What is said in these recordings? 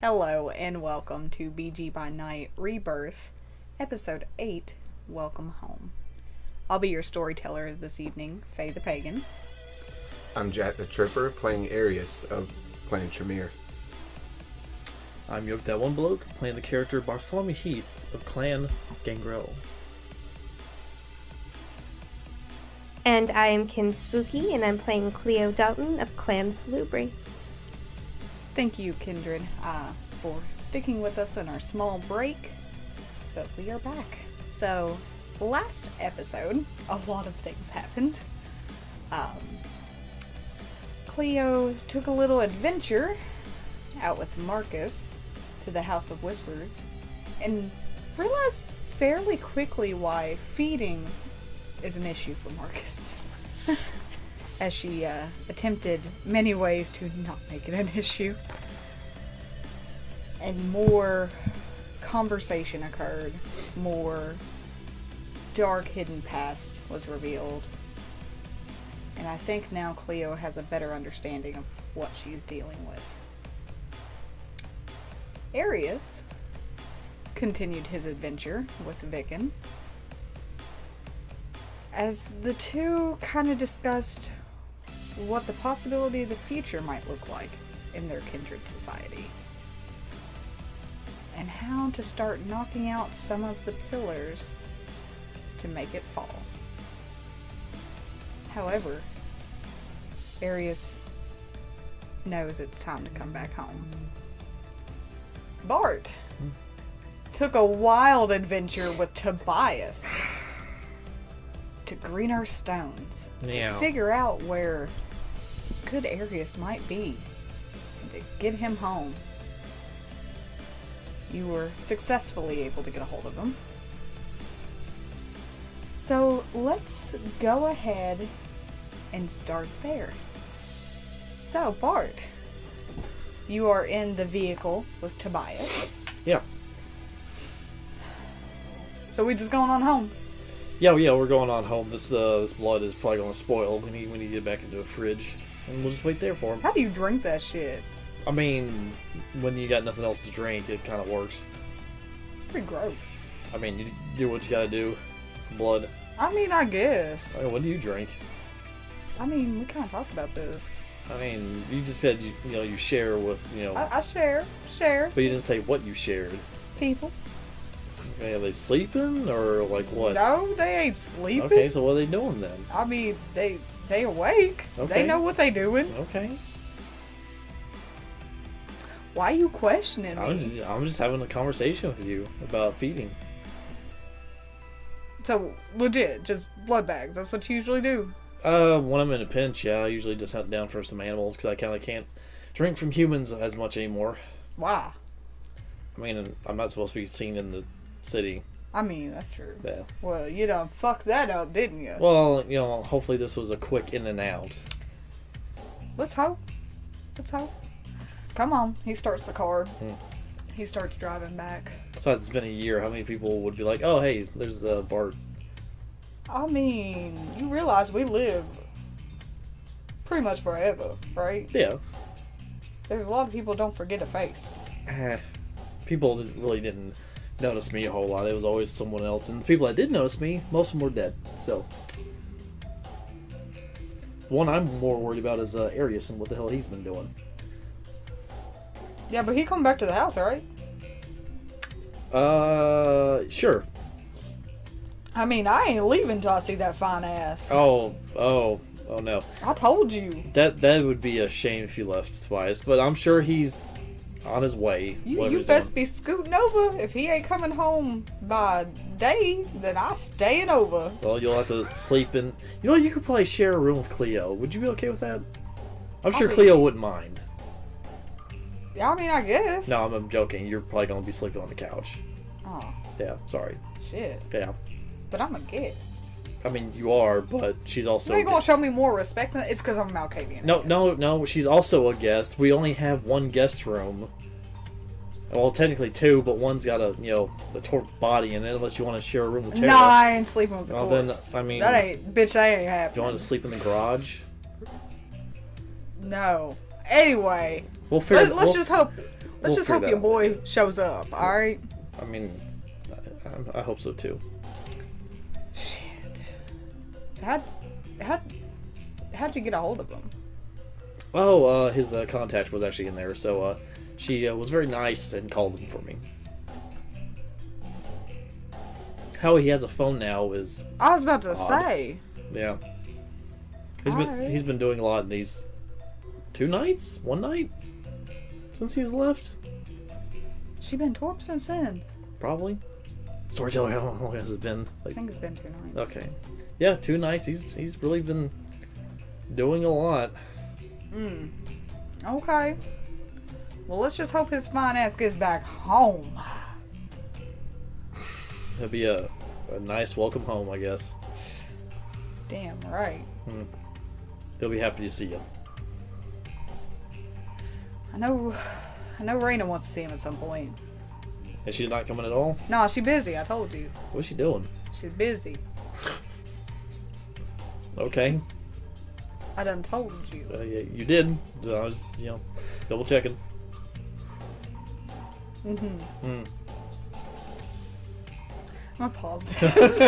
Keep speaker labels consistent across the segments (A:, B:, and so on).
A: Hello and welcome to BG by Night Rebirth, Episode 8, Welcome Home. I'll be your storyteller this evening, Faye the Pagan.
B: I'm Jack the Tripper, playing Arius of Clan Tremere.
C: I'm Yoke That One Bloke, playing the character Bartholomew Heath of Clan Gangrel.
D: And I am Kin Spooky, and I'm playing Cleo Dalton of Clan Salubri.
A: Thank you, Kindred, for sticking with us in our small break, but we are back. So, last episode, a lot of things happened. Cleo took a little adventure out with Marcus to the House of Whispers, and realized fairly quickly why feeding is an issue for Marcus. As she attempted many ways to not make it an issue. And more conversation occurred, more dark hidden past was revealed. And I think now Cleo has a better understanding of what she's dealing with. Arius continued his adventure with Vicken, as the two kind of discussed what the possibility of the future might look like in their kindred society, and how to start knocking out some of the pillars to make it fall. However, Arius knows it's time to come back home. Bart took a wild adventure with Tobias to Greener Stones to figure out where good Arius might be and to get him home. You were successfully able to get a hold of him. So let's go ahead and start there. So Bart, you are in the vehicle with Tobias.
C: Yeah.
A: So we just going on home?
C: Yeah, we're going on home. This blood is probably going to spoil. We need to get back into a fridge, and we'll just wait there for him.
A: How do you drink that shit?
C: I mean, when you got nothing else to drink, it kind of works.
A: It's pretty gross.
C: I mean, you do what you gotta do. Blood.
A: I mean, I guess.
C: I mean, what do you drink?
A: I mean, we kind of talked about this.
C: I mean, you just said you share with
A: I share,
C: but you didn't say what you shared.
A: people.
C: Okay, are they sleeping or like what?
A: No, they ain't sleeping.
C: Okay, so what are they doing then?
A: I mean, they awake.
C: Okay.
A: They know what they doing.
C: Okay.
A: Why are you questioning me?
C: I'm just having a conversation with you about feeding.
A: So, legit, just blood bags. That's what you usually do.
C: When I'm in a pinch, yeah, I usually just hunt down for some animals because I kind of can't drink from humans as much anymore.
A: Why?
C: I mean, I'm not supposed to be seen in the city.
A: I mean, that's true.
C: Yeah.
A: Well, you done fucked that up, didn't you?
C: Well, hopefully this was a quick in and out.
A: Let's hope. Let's hope. Come on. He starts the car.
C: Hmm.
A: He starts driving back.
C: Besides, it's been a year. How many people would be like, oh, hey, there's Bart?
A: I mean, you realize we live pretty much forever, right?
C: Yeah.
A: There's a lot of people who don't forget a face.
C: People really didn't notice me a whole lot. It was always someone else. And the people that did notice me, most of them were dead. So, one I'm more worried about is Arius and what the hell he's been doing.
A: Yeah, but he come back to the house, right?
C: Sure.
A: I mean, I ain't leaving till I see that fine ass.
C: Oh no.
A: I told you.
C: That would be a shame if you left twice, but I'm sure he's on his way.
A: You best be scooting over. If he ain't coming home by day, then I staying over.
C: Well, you'll have to sleep in. You know, you could probably share a room with Cleo. Would you be okay with that? I'm sure Cleo wouldn't mind.
A: Yeah, I mean, I guess.
C: No, I'm joking. You're probably gonna be sleeping on the couch.
A: Oh.
C: Yeah, sorry.
A: Shit.
C: Yeah.
A: But I'm a guest.
C: I mean, you are, but she's also.
A: You ain't gonna show me more respect than it's because I'm Malkavian.
C: No. She's also a guest. We only have one guest room. Well, technically two, but one's got a torqued body in it. Unless you want to share a room with Tara.
A: Nah, I ain't sleeping with the corpse.
C: Then I mean,
A: that ain't happening.
C: Do you want to sleep in the garage?
A: No. Anyway,
C: Let's
A: just hope Let's just hope
C: figure
A: your
C: that out
A: boy
C: later.
A: shows up, alright?
C: I mean, I hope so too.
A: Shit. So how'd you get a hold of him?
C: Oh, his contact was actually in there, so she was very nice and called him for me. How he has a phone now is
A: I was about to
C: odd.
A: say.
C: Yeah.
A: Alright.
C: He's been doing a lot in these 2 nights? 1 night? Since he's left?
A: She been torp since then.
C: Probably. Storyteller, how long has it been?
A: I
C: Like,
A: think it's been 2 nights.
C: okay. Yeah, 2 nights. He's really been doing a lot.
A: Okay. Well, let's just hope his fine ass gets back home.
C: It'll be a nice welcome home, I guess.
A: Damn right.
C: He'll be happy to see you.
A: I know Raina wants to see him at some point.
C: And she's not coming at all?
A: Nah, she busy, I told you.
C: What's she doing?
A: She's busy.
C: Okay.
A: I done told you.
C: Yeah, you did. I was, double checking.
A: I'm gonna pause this.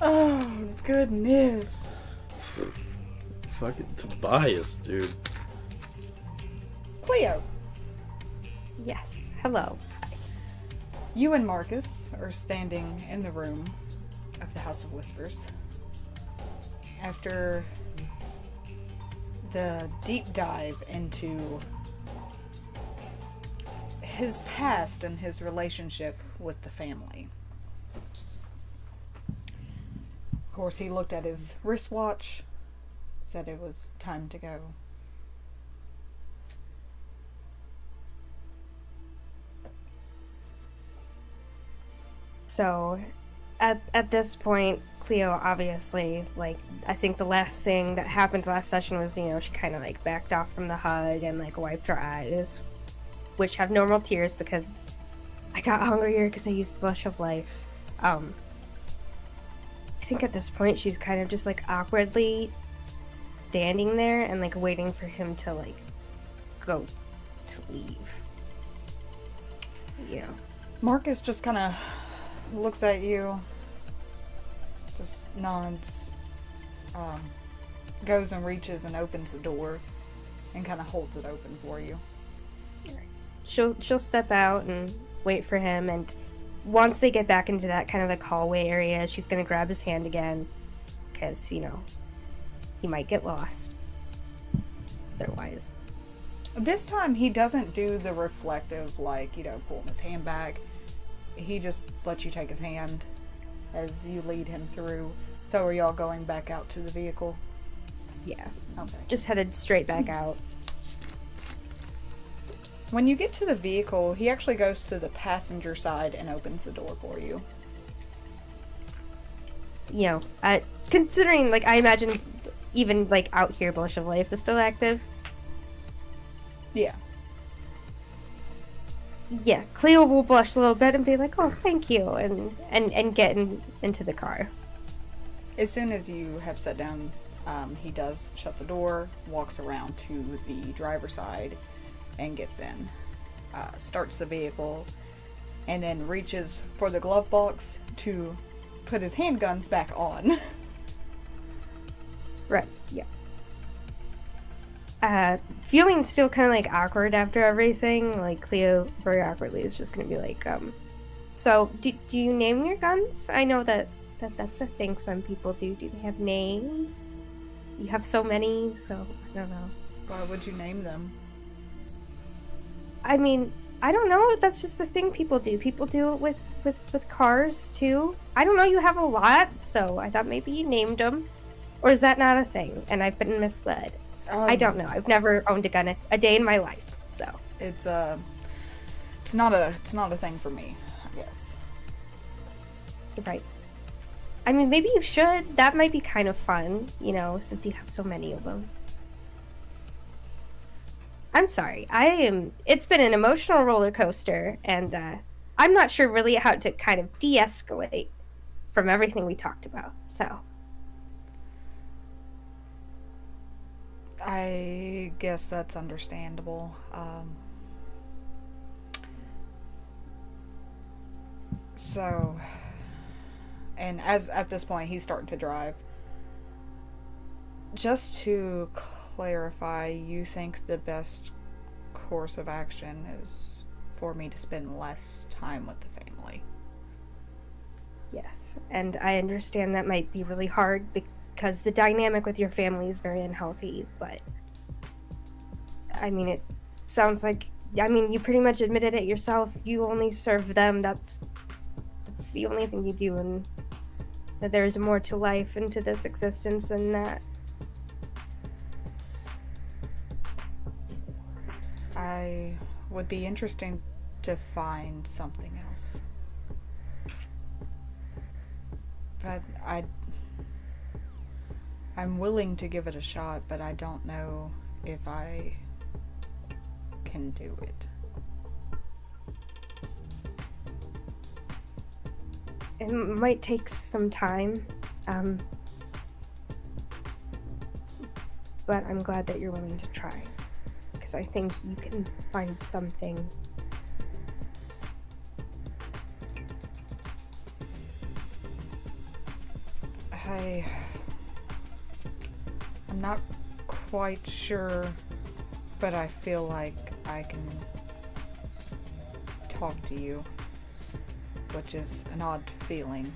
A: Oh, goodness.
C: Fucking Tobias, dude.
A: Cleo,
D: Yes. Hello.
A: you and Marcus are standing in the room of the House of Whispers. After the deep dive into his past and his relationship with the family. Of course, he looked at his wristwatch, said it was time to go.
D: So, at this point, Cleo obviously, like, I think the last thing that happened last session was, she kind of, like, backed off from the hug and, like, wiped her eyes, which have normal tears because I got hungrier because I used Blush of Life. I think at this point she's kind of just, like, awkwardly standing there and, like, waiting for him to, like, go to leave. Yeah.
A: Marcus just kind of looks at you, just nods, goes and reaches and opens the door and kind of holds it open for you.
D: She'll step out and wait for him, and once they get back into that kind of like hallway area, she's gonna grab his hand again, because he might get lost otherwise.
A: This time he doesn't do the reflective, like, pulling his hand back. He just lets you take his hand as you lead him through. So are y'all going back out to the vehicle?
D: Yeah,
A: Okay.
D: just headed straight back out.
A: When you get to the vehicle, he actually goes to the passenger side and opens the door for you.
D: Considering, like, I imagine even like out here Blush of Life is still active.
A: Yeah.
D: Yeah, Cleo will blush a little bit and be like, "Oh, thank you," and get into the car.
A: As soon as you have sat down, he does shut the door, walks around to the driver's side, and gets in. Starts the vehicle, and then reaches for the glove box to put his handguns back on.
D: Right. Yeah. Feeling still kind of like awkward after everything, like Cleo very awkwardly is just gonna be like, so do you name your guns? I know that's a thing some people do. Do they have names? You have so many, so I don't know.
A: Why would you name them?
D: I mean, I don't know if that's just a thing people do. People do it with cars too. I don't know, you have a lot, so I thought maybe you named them. Or is that not a thing and I've been misled? I don't know. I've never owned a gun a day in my life, so.
A: It's not a thing for me, I guess.
D: Right. I mean, maybe you should. That might be kind of fun, since you have so many of them. I'm sorry. It's been an emotional roller coaster, and I'm not sure really how to kind of de-escalate from everything we talked about, so.
A: I guess that's understandable. So, and as at this point he's starting to drive. Just to clarify, you think the best course of action is for me to spend less time with the family?
D: Yes, and I understand that might be really hard because the dynamic with your family is very unhealthy, but I mean, it sounds like, I mean, you pretty much admitted it yourself. You only serve them. That's the only thing you do, and that there's more to life and to this existence than that.
A: I would be interesting to find something else. But I'm willing to give it a shot, but I don't know if I can do it.
D: It might take some time, but I'm glad that you're willing to try, because I think you can find something.
A: I'm not quite sure, but I feel like I can talk to you, which is an odd feeling,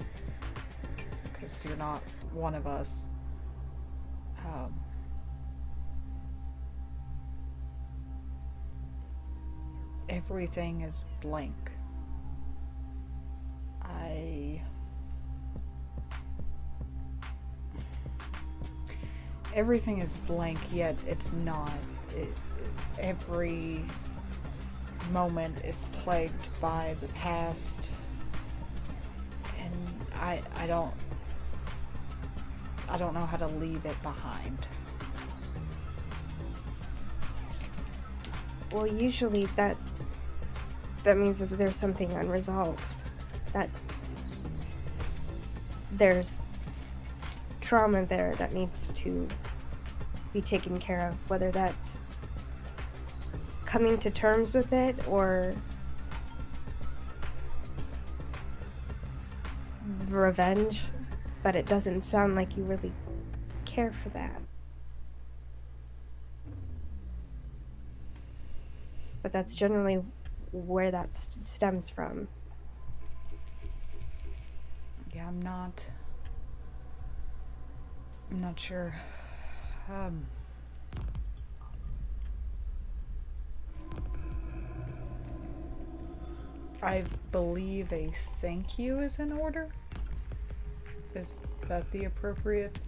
A: because you're not one of us. Everything is blank. Everything is blank, yet it's not. Every moment is plagued by the past, and I don't know how to leave it behind.
D: Well, usually that means that there's something unresolved, that there's trauma there that needs to be taken care of, whether that's coming to terms with it or revenge, but it doesn't sound like you really care for that. But that's generally where that stems from.
A: Yeah, I'm not sure. I believe a thank you is in order. Is that the appropriate?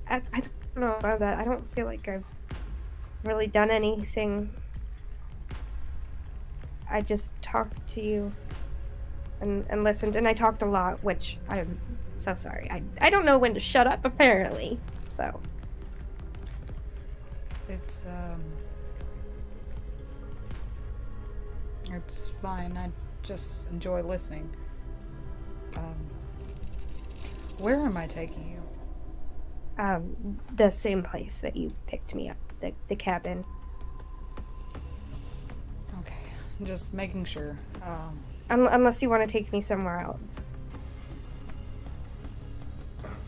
D: I don't know about that. I don't feel like I've really done anything. I just talked to you and listened, and I talked a lot, which I'm so sorry. I don't know when to shut up, apparently, so.
A: It's fine. I just enjoy listening. Where am I taking you?
D: The same place that you picked me up, the cabin.
A: Okay, just making sure.
D: Unless you want to take me somewhere else.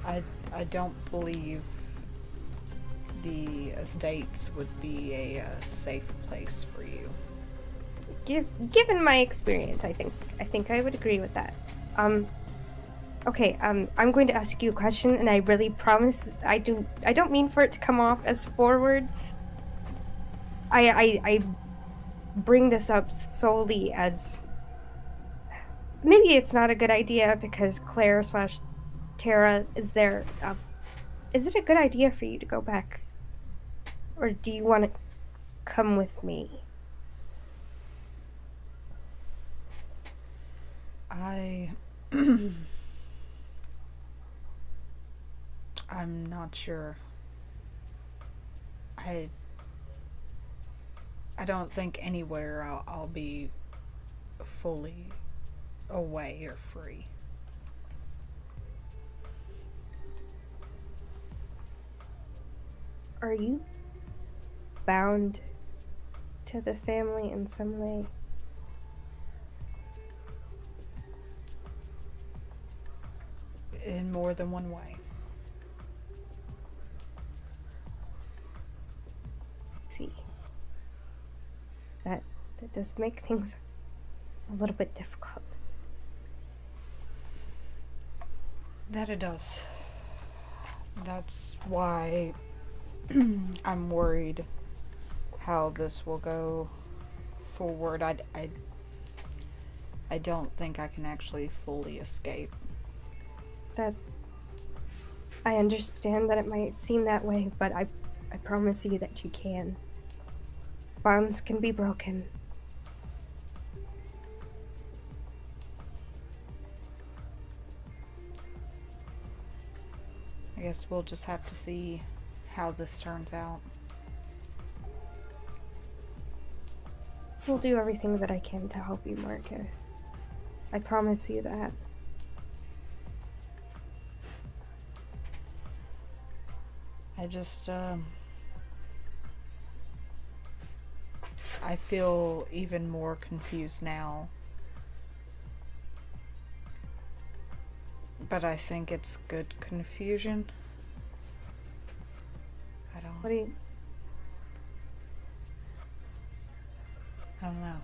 A: I don't believe the estates would be a safe place for you.
D: Given my experience, I think I would agree with that. Okay, I'm going to ask you a question, and I really promise I don't mean for it to come off as forward. I bring this up solely as maybe it's not a good idea because Claire/Tara is there. Is it a good idea for you to go back, or do you want to come with me?
A: I'm not sure. I don't think anywhere I'll be fully away or free.
D: Are you bound to the family in some way?
A: in more than one way.
D: See. That does make things a little bit difficult.
A: That it does. That's why I'm worried how this will go forward. I don't think I can actually fully escape.
D: That I understand that it might seem that way, but I promise you that you can. Bonds can be broken.
A: I guess we'll just have to see how this turns out.
D: I'll do everything that I can to help you, Marcus. I promise you that.
A: I just, I feel even more confused now. But I think it's good confusion.
D: What do you...
A: I don't know.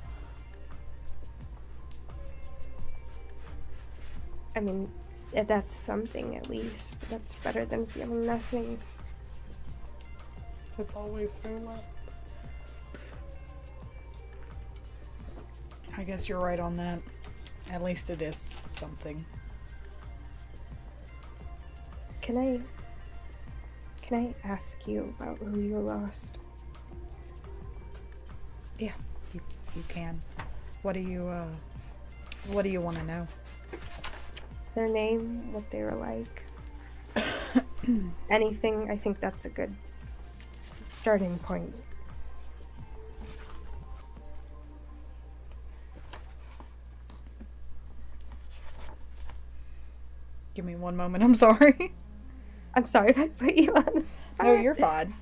D: I mean, that's something at least. That's better than feeling nothing.
A: It's always so loud. I guess you're right on that. At least it is something.
D: Can I ask you about who you lost?
A: Yeah, you can. What do you want to know?
D: Their name, what they were like. Anything, I think that's a good starting point.
A: Give me one moment, I'm sorry.
D: I'm sorry if I put you on.
A: No, you're fine.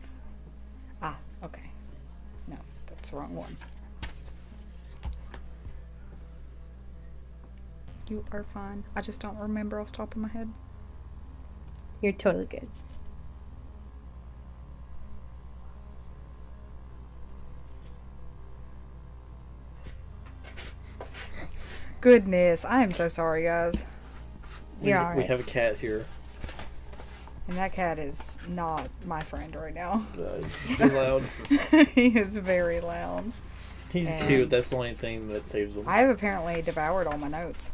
A: Ah, okay. No, that's the wrong one. You are fine. I just don't remember off the top of my head.
D: You're totally good.
A: Goodness, I am so sorry, guys.
C: We
D: You're alright.
C: have a cat here.
A: And that cat is not my friend right now.
C: He's too loud.
A: He is very loud.
C: He's
A: And-
C: cute. That's the only thing that saves him.
A: I have apparently devoured all my notes.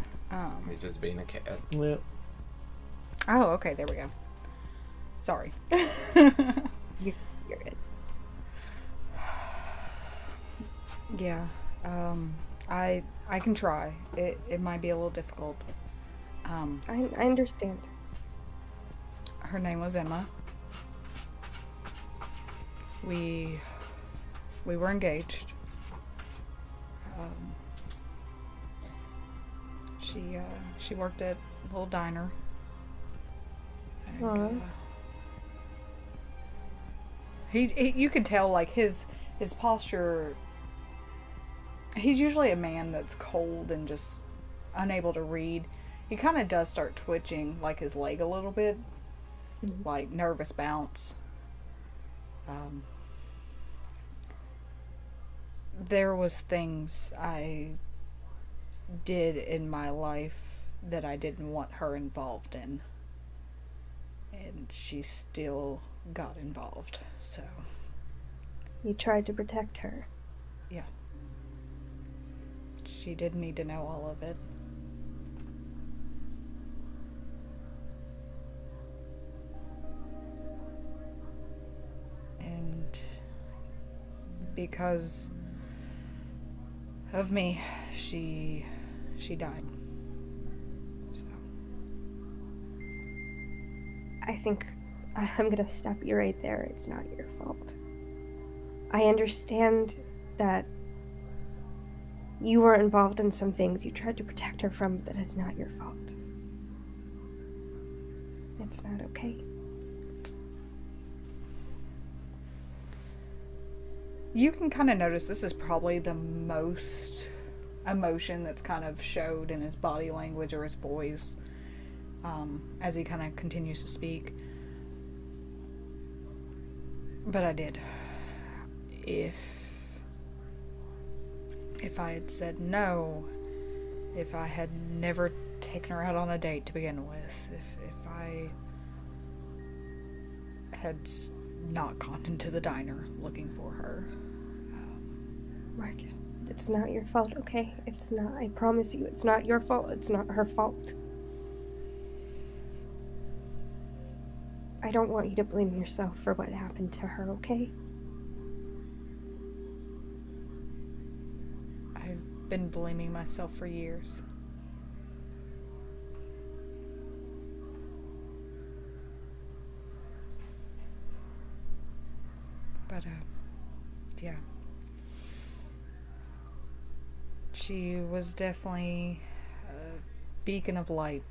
B: He's just being a cat.
C: Yeah.
A: Oh, okay, there we go. Sorry.
D: You're good.
A: Yeah, I can try. It might be a little difficult.
D: I understand.
A: Her name was Emma. We were engaged. She worked at a little diner. And,
D: Aw.
A: he you could tell like his posture. He's usually a man that's cold and just unable to read. He kind of does start twitching like his leg a little bit, like nervous bounce. There was things I did in my life that I didn't want her involved in, and she still got involved. So
D: You tried to protect her.
A: yeah, she did need to know all of it. And because of me, she died. So
D: I think I'm gonna stop you right there. It's not your fault. I understand that you were involved in some things you tried to protect her from, but that is not your fault. It's not okay.
A: you can kind of notice this is probably the most emotion that's kind of showed in his body language or his voice. as he kind of continues to speak. But I did. If I had said no, if I had never taken her out on a date to begin with, if I had not gone into the diner looking for her.
D: Marcus, it's not your fault, okay? It's not. I promise you, it's not your fault. It's not her fault. I don't want you to blame yourself for what happened to her, okay?
A: I've been blaming myself for years. But, yeah. She was definitely a beacon of light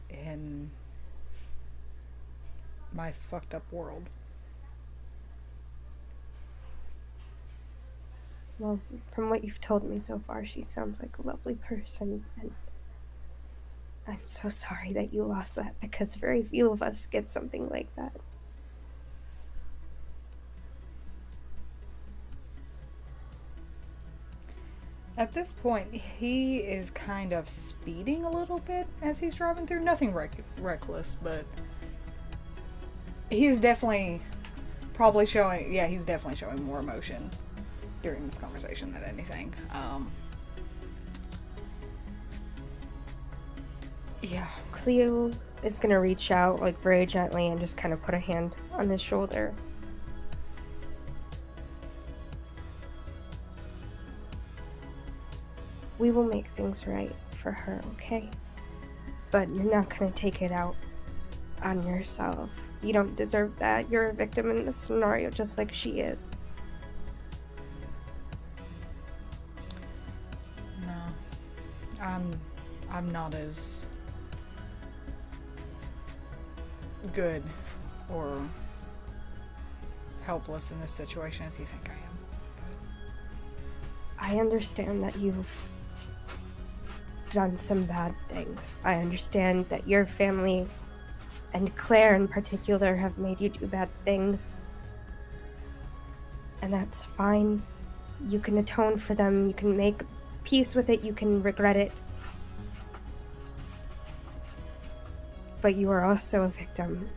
A: in my fucked up world.
D: Well, from what you've told me so far, she sounds like a lovely person, and I'm so sorry that you lost that, because very few of us get something like that.
A: At this point, he is kind of speeding a little bit as he's driving through. Nothing reckless, but he's definitely he's definitely showing more emotion during this conversation than anything. Yeah.
D: Cleo is gonna reach out, like, very gently and just kind of put a hand on his shoulder. We will make things right for her, okay? But you're not gonna take it out on yourself. You don't deserve that. You're a victim in this scenario just like she is.
A: No. I'm not as good or helpless in this situation as you think I am.
D: I understand that you've done some bad things. I understand that your family, and Claire in particular, have made you do bad things. And that's fine. You can atone for them, you can make peace with it, you can regret it. But you are also a victim.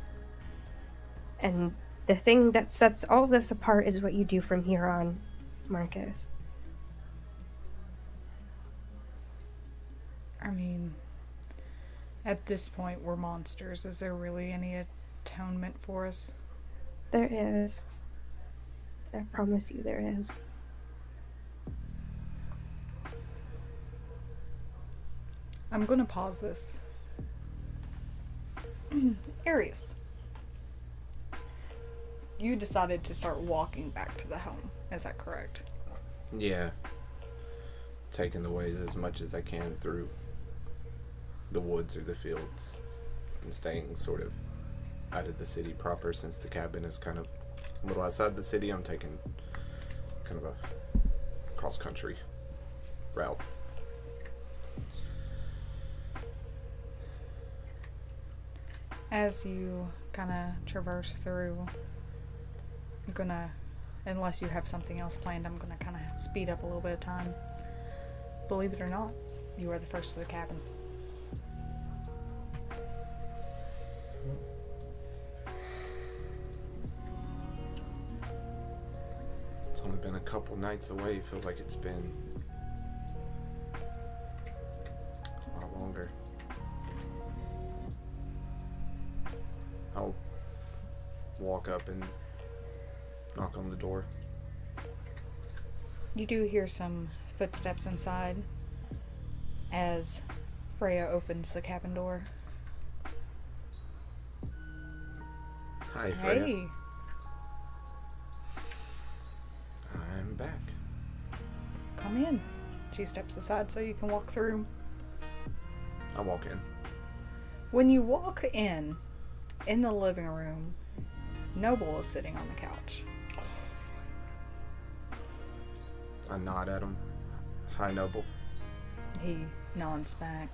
D: And the thing that sets all of this apart is what you do from here on, Marcus.
A: I mean, at this point, we're monsters. Is there really any atonement for us?
D: There is. I promise you there is.
A: I'm gonna pause this. Arius, you decided to start walking back to the home. Is that correct?
B: Yeah. Taking the ways as much as I can through the woods or the fields, and staying sort of out of the city proper, since the cabin is kind of a little outside the city. I'm taking kind of a cross-country route.
A: As you kind of traverse through, I'm gonna, unless you have something else planned, I'm gonna kind of speed up a little bit of time. Believe it or not, you are the first to the cabin.
B: It's only been a couple nights away. It feels like it's been a lot longer. I'll walk up and knock on the door.
A: You do hear some footsteps inside as Freya opens the cabin door.
B: Hi, Freya.
A: Hey.
B: I'm back.
A: Come in. She steps aside so you can walk through.
B: I'll walk in.
A: When you walk in the living room, Noble is sitting on the couch.
B: I nod at him. Hi, Noble.
A: He nods back.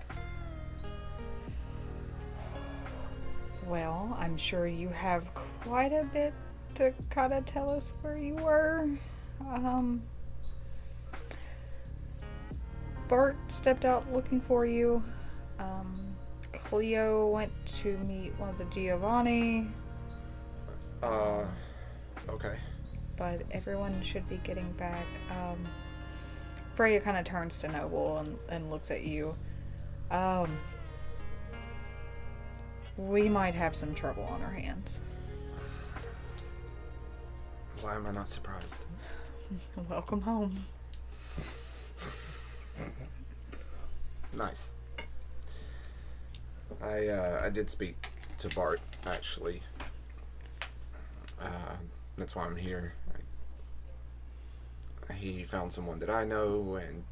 A: Well, I'm sure you have quite a bit to kind of tell us where you were. Bart stepped out looking for you. Cleo went to meet one of the Giovanni.
B: Okay.
A: But everyone should be getting back. Freya kind of turns to Noble and looks at you. We might have some trouble on our hands.
B: Why am I not surprised?
A: Welcome home.
B: Nice. I did speak to Bart, actually. That's why I'm here. He found someone that I know and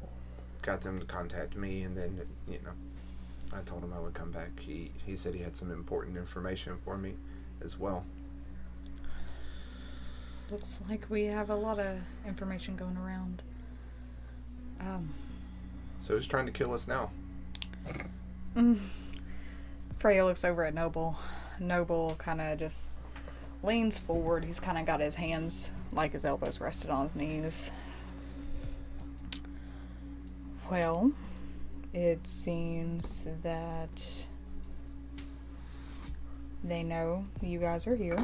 B: got them to contact me, and then, I told him I would come back. He said he had some important information for me as well.
A: Looks like we have a lot of information going around.
B: So who's trying to kill us now?
A: Freya looks over at Noble. Noble kind of just leans forward. He's kind of got his hands, like his elbows rested on his knees. Well, it seems that they know you guys are here.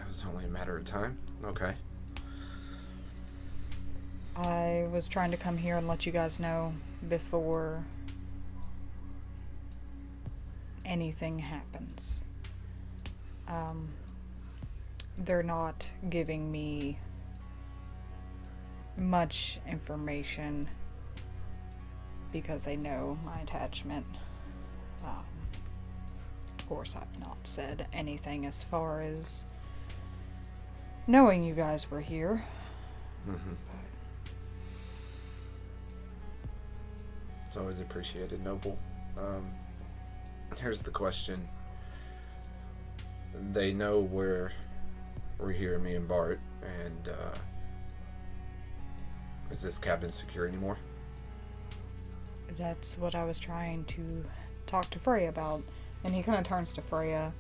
B: It's only a matter of time. Okay.
A: I was trying to come here and let you guys know before anything happens. They're not giving me much information because they know my attachment. Of course, I've not said anything as far as knowing you guys were here.
B: Mm-hmm. It's always appreciated, Noble. Here's the question. They know we're here, me and Bart, and is this cabin secure anymore?
A: That's what I was trying to talk to Freya about. And he kind of turns to Freya.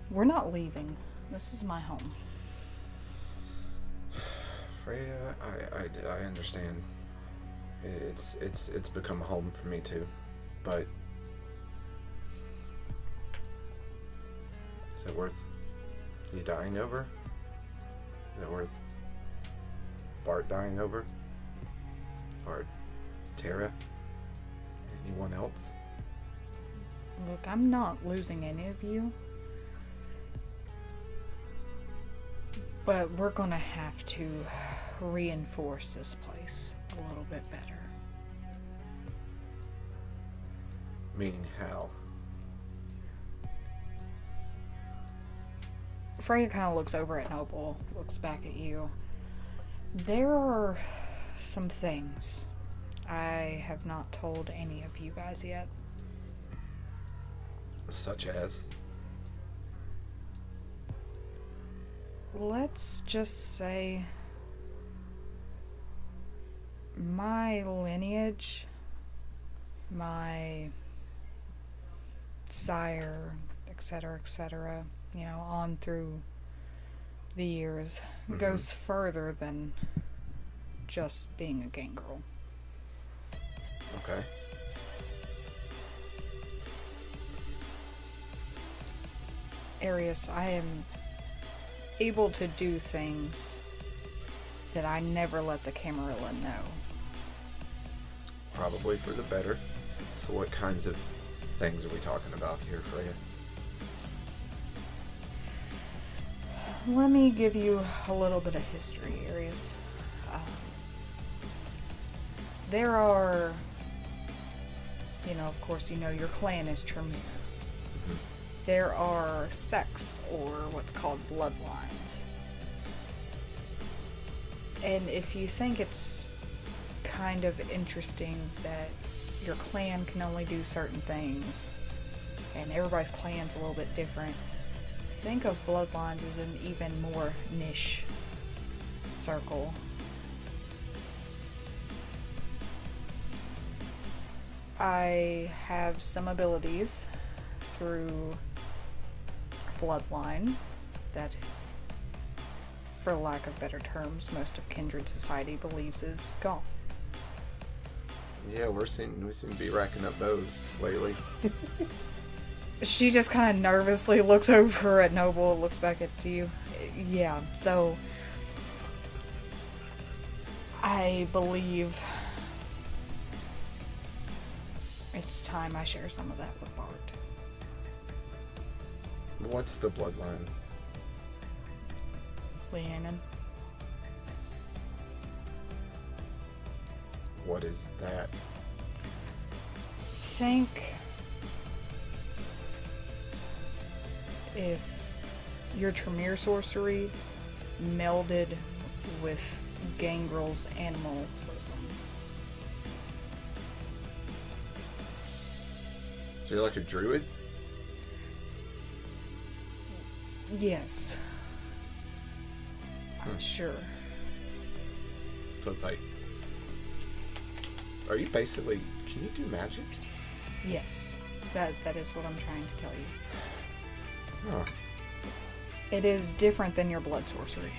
A: We're not leaving. This is my home.
B: Freya, I understand. It's become a home for me too, but is it worth you dying over? Is it worth Bart dying over? Or Tara? Anyone else?
A: Look, I'm not losing any of you. But we're gonna have to reinforce this place a little bit better.
B: Meaning how?
A: Freya kind of looks over at Noble, looks back at you. There are some things I have not told any of you guys yet.
B: Such as?
A: Let's just say my lineage, my sire, etc., on through the years, goes further than just being a gangrel.
B: Okay.
A: Arius, I am able to do things that I never let the Camarilla know.
B: Probably for the better. So what kinds of things are we talking about here, Freya?
A: Let me give you a little bit of history, Arius. There are, of course, your clan is Tremere. There are sects, or what's called bloodlines. And if you think it's kind of interesting that your clan can only do certain things, and everybody's clan's a little bit different, think of bloodlines as an even more niche circle. I have some abilities through a bloodline that, for lack of better terms, most of kindred society believes is gone.
B: Yeah, we seem to be racking up those lately.
A: She just kind of nervously looks over at Noble, looks back at you. Yeah, so I believe it's time I share some of that with Bart.
B: What's the bloodline?
A: Leannan.
B: What is that?
A: Think if your Tremere sorcery melded with Gangrel's animalism.
B: So you're like a druid?
A: Yes. I'm sure.
B: So it's like... Are you basically... Can you do magic?
A: Yes. That is what I'm trying to tell you.
B: Huh.
A: It is different than your blood sorcery.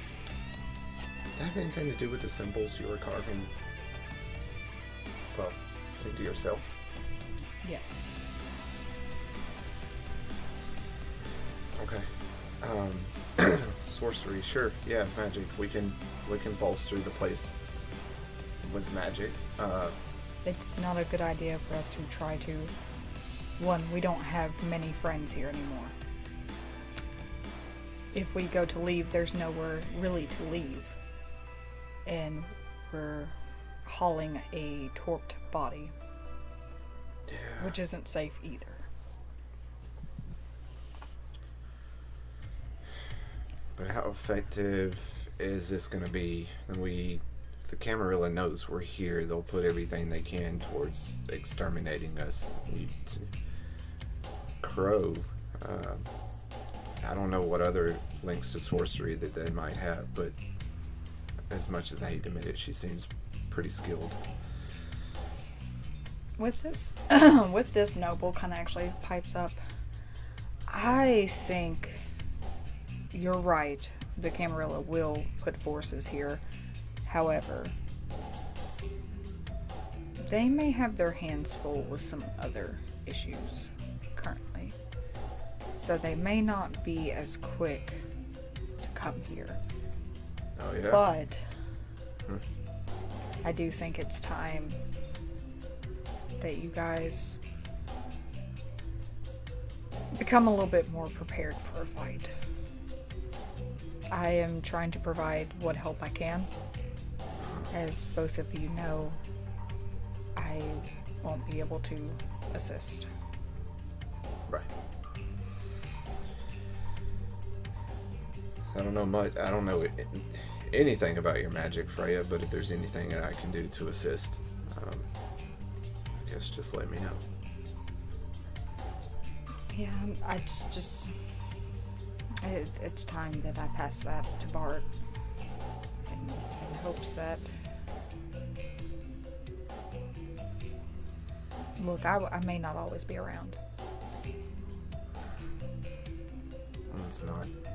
B: Does that have anything to do with the symbols you were carving into yourself?
A: Yes.
B: Okay. Sorcery, sure. Yeah, magic. We can bolster the place with magic.
A: It's not a good idea for us to try to... One, we don't have many friends here anymore. If we go to leave, there's nowhere really to leave. And we're hauling a torped body.
B: Yeah.
A: Which isn't safe either.
B: But how effective is this going to be? If the Camarilla knows we're here, they'll put everything they can towards exterminating us. Crow, I don't know what other links to sorcery that they might have, but as much as I hate to admit it, she seems pretty skilled.
A: With this, Noble kind of actually pipes up. I think you're right. The Camarilla will put forces here. However, they may have their hands full with some other issues currently. So they may not be as quick to come here.
B: Oh, yeah?
A: But I do think it's time that you guys become a little bit more prepared for a fight. I am trying to provide what help I can. As both of you know, I won't be able to assist.
B: Right. I don't know much. I don't know anything about your magic, Freya, but if there's anything that I can do to assist, I guess just let me know.
A: Yeah, it's time that I pass that to Bart in hopes that... Look, I may not always be around.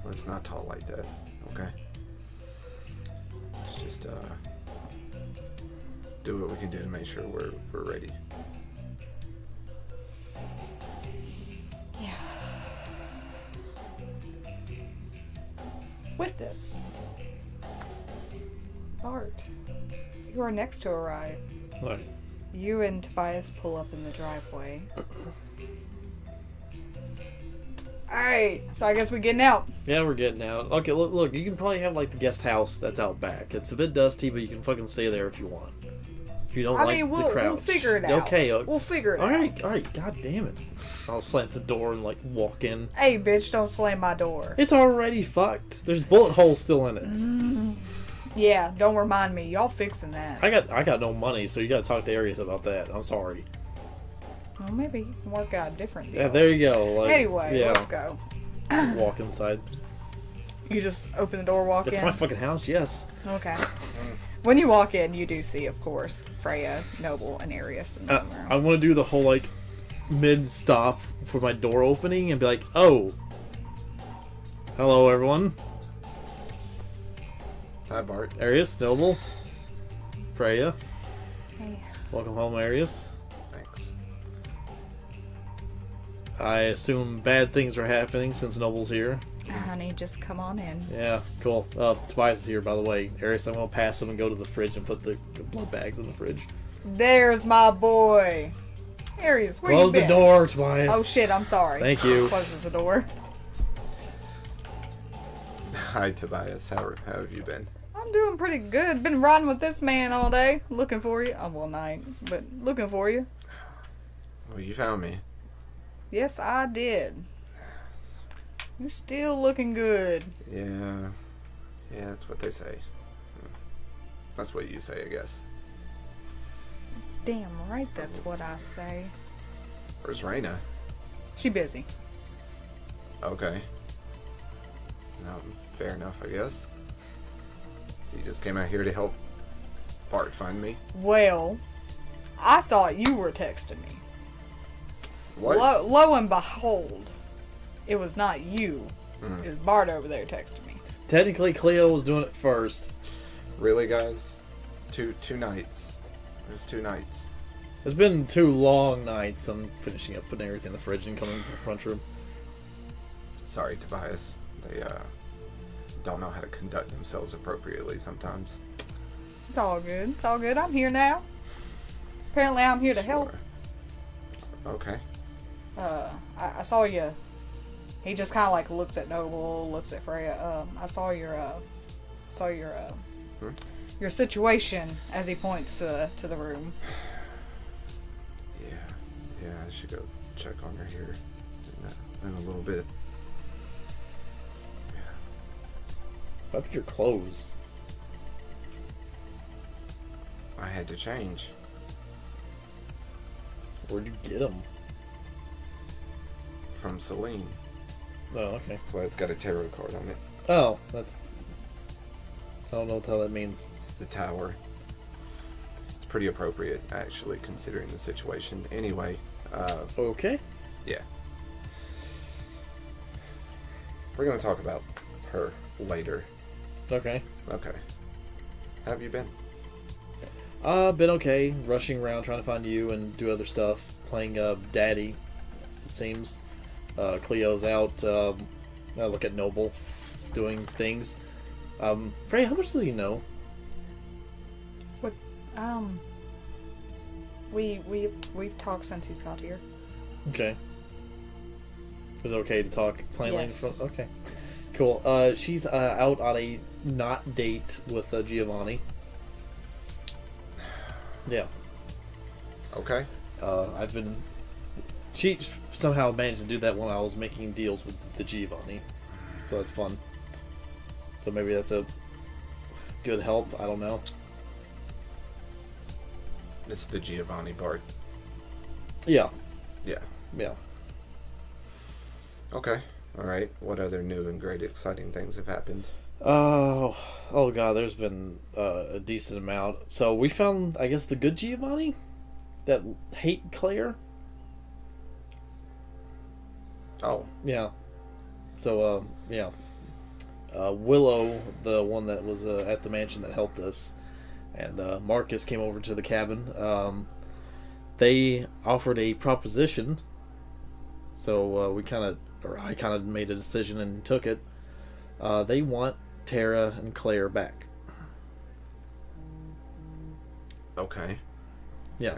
B: Let's not talk like that, okay? Let's just do what we can do to make sure we're ready.
A: Yeah. With this, Bart, you are next to arrive.
C: What?
A: You and Tobias pull up in the driveway. Alright, so I guess we're getting out.
C: Yeah, we're getting out. Okay, look, you can probably have like the guest house that's out back. It's a bit dusty, but you can fucking stay there if you want. If you don't the crouch.
A: We'll figure it out.
C: Okay,
A: we'll figure it out.
C: Alright, god damn it. I'll slam the door and like walk in.
A: Hey, bitch, don't slam my door.
C: It's already fucked. There's bullet holes still in it.
A: Yeah, don't remind me. Y'all fixing that.
C: I got no money, so you gotta talk to Arius about that. I'm sorry.
A: Well, maybe you can work out a different deal.
C: Yeah, there you go. Like,
A: anyway,
C: yeah.
A: let's go.
C: Walk inside.
A: You just open the door, walk
C: It's
A: in?
C: my fucking house, yes.
A: Okay. When you walk in, you do see, of course, Freya, Noble, and Arius in the room.
C: I want to do the whole, like, mid-stop for my door opening and be like, oh, hello everyone.
B: Hi, Bart.
C: Arius, Noble, Freya.
A: Hey.
C: Welcome home, Arius.
B: Thanks.
C: I assume bad things are happening since Noble's here.
A: Honey, just come on in.
C: Yeah, cool. Tobias is here, by the way. Arius, I'm going to pass him and go to the fridge and put the blood bags in the fridge.
A: There's my boy. Arius, where
C: Close
A: you
C: the
A: been?
C: door, Tobias.
A: Oh shit, I'm sorry.
C: Thank you.
A: Closes the door.
B: Hi, Tobias. How have you been?
A: I'm doing pretty good. Been riding with this man all day. Looking for you. Oh, well, night. But looking for you.
B: Well, you found me.
A: Yes, I did. You're still looking good.
B: Yeah. Yeah, that's what they say. That's what you say, I guess.
A: Damn right that's what I say.
B: Where's Raina?
A: She busy.
B: Okay. No, fair enough, I guess. You just came out here to help Bart find me?
A: Well, I thought you were texting me.
B: What?
A: Lo and behold, it was not you.
B: Mm.
A: It was Bart over there texting me.
C: Technically, Cleo was doing it first.
B: Really, guys? Two nights. It was 2 nights.
C: It's been 2 long nights. I'm finishing up putting everything in the fridge and coming to the front room.
B: Sorry, Tobias. They, don't know how to conduct themselves appropriately sometimes.
A: It's all good. It's all good. I'm here now. Apparently I'm here to help.
B: Sure. Okay.
A: I saw you. He just kind of like looks at Noble, looks at Freya. I saw your your situation as he points to the room.
B: Yeah, I should go check on her here in a little bit.
C: How about your clothes?
B: I had to change.
C: Where'd you get them?
B: From Celine.
C: Oh, okay.
B: Well, it's got a tarot card on it.
C: Oh, that's... I don't know what the hell that means.
B: It's the tower. It's pretty appropriate, actually, considering the situation. Anyway,
C: Okay.
B: yeah. We're going to talk about her later.
C: Okay.
B: Okay. How have you been?
C: Been okay. Rushing around trying to find you and do other stuff. Playing, Daddy, it seems. Cleo's out. I look at Noble doing things. Freya, how much does he know?
A: What? We've talked since he's got here.
C: Okay. Is it okay to talk plainly?
A: Yes.
C: Okay. Cool. She's out on a not date with Giovanni. Yeah.
B: Okay.
C: I've been... She somehow managed to do that when I was making deals with the Giovanni. So that's fun. So maybe that's a good help. I don't know.
B: It's the Giovanni part.
C: Yeah.
B: Yeah.
C: Yeah.
B: Okay. Alright. What other new and great exciting things have happened?
C: Oh god, there's been a decent amount. So we found, I guess, the good Giovanni that hate Claire.
B: Oh.
C: Yeah. So yeah. Willow, the one that was at the mansion that helped us, and Marcus came over to the cabin. They offered a proposition. So I kind of made a decision and took it. They want Tara and Claire back.
B: Okay.
C: Yeah.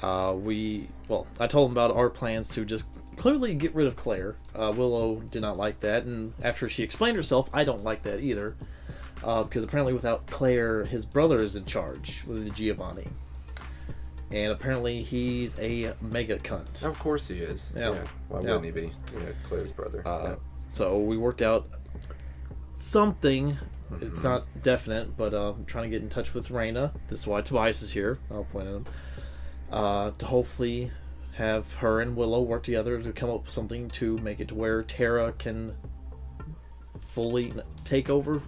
C: I told them about our plans to just clearly get rid of Claire. Willow did not like that, and after she explained herself, I don't like that either. Because apparently without Claire, his brother is in charge with the Giovanni. And apparently he's a mega cunt.
B: Of course he is.
C: Yeah.
B: Why wouldn't he be? Yeah, Claire's brother. Yeah.
C: So we worked out something. It's not definite, but I'm trying to get in touch with Raina. This is why Tobias is here. I'll point at him. To hopefully have her and Willow work together to come up with something to make it to where Tara can fully take over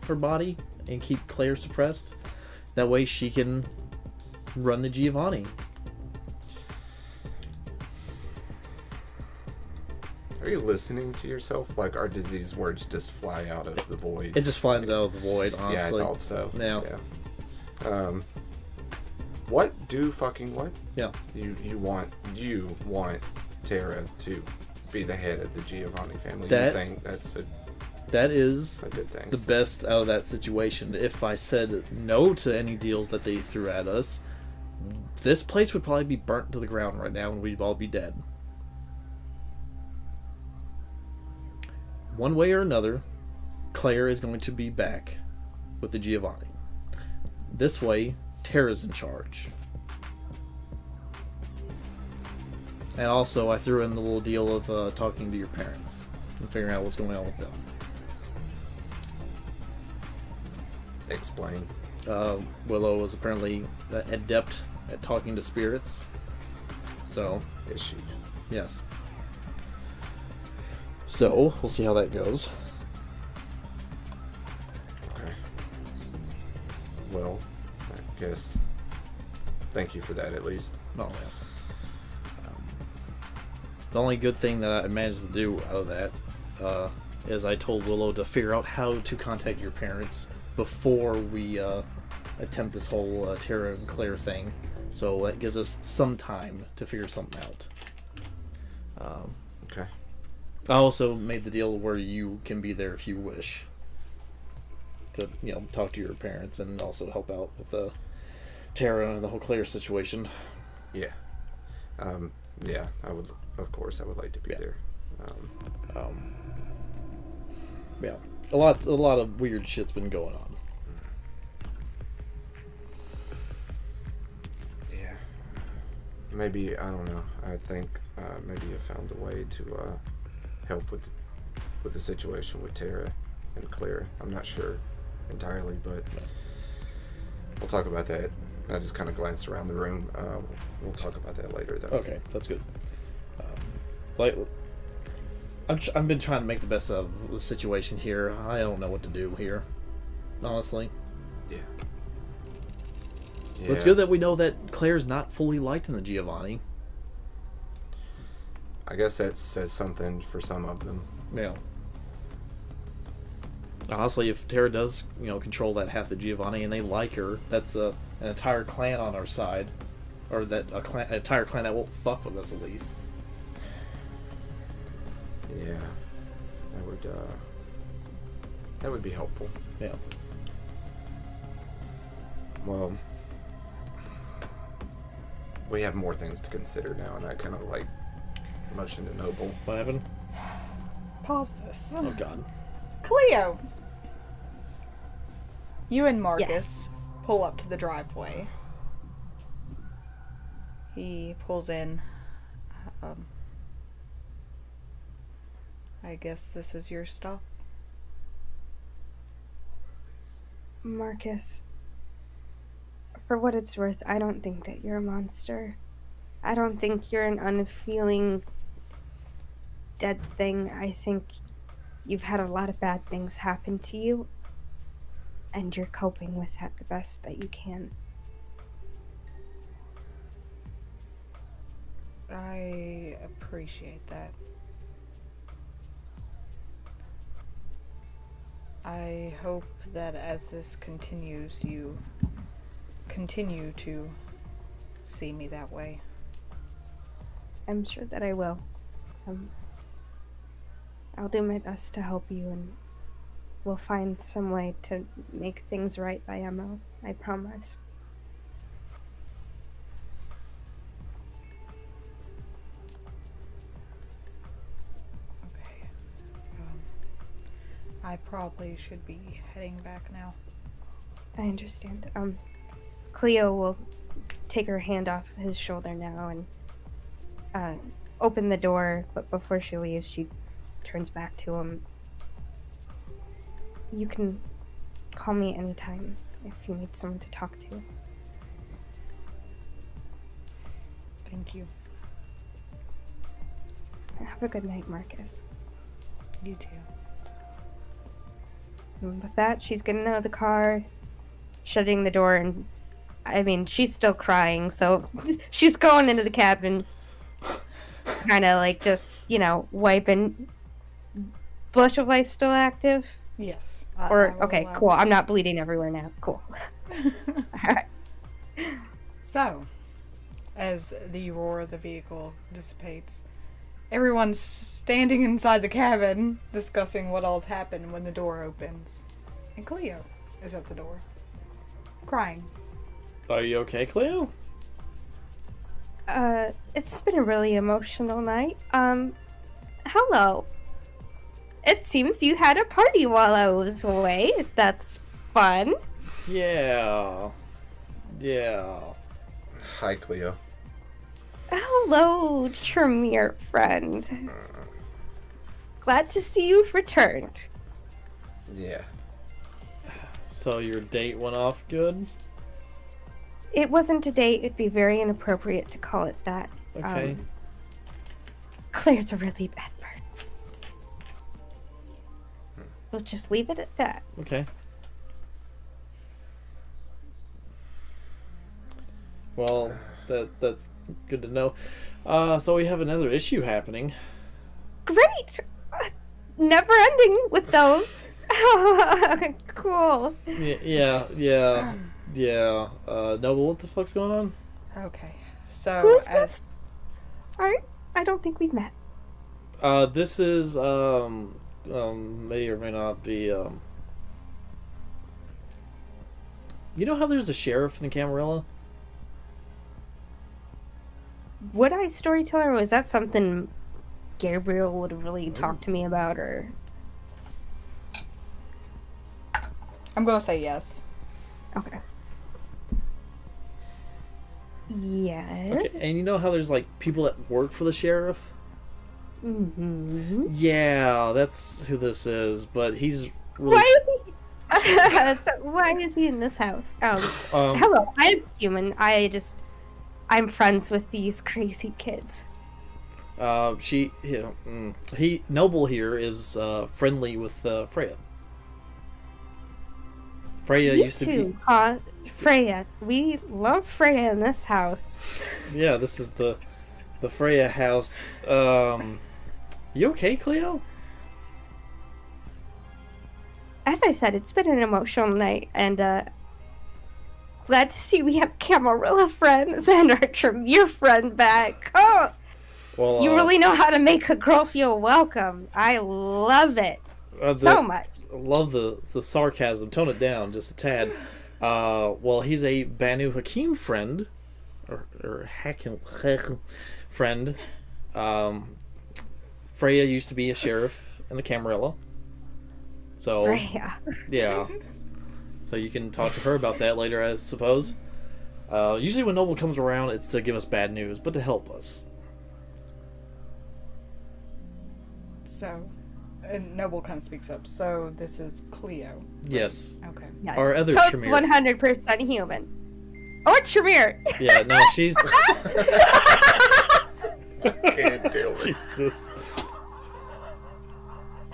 C: her body and keep Claire suppressed. That way she can run the Giovanni.
B: Are you listening to yourself? Like, or did these words just fly out of the void?
C: It just flies out of the void, honestly.
B: Yeah, I thought so.
C: Yeah.
B: What?
C: Yeah.
B: You want Tara to be the head of the Giovanni family. You
C: That-
B: think that's
C: That is
B: a good thing?
C: the best out of that situation. If I said no to any deals that they threw at us, this place would probably be burnt to the ground right now and we'd all be dead. One way or another, Claire is going to be back with the Giovanni. This way, Tara's in charge. And also, I threw in the little deal of talking to your parents and figuring out what's going on with them.
B: Explain.
C: Willow is apparently adept at talking to spirits. So,
B: Is she?
C: yes. So, we'll see how that goes.
B: Okay. Well, I guess. Thank you for that, at least.
C: Oh, yeah. The only good thing that I managed to do out of that is I told Willow to figure out how to contact your parents before we attempt this whole Tara and Claire thing. So that gives us some time to figure something out.
B: Okay.
C: I also made the deal where you can be there if you wish to, talk to your parents and also help out with Tara and the whole Claire situation.
B: Yeah. Yeah, I would. Of course, I would like to be there.
C: Yeah, a lot of weird shit's been going on.
B: Yeah. Maybe, I don't know. I think maybe I found a way to help with the situation with Tara and Claire. I'm not sure entirely, but we'll talk about that. I just kind of glanced around the room. We'll talk about that later, though.
C: Okay, that's good. I've been trying to make the best of the situation here. I don't know what to do here, honestly.
B: Yeah.
C: But it's good that we know that Claire's not fully liked in the Giovanni.
B: I guess that says something for some of them.
C: Yeah. Honestly, if Tara does, control that half the Giovanni and they like her, that's an entire clan on our side. Or that an entire clan that won't fuck with us, at least.
B: Yeah. That would be helpful.
C: Yeah.
B: Well, we have more things to consider now, and I kind of motioned to Noble.
C: What happened?
A: Pause this.
C: Oh, God.
A: Cleo! You and Marcus
D: Yes.
A: pull up to the driveway. He pulls in. I guess this is your stop.
D: Marcus, for what it's worth, I don't think that you're a monster. I don't think you're an unfeeling, dead thing. I think you've had a lot of bad things happen to you, and you're coping with that the best that you can.
A: I appreciate that. I hope that as this continues, you continue to see me that way.
D: I'm sure that I will. I'll do my best to help you, and we'll find some way to make things right by Emma. I promise.
A: Okay. I probably should be heading back now.
D: I understand. Cleo will take her hand off his shoulder now and open the door, but before she leaves, she turns back to him. You can call me anytime if you need someone to talk to.
A: Thank you.
D: Have a good night, Marcus.
A: You too.
D: And with that, she's getting out of the car, shutting the door, and she's still crying, so she's going into the cabin. kind of like just, wiping. Blush of Life still active?
A: Yes.
D: Okay, cool. I'm not bleeding everywhere now. Cool. Alright.
A: So, as the roar of the vehicle dissipates, everyone's standing inside the cabin discussing what all's happened when the door opens. And Cleo is at the door, crying.
C: Are you okay, Cleo?
D: It's been a really emotional night. Hello. It seems you had a party while I was away. That's fun.
C: Yeah.
B: Hi, Cleo.
D: Hello, Tremere friend. Glad to see you've returned.
B: Yeah.
C: So your date went off good?
D: It wasn't a date. It'd be very inappropriate to call it that.
C: Okay.
D: Claire's a really bad bird. We'll just leave it at that.
C: Okay. Well, that's good to know. So we have another issue happening.
D: Great! Never ending with those. Cool.
C: Yeah. Noble, what the fuck's going on?
A: Okay, so
D: Who's this? Sorry, I don't think we've met.
C: This is may or may not be you know how there's a sheriff in the Camarilla?
D: Would I storyteller, or was that something Gabriel would have really talked to me about, or...
A: I'm gonna say yes.
D: Okay. Yes.
C: Okay, and you know how there's like people that work for the sheriff?
D: Mm-hmm.
C: Yeah, that's who this is, but he's really...
D: Why is he in this house? Hello, I'm human. I'm friends with these crazy kids.
C: Noble here is friendly with Freya. Freya
D: You
C: used to
D: too, huh? Freya. We love Freya in this house.
C: be. Yeah, this is the Freya house. You okay, Cleo?
D: As I said, it's been an emotional night, and glad to see we have Camarilla friends and our Tremere friend back. Oh,
C: Well,
D: you really know how to make a girl feel welcome. I love it so much.
C: Love the sarcasm. Tone it down just a tad. Well, he's a Banu Hakim friend, or Hakim friend. Freya used to be a sheriff in the Camarilla. So
D: Freya.
C: yeah. So you can talk to her about that later, I suppose. Usually when Noble comes around, it's to give us bad news, but to help us.
A: So, and Noble kind of speaks up. So this is Cleo.
C: Yes.
A: Okay.
D: Yes.
C: Our other
D: Totally
C: Tremere.
D: 100% human. Or Tremere.
C: Yeah, no, she's...
B: Can't deal with it.
C: Jesus.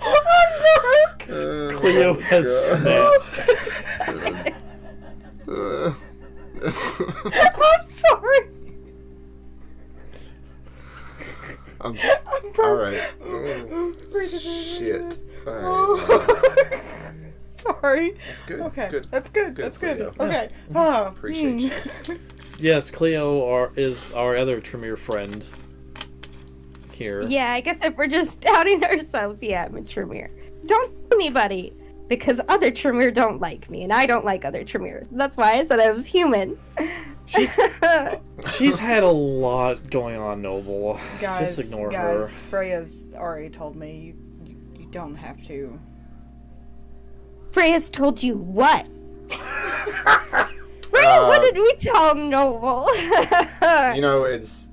B: Oh,
C: Cleo has snapped.
A: I'm sorry.
B: Alright. Shit. Alright.
A: Sorry.
B: That's good.
A: Okay.
B: That's good.
A: That's good.
B: Cleo.
A: Okay. Oh,
B: Appreciate you.
C: Yes, Cleo is our other Tremere friend here.
D: Yeah, I guess if we're just outing ourselves, yeah, I'm a Tremere. Don't tell anybody, because other Tremere don't like me, and I don't like other Tremeres. That's why I said I was human.
C: She's had a lot going on, Noble.
A: Guys,
C: Just ignore her.
A: Freya's already told me you don't have to.
D: Freya's told you what? Freya, what did we tell Noble?
B: You know, it's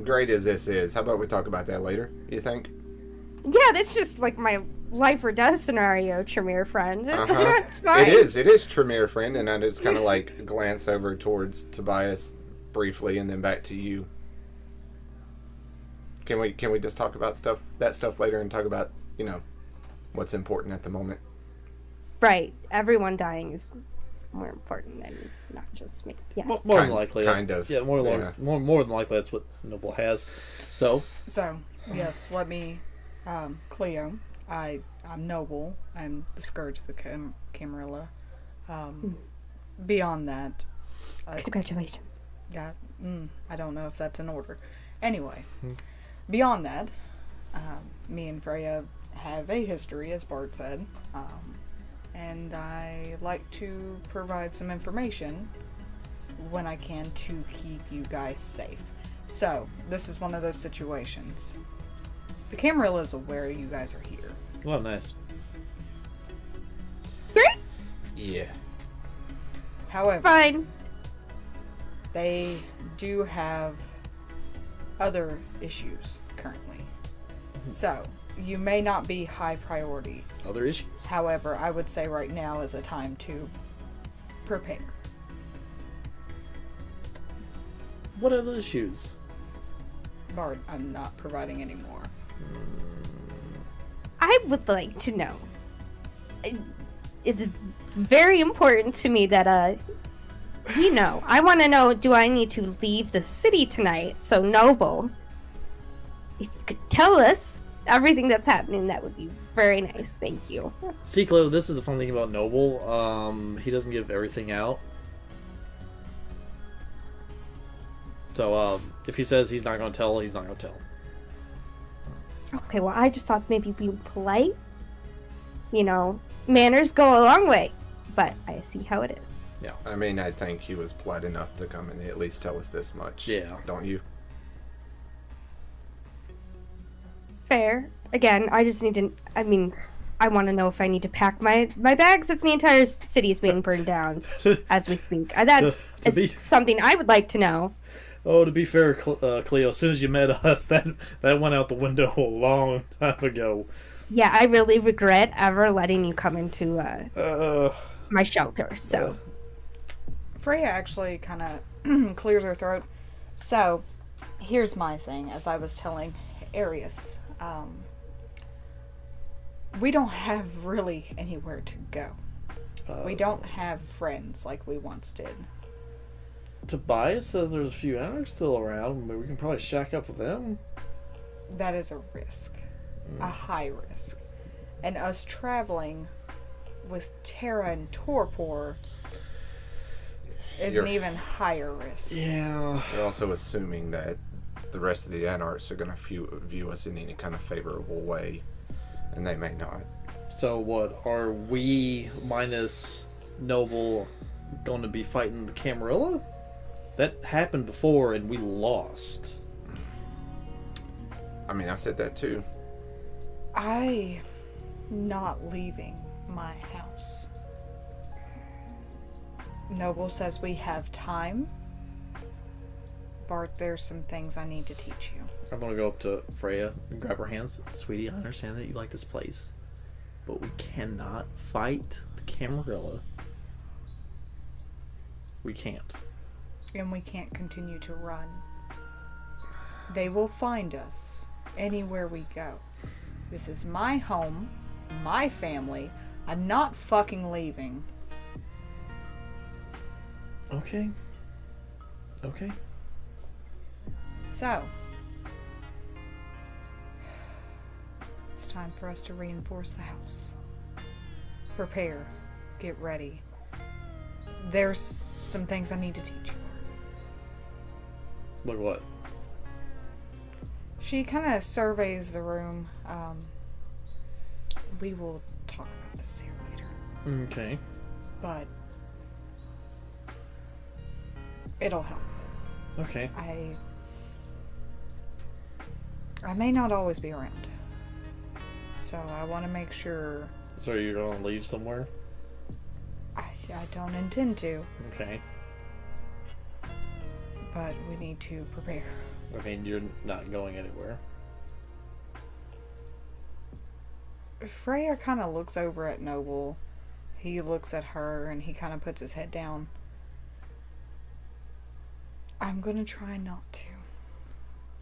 B: great as this is. How about we talk about that later, you think?
D: Yeah, that's just like my life or death scenario, Tremere friend. That's fine.
B: It is Tremere friend, and I just kind of like glance over towards Tobias briefly and then back to you. Can we just talk about that stuff later and talk about, what's important at the moment?
D: Right. Everyone dying is more important than not just me. Yes.
C: More than likely.
B: Kind of.
C: Yeah, more than likely that's what Noble has. So,
A: yes, let me, Cleo, I'm Noble. I'm the Scourge of the Camarilla. Beyond that...
D: Congratulations.
A: Yeah, I don't know if that's in order. Anyway, beyond that, me and Freya have a history, as Bart said, and I like to provide some information when I can to keep you guys safe. So, this is one of those situations. The Camarilla is aware you guys are here.
C: well, nice.
D: Great.
B: Yeah.
A: However,
D: Fine.
A: they do have other issues currently. So, you may not be high priority.
C: Other issues?
A: However, I would say right now is a time to prepare.
C: What other issues?
A: Bard, I'm not providing any more.
D: I would like to know. It's very important to me that, I want to know, do I need to leave the city tonight? So, Noble, if you could tell us everything that's happening, that would be very nice. Thank you.
C: See, Cleo, this is the fun thing about Noble. He doesn't give everything out. So, if he says he's not going to tell, he's not going to tell.
D: Okay, well, I just thought maybe being polite, manners go a long way. But I see how it is.
C: Yeah.
B: I mean, I think he was polite enough to come and at least tell us this much.
C: Yeah.
B: Don't you?
D: Fair. Again, I just need to, I want to know if I need to pack my bags if the entire city is being burned down as we speak. That is something I would like to know.
C: Oh, to be fair, Cleo, as soon as you met us, that went out the window a long time ago.
D: Yeah, I really regret ever letting you come into my shelter, so.
A: Freya actually kind of clears her throat. So, here's my thing, as I was telling Arius. We don't have really anywhere to go. We don't have friends like we once did.
C: Tobias says there's a few anarchs still around. Maybe we can probably shack up with them.
A: That is a risk. A high risk. And us traveling with Terra and Torpor is an even higher risk.
C: Yeah.
B: You're also assuming that the rest of the anarchs are going to view us in any kind of favorable way, and they may not.
C: So what, are we minus Noble going to be fighting the Camarilla? That happened before and we lost.
B: I mean, I said that too.
A: I'm not leaving my house. Noble says we have time. Bart, there's some things I need to teach you.
C: I'm going to go up to Freya and grab her hands. Sweetie, I understand that you like this place, but we cannot fight the Camarilla. We can't.
A: And we can't continue to run. They will find us anywhere we go. This is my home, my family. I'm not fucking leaving.
C: Okay. Okay.
A: So, it's time for us to reinforce the house. Prepare. Get ready. There's some things I need to teach you.
C: Look what?
A: She kind of surveys the room. We will talk about this here later.
C: Okay.
A: But it'll help.
C: Okay.
A: I may not always be around. So I want to make sure...
C: So you're going to leave somewhere?
A: I don't intend to.
C: Okay.
A: But we need to prepare.
C: I mean, you're not going anywhere.
A: Freya kind of looks over at Noble. He looks at her and he kind of puts his head down. I'm going to try not to.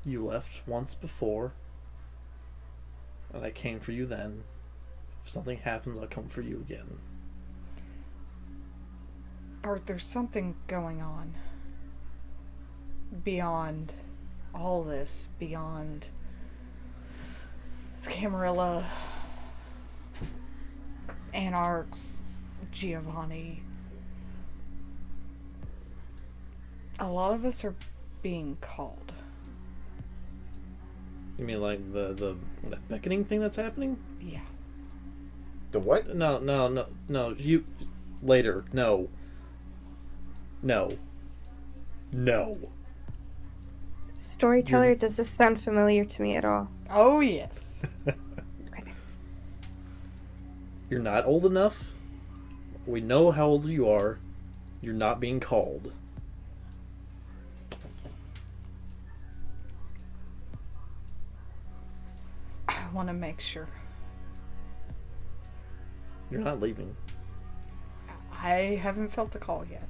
C: You left once before, and I came for you then. If something happens, I'll come for you again.
A: Art, there's something going on. Beyond all this, beyond Camarilla, Anarchs, Giovanni. A lot of us are being called.
C: You mean like the beckoning thing that's happening?
A: Yeah.
B: The what?
C: No. You later. No.
D: Storyteller, does this sound familiar to me at all?
A: Oh, yes.
D: Okay.
C: You're not old enough. We know how old you are. You're not being called.
A: I want to make sure.
C: You're not leaving.
A: I haven't felt the call yet.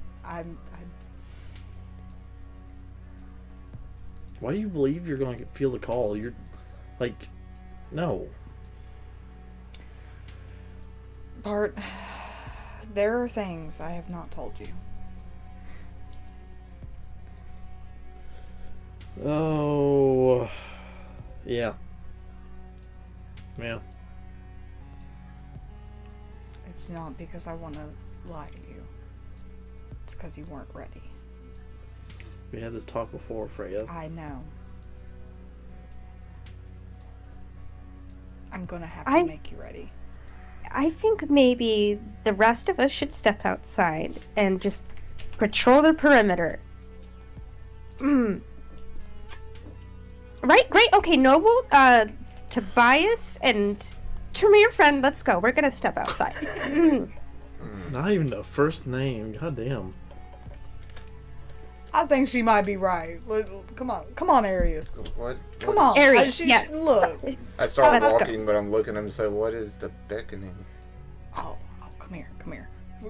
C: Why do you believe you're going to feel the call? You're like, no.
A: Bart, there are things I have not told you.
C: Oh, yeah. Yeah.
A: It's not because I want to lie to you. It's because you weren't ready.
C: We had this talk before, Freya.
A: I know. I'm gonna have to make you ready.
D: I think maybe the rest of us should step outside and just patrol the perimeter. Right, great. Okay, Noble, Tobias, and Tremere friend, let's go. We're gonna step outside.
C: Not even the first name. God damn.
A: I think she might be right. Come on, Arius.
B: What?
A: Come on,
D: Arius, yes.
A: Look.
B: I start
D: Let's go.
B: walking, but I'm looking at him and say, "What is the beckoning?"
A: Oh, come here.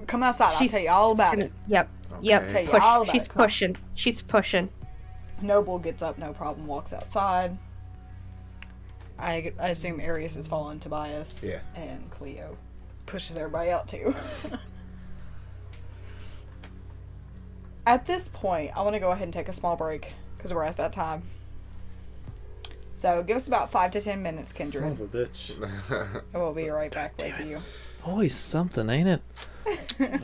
A: Come outside. I'll tell you all about it.
D: Yep.
B: Okay.
D: Yep.
A: Tell you all about
D: She's
A: it. Come on.
D: pushing. She's pushing.
A: Noble gets up, no problem, walks outside. I assume Arius is following Tobias.
B: Yeah.
A: And Cleo pushes everybody out too. At this point, I want to go ahead and take a small break because we're at that time. So give us about 5 to 10 minutes,
C: Son
A: Kindred.
C: of a bitch.
A: We'll be right back with you.
C: Always something, ain't it?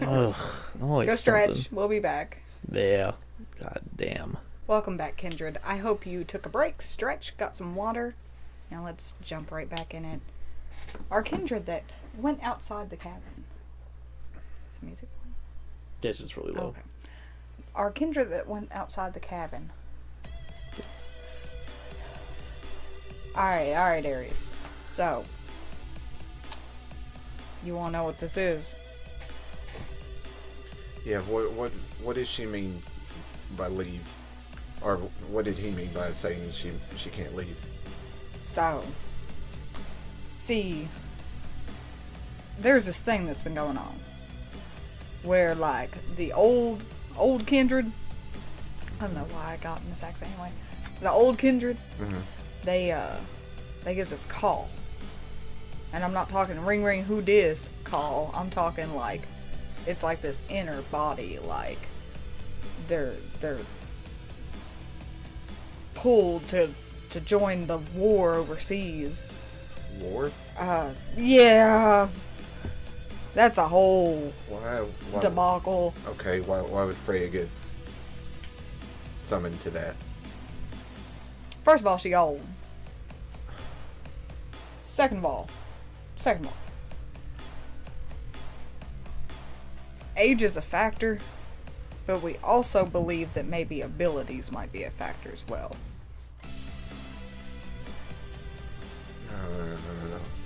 C: Ugh, always
A: Go stretch.
C: something.
A: We'll be back.
C: Yeah. God damn.
A: Welcome back, Kindred. I hope you took a break, stretched, got some water. Now let's jump right back in it. Our Kindred that went outside the cabin. Is the music playing?
C: Yeah, it's just really low.
A: Okay. Our Kindred that went outside the cabin. Alright, Aries. So, you wanna know what this is?
B: Yeah. What does she mean by leave? Or what did he mean by saying she can't leave?
A: So, see, there's this thing that's been going on where, like, the old Kindred, I don't know why I got in this accent anyway, the old Kindred, they get this call, and I'm not talking ring who dis call, I'm talking like, it's like this inner body, like, they're pulled to join the war overseas.
B: War?
A: Yeah. That's a whole
B: Why?
A: debacle.
B: Okay. Why would Freya get summoned to that?
A: First of all, she old. Second of all, age is a factor, but we also believe that maybe abilities might be a factor as well.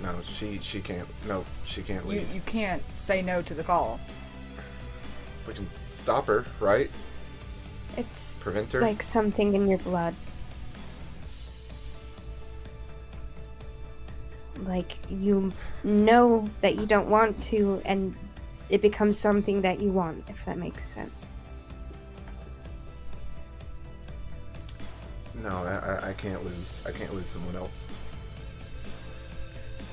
B: No, she can't. No, she can't leave.
A: You can't say no to the call.
B: We can stop her, right?
D: It's
B: Prevent her.
D: like something in your blood. Like, you know that you don't want to, and it becomes something that you want, if that makes sense.
B: No, I can't lose. I can't lose someone else.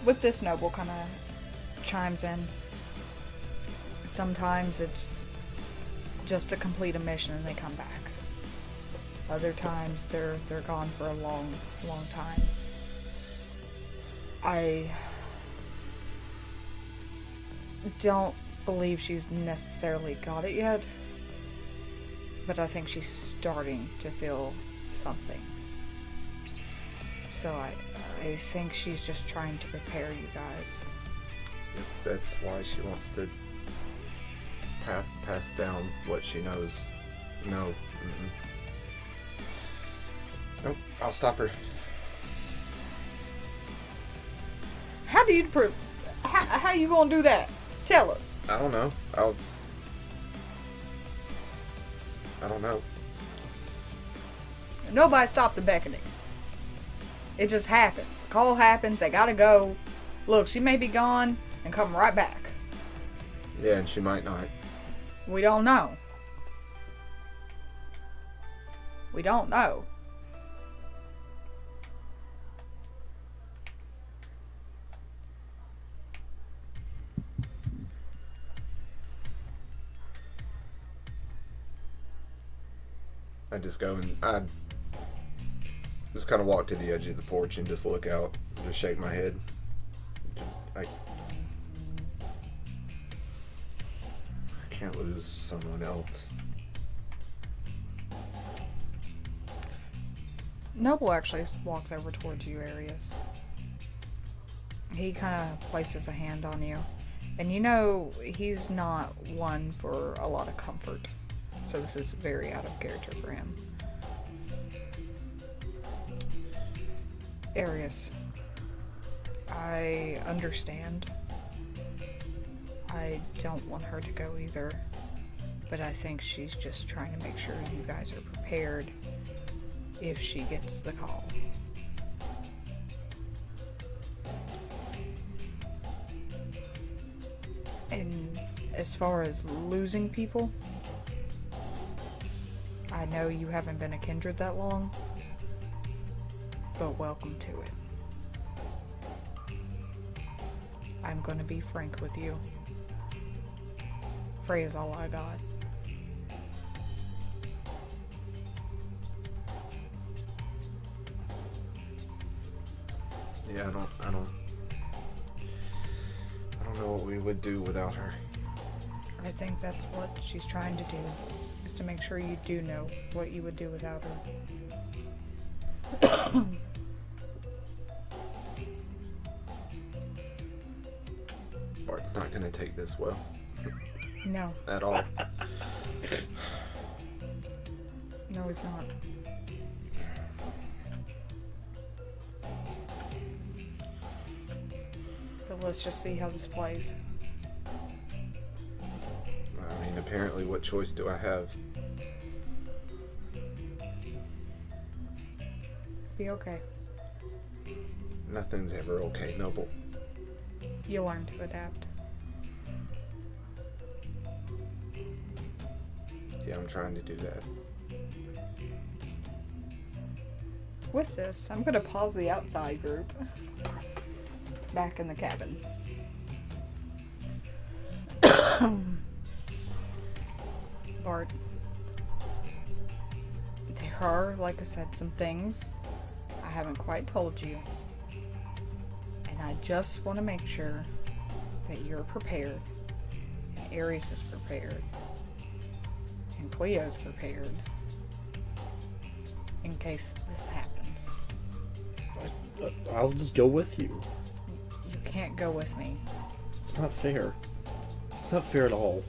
A: With this, Noble kind of chimes in. Sometimes it's just to complete a mission and they come back. Other times they're gone for a long time. I don't believe she's necessarily got it yet, but I think she's starting to feel something. So I think she's just trying to prepare you guys.
B: Yep, that's why she wants to pass down what she knows. No. Nope, I'll stop her.
A: How do you how you gonna do that? Tell us.
B: I don't know. I don't know.
A: Nobody stopped the beckoning. It just happens. A call happens, they gotta go. Look, she may be gone and come right back.
B: Yeah, and she might not.
A: We don't know. We don't know.
B: I just go and I just kind of walk to the edge of the porch and just look out, just shake my head. I can't lose someone else.
A: Noble actually walks over towards you, Arius. He kind of places a hand on you. And you know, he's not one for a lot of comfort. So this is very out of character for him. Arius, I understand. I don't want her to go either. But I think she's just trying to make sure you guys are prepared if she gets the call. And as far as losing people, I know you haven't been a kindred that long, but welcome to it. I'm gonna be frank with you. Freya's all I got.
B: Yeah, I don't know what we would do without her.
A: I think that's what she's trying to do, is to make sure you do know what you would do without her.
B: Bart's not gonna take this well.
A: No.
B: At all.
A: No, he's not. But let's just see how this plays.
B: I mean, apparently, what choice do I have?
A: Be okay.
B: Nothing's ever okay, Noble.
A: You'll learn to adapt.
B: Yeah, I'm trying to do that.
A: With this, I'm gonna pause the outside group. Back in the cabin. Bart, there are, like I said, some things I haven't quite told you. And I just want to make sure that you're prepared. And Ares is prepared. And Cleo's prepared. In case this happens.
C: I'll just go with you.
A: You can't go with me.
C: It's not fair. It's not fair at all.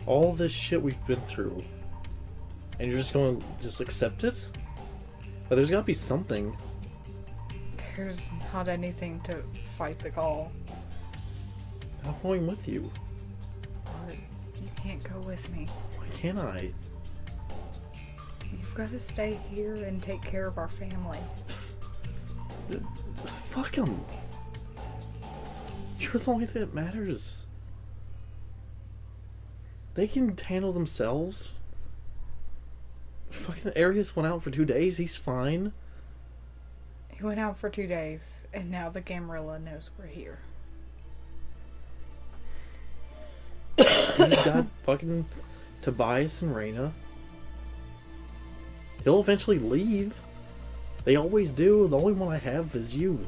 C: All this shit we've been through, and you're just going to just accept it? But there's got to be something.
A: There's not anything to fight the call.
C: I'm going with you.
A: Bart, you can't go with me.
C: Why can't I?
A: You've got to stay here and take care of our family.
C: Fuck them. You're the only thing that matters. They can handle themselves. Fucking Arius went out for 2 days. He's fine.
A: He went out for 2 days, and now the Gamarilla knows we're here.
C: just got fucking Tobias and Reyna. He'll eventually leave. They always do. The only one I have is you.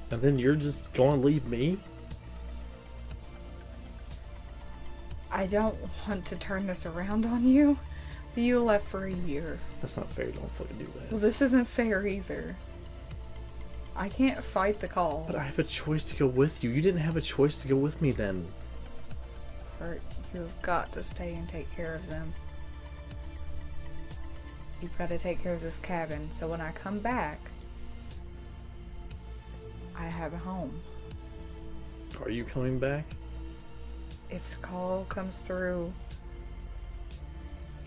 C: And then you're just going to leave me?
A: I don't want to turn this around on you, but you left for a year.
C: That's not fair. Don't fucking do
A: Well,
C: that.
A: this isn't fair either. I can't fight the call.
C: But I have a choice to go with you. You didn't have a choice to go with me then.
A: Kurt, you've got to stay and take care of them. You've got to take care of this cabin, so when I come back, I have a home.
C: Are you coming back?
A: If the call comes through,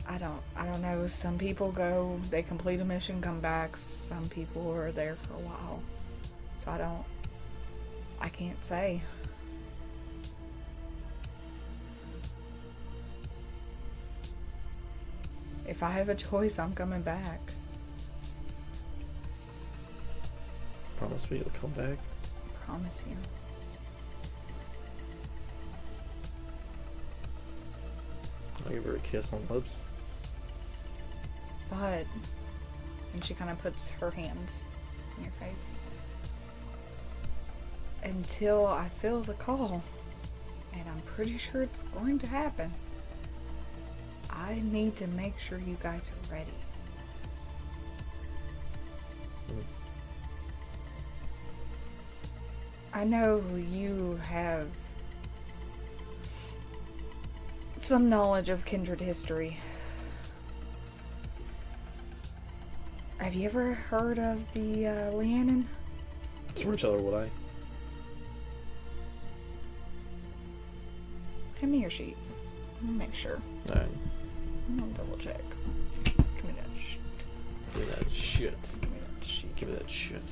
A: I don't know. Some people go, they complete a mission, come back. Some people are there for a while. So I can't say. If I have a choice, I'm coming back.
C: Promise me you'll come back.
A: Promise you.
C: I'll give her a kiss on the lips.
A: But, and she kind of puts her hands in your face. Until I feel the call, and I'm pretty sure it's going to happen, I need to make sure you guys are ready. I know you have some knowledge of kindred history. Have you ever heard of the Leannan?
C: Storyteller, would I?
A: Hand me your sheet. Let me make sure.
C: Alright.
A: I'm gonna double check. Give me that shit.
C: Give me that shit.
A: Give me that sheet.
C: Give me that shit.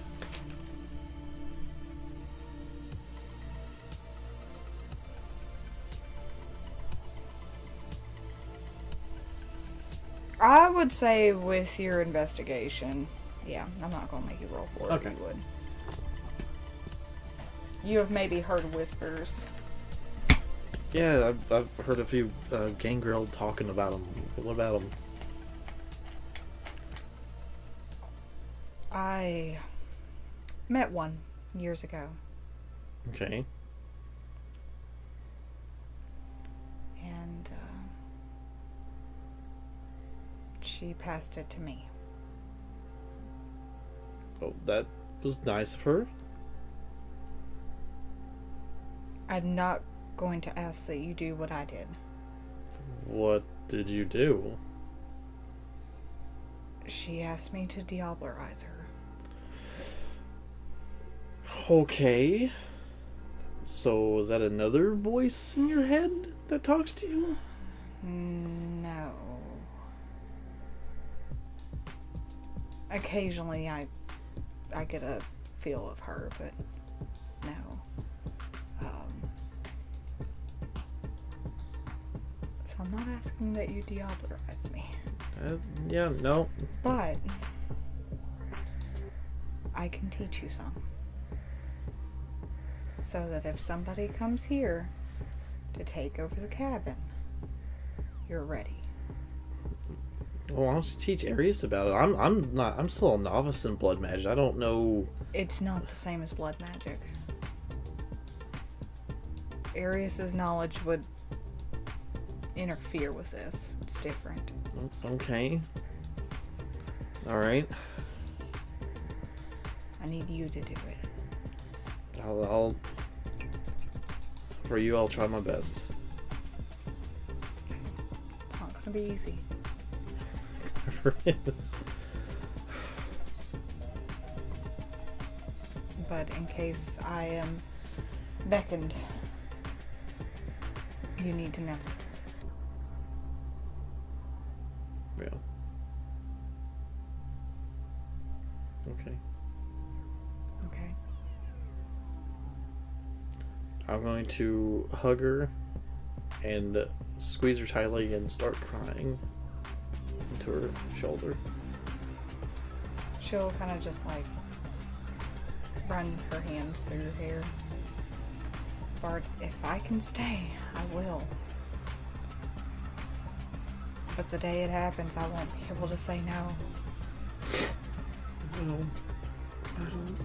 A: I would say with your investigation, yeah, I'm not gonna make you roll for it.
C: Okay.
A: You would. You have maybe heard whispers.
C: Yeah, I've heard a few gangrel talking about him. What about him?
A: I met one years ago,
C: Okay.
A: and she passed it to me.
C: Oh, that was nice of her.
A: I'm not going to ask that you do what I did.
C: What did you do?
A: She asked me to diablerize her.
C: Okay. So, is that another voice in your head that talks to you?
A: No. Occasionally I get a feel of her, but no. So I'm not asking that you diablerize me.
C: Yeah, no.
A: But I can teach you some. So that if somebody comes here to take over the cabin, you're ready.
C: Well, why don't you teach Arius about it? I'm still a novice in blood magic. I don't know.
A: It's not the same as blood magic. Arius's knowledge would interfere with this. It's different.
C: Okay. Alright.
A: I need you to do it.
C: I'll for you, I'll try my best.
A: It's not gonna be easy.
C: Never is.
A: But in case I am beckoned, you need to know.
C: Yeah. Okay.
A: Okay?
C: I'm going to hug her and squeeze her tightly and start crying into her shoulder.
A: She'll kind of just like run her hands through your hair. Bart, if I can stay, I will. But the day it happens, I won't be able to say no.
C: No. I don't.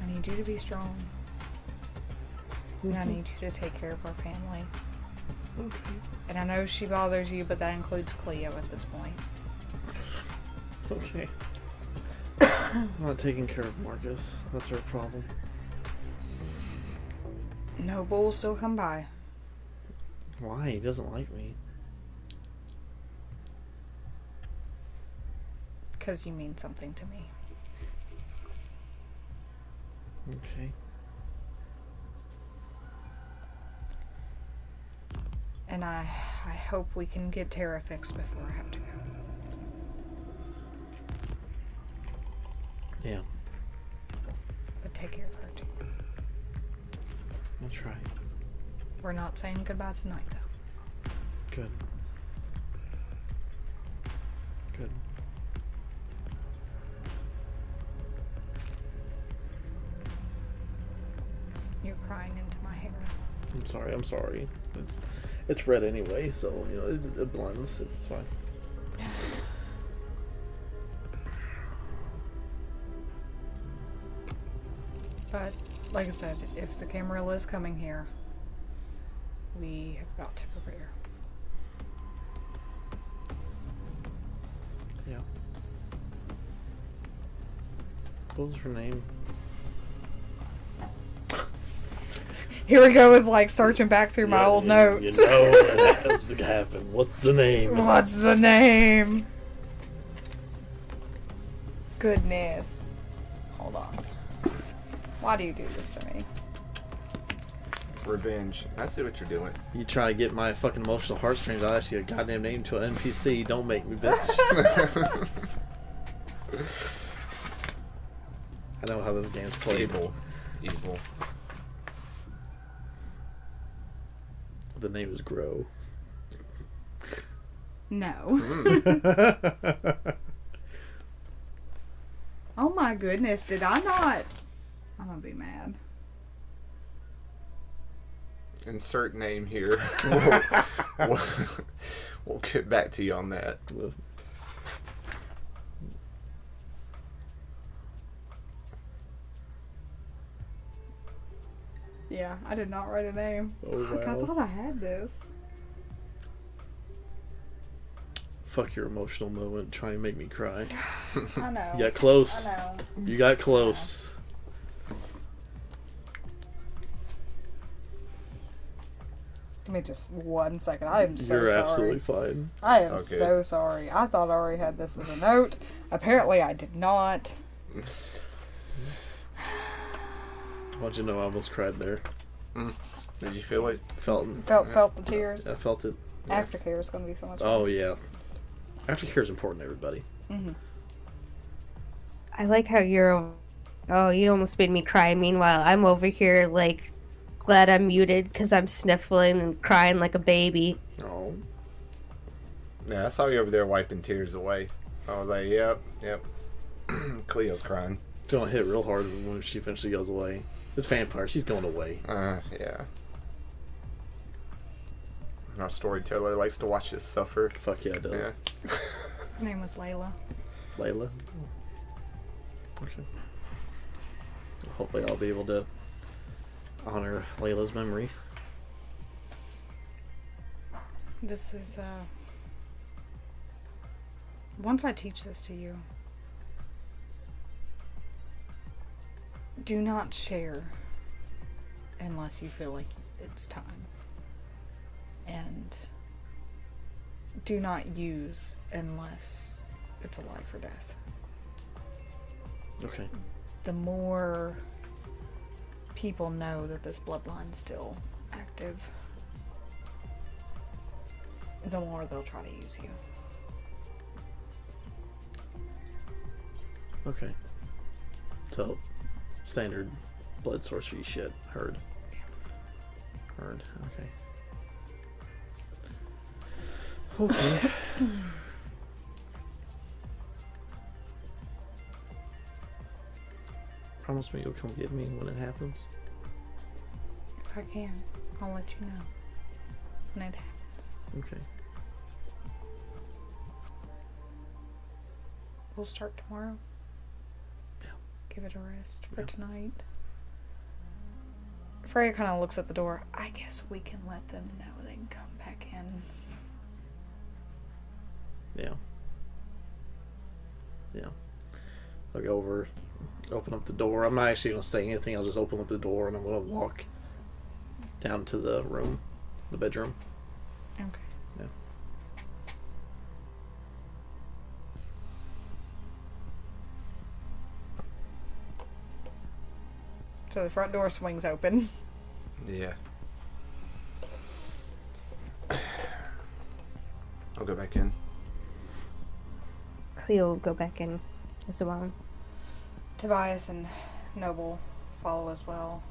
A: I need you to be strong. And I need you to take care of our family.
C: Okay.
A: And I know she bothers you, but that includes Cleo at this point.
C: Okay. I'm not taking care of Marcus. That's her problem.
A: Noble will still come by.
C: Why? He doesn't like me.
A: Because you mean something to me.
C: Okay.
A: And I hope we can get Tara fixed before I have to go.
C: Yeah,
A: But take care of her too.
C: I'll try.
A: We're not saying goodbye tonight, though.
C: Good. Good.
A: You're crying into my hair.
C: I'm sorry. I'm sorry. It's red anyway, so you know it blends. It's fine.
A: But, like I said, if the Camarilla is coming here, we have got to prepare.
C: Yeah. What was her name?
A: Here we go with, like, searching back through my old notes.
C: You know what has to happen. What's the name?
A: What's the name? Goodness. Hold on. Why do you do this to me?
B: Revenge. I see what you're doing.
C: You try to get my fucking emotional heartstrings. I'll ask you a goddamn name to an NPC. Don't make me, bitch. I know how this game's played.
B: Evil. Evil.
C: The name is Grow.
A: No. Oh my goodness, did I not? I'm gonna be mad.
B: Insert name here. We'll get back to you on that.
A: Yeah, I did not write a name.
C: Oh,
A: Fuck, I
C: wow.
A: thought I had this.
C: Fuck your emotional moment trying to make me cry.
A: I know.
C: You got close.
A: I know.
C: You got close.
A: Give me just 1 second. I am so
C: You're
A: sorry.
C: absolutely fine.
A: I am
B: It's all good.
A: so sorry. I thought I already had this as a note. Apparently I did not.
C: I want you to know I almost cried there.
B: Did you feel it?
C: Felt
A: Felt the tears.
C: I felt it.
A: Aftercare is going to be so much fun.
C: Oh yeah. Aftercare is important to everybody.
A: Mm-hmm.
D: I like how you're. Oh, you almost made me cry. Meanwhile, I'm over here like glad I'm muted because I'm sniffling and crying like a baby.
C: Oh.
B: Yeah, I saw you over there wiping tears away. I was like, yep. Cleo's crying.
C: Don't hit real hard when she eventually goes away. This vampire, she's going away.
B: Yeah. Our storyteller likes to watch us suffer.
C: Fuck yeah, it does.
B: Yeah.
A: Her name was Layla.
C: Layla. Okay. Hopefully I'll be able to honor Layla's memory.
A: This is, once I teach this to you, do not share unless you feel like it's time. And do not use unless it's a life or death.
C: Okay.
A: The more people know that this bloodline's still active, the more they'll try to use you.
C: Okay. So, standard blood sorcery shit. Heard. Okay. Okay. promise me you'll come get me when it happens?
A: If I can, I'll let you know when it happens.
C: Okay.
A: We'll start tomorrow.
C: Yeah.
A: Give it a rest for
C: Yeah.
A: tonight. Freya kind of looks at the door. I guess we can let them know they can come back in.
C: Yeah. Yeah. I'll go over, open up the door. I'm not actually going to say anything. I'll just open up the door and I'm going to walk down to the room, the bedroom.
A: Okay.
C: Yeah.
A: So the front door swings open.
B: Yeah. I'll go back in.
D: Cleo will go back in as well.
A: Tobias and Noble follow as well.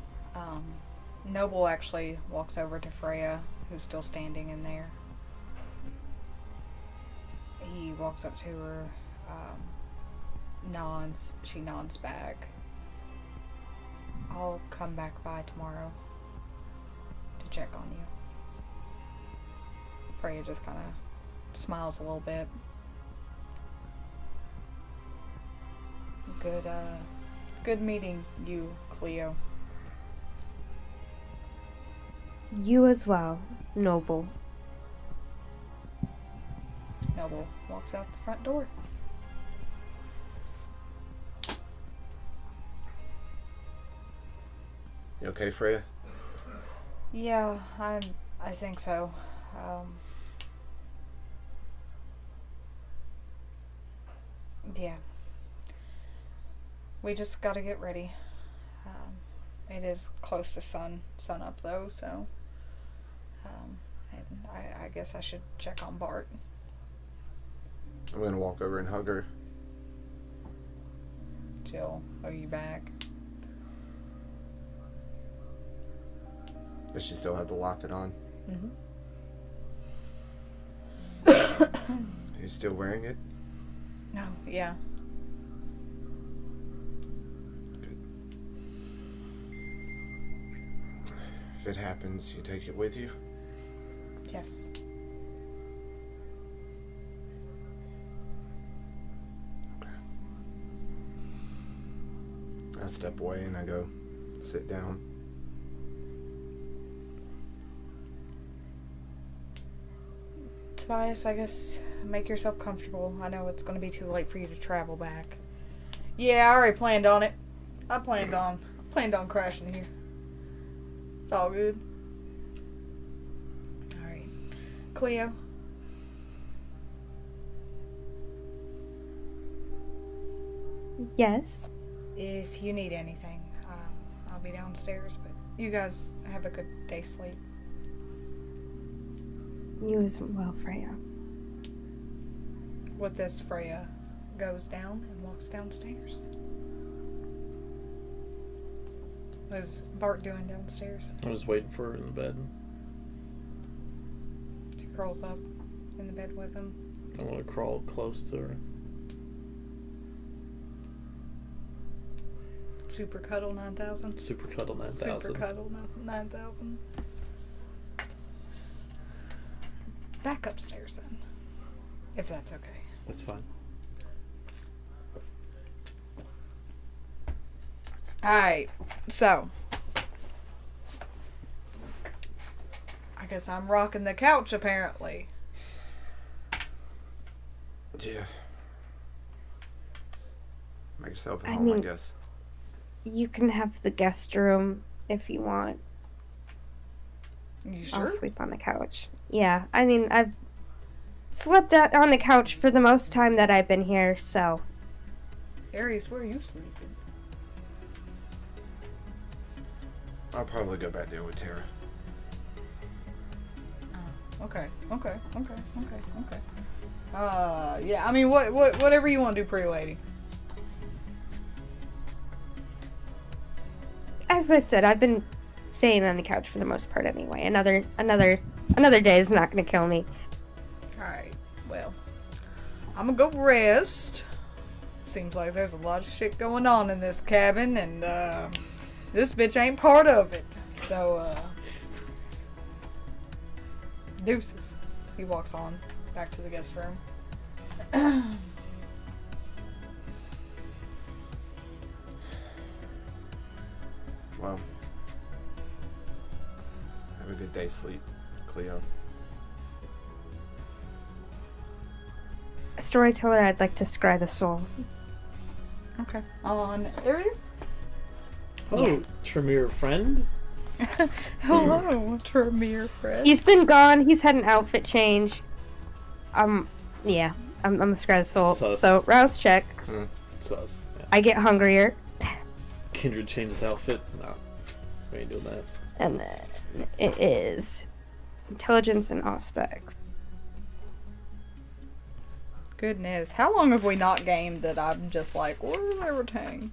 A: Noble actually walks over to Freya, who's still standing in there. He walks up to her, nods. She nods back. I'll come back by tomorrow to check on you. Freya just kind of smiles a little bit. Good meeting you, Cleo.
D: You as well, Noble.
A: Noble walks out the front door.
B: You okay, Freya?
A: Yeah, I think so. Yeah. We just gotta get ready. It is close to sun up though, so and I guess I should check on Bart.
B: I'm gonna walk over and hug her.
A: Jill, are you back?
B: Does she still have the locket on?
A: Mm-hmm.
B: Are you still wearing it?
A: No, yeah.
B: Good. If it happens, you take it with you?
A: Yes.
B: Okay. I step away and I go sit down.
A: Tobias, I guess make yourself comfortable. I know it's going to be too late for you to travel back. Yeah, I already planned on it. I planned on crashing here. It's all good. Alright. Cleo.
D: Yes.
A: If you need anything, I'll be downstairs, but you guys have a good day's sleep.
D: You as well, Freya.
A: With this, Freya goes down and walks downstairs. What is Bart doing downstairs?
C: I was waiting for her in the bed.
A: She curls up in the bed with him.
C: I want to crawl close to her.
A: Super Cuddle 9000.
C: Super Cuddle 9000.
A: Super Cuddle 9000. Back upstairs then. If that's okay.
C: That's fine.
A: Alright, so. I guess I'm rocking the couch apparently.
B: Yeah. Make yourself at
D: I
B: home, I
D: mean-
B: guess.
D: You can have the guest room if you want.
A: You sure?
D: I'll sleep on the couch. Yeah, I mean, I've slept out on the couch for the most time that I've been here, so.
A: Aries, where are you sleeping?
B: I'll probably go back there with Tara.
A: Oh, okay. Yeah, I mean, whatever you want to do, pretty lady.
D: As I said, I've been staying on the couch for the most part anyway. Another day is not going to kill me.
A: Alright, well, I'm gonna go rest. seems like there's a lot of shit going on in this cabin, and this bitch ain't part of it. So, deuces. He walks on back to the guest room.
B: Well, have a good day's sleep, Cleo.
D: Storyteller, I'd like to scry the soul.
A: Okay. On Aries?
C: Oh, Tremere friend?
A: Hello, Tremere friend.
D: He's been gone. He's had an outfit change. Yeah. I'm gonna scry the soul.
C: Sus.
D: So, rouse check.
C: Sus. Yeah.
D: I get hungrier.
C: Kindred changes outfit. No, we ain't doing that.
D: And then it is intelligence and aspects.
A: Goodness, how long have we not gamed that I'm just like, where's everything?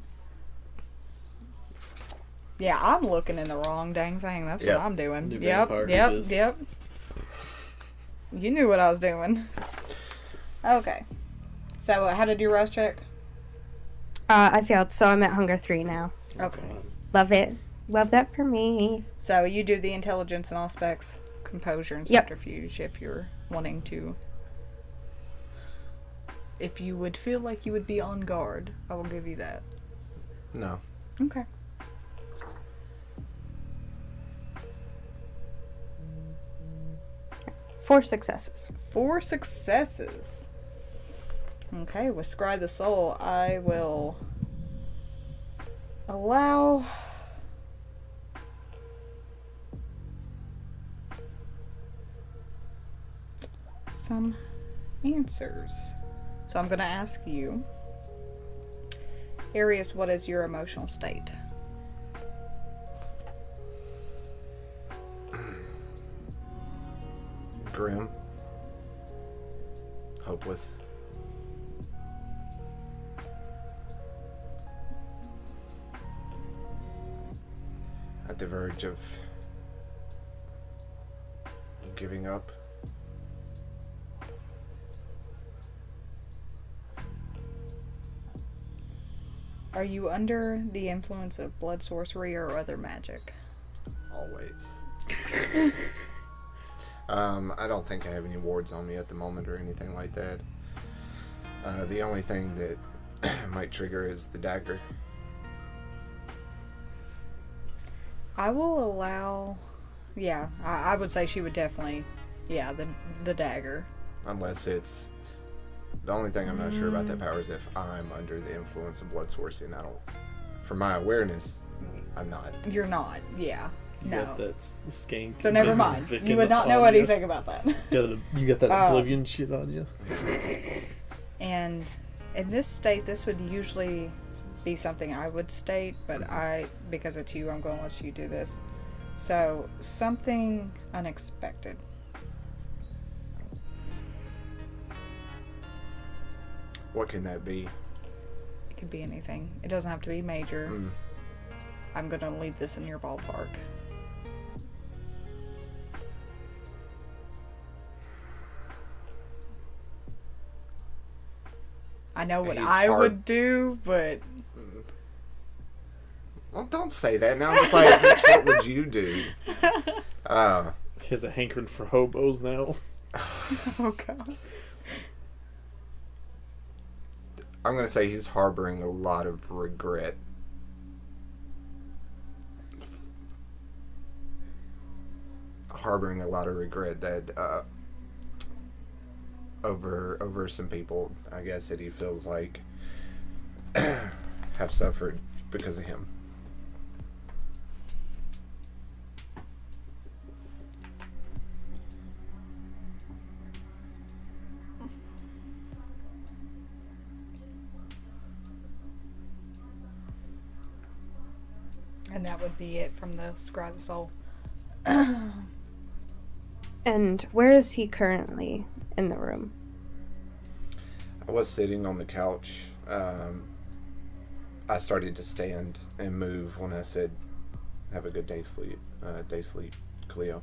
A: Yeah, I'm looking in the wrong dang thing. That's
B: Yep.
A: what I'm doing.
C: New
A: Yep,
C: vampire
A: yep,
C: pages.
A: yep. You knew what I was doing. Okay. So, how did you rouse check?
D: I failed, so I'm at hunger 3 now.
A: Okay.
D: Love it. Love that for me.
A: So, you do the intelligence and aspects, composure, and
D: Yep.
A: subterfuge if you're wanting to. If you would feel like you would be on guard, I will give you that.
B: No.
A: Okay.
D: Four successes.
A: 4 successes. Okay, with Scry the Soul, I will allow some answers. So I'm going to ask you, Arius, what is your emotional state?
B: Grim. Hopeless. At the verge of giving up.
A: Are you under the influence of blood sorcery or other magic?
B: Always. I don't think I have any wards on me at the moment or anything like that. The only thing that might trigger is the dagger.
A: I will allow... Yeah, I would say she would definitely... Yeah, the dagger.
B: Unless it's... The only thing I'm not sure about that power is if I'm under the influence of blood sourcing. I don't... From my awareness, I'm not.
A: You're not, yeah.
C: You
A: No.
C: got that skank.
A: So never mind.
C: Vic
A: You would not know
C: on you.
A: anything about that.
C: You got that oblivion shit on you.
A: And in this state, this would usually be something I would state, but because it's you, I'm going to let you do this. So, something unexpected.
B: What can that be?
A: It could be anything. It doesn't have to be major.
B: Mm.
A: I'm going to leave this in your ballpark. I know what
B: He's
A: I
B: hard.
A: would do, but
B: Well, don't say that. Now I'm just like, bitch, what would you do?
C: He has a hankering for hobos now.
A: oh god.
B: I'm going to say he's harboring a lot of regret. Harboring a lot of regret that over some people, I guess, that he feels like have suffered because of him.
A: And that would be it from the Scry the Soul.
D: And where is he currently in the room?
B: I was sitting on the couch. I started to stand and move when I said, "Have a good day sleep, Cleo."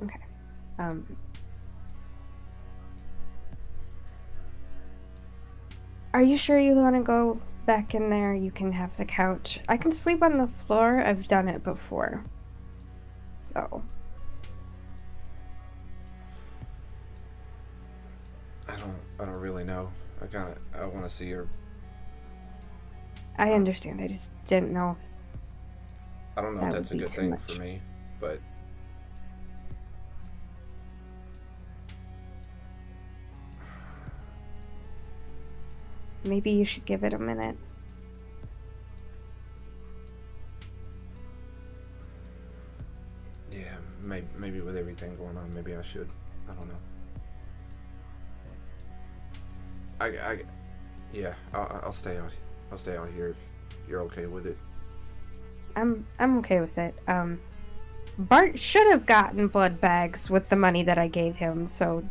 D: Okay. Are you sure you want to go back in there? You can have the couch. I can sleep on the floor. I've done it before. So.
B: I don't really know. I want to see her.
D: I understand. I just didn't know.
B: I don't know if
D: That
B: that's a
D: would be
B: good
D: too
B: thing
D: much.
B: for me, but
D: Maybe you should give it a minute.
B: yeah, maybe with everything going on, maybe I should. I don't know. Yeah, I'll stay out. I'll stay out here if you're okay with it.
D: I'm okay with it. Bart should have gotten blood bags with the money that I gave him. So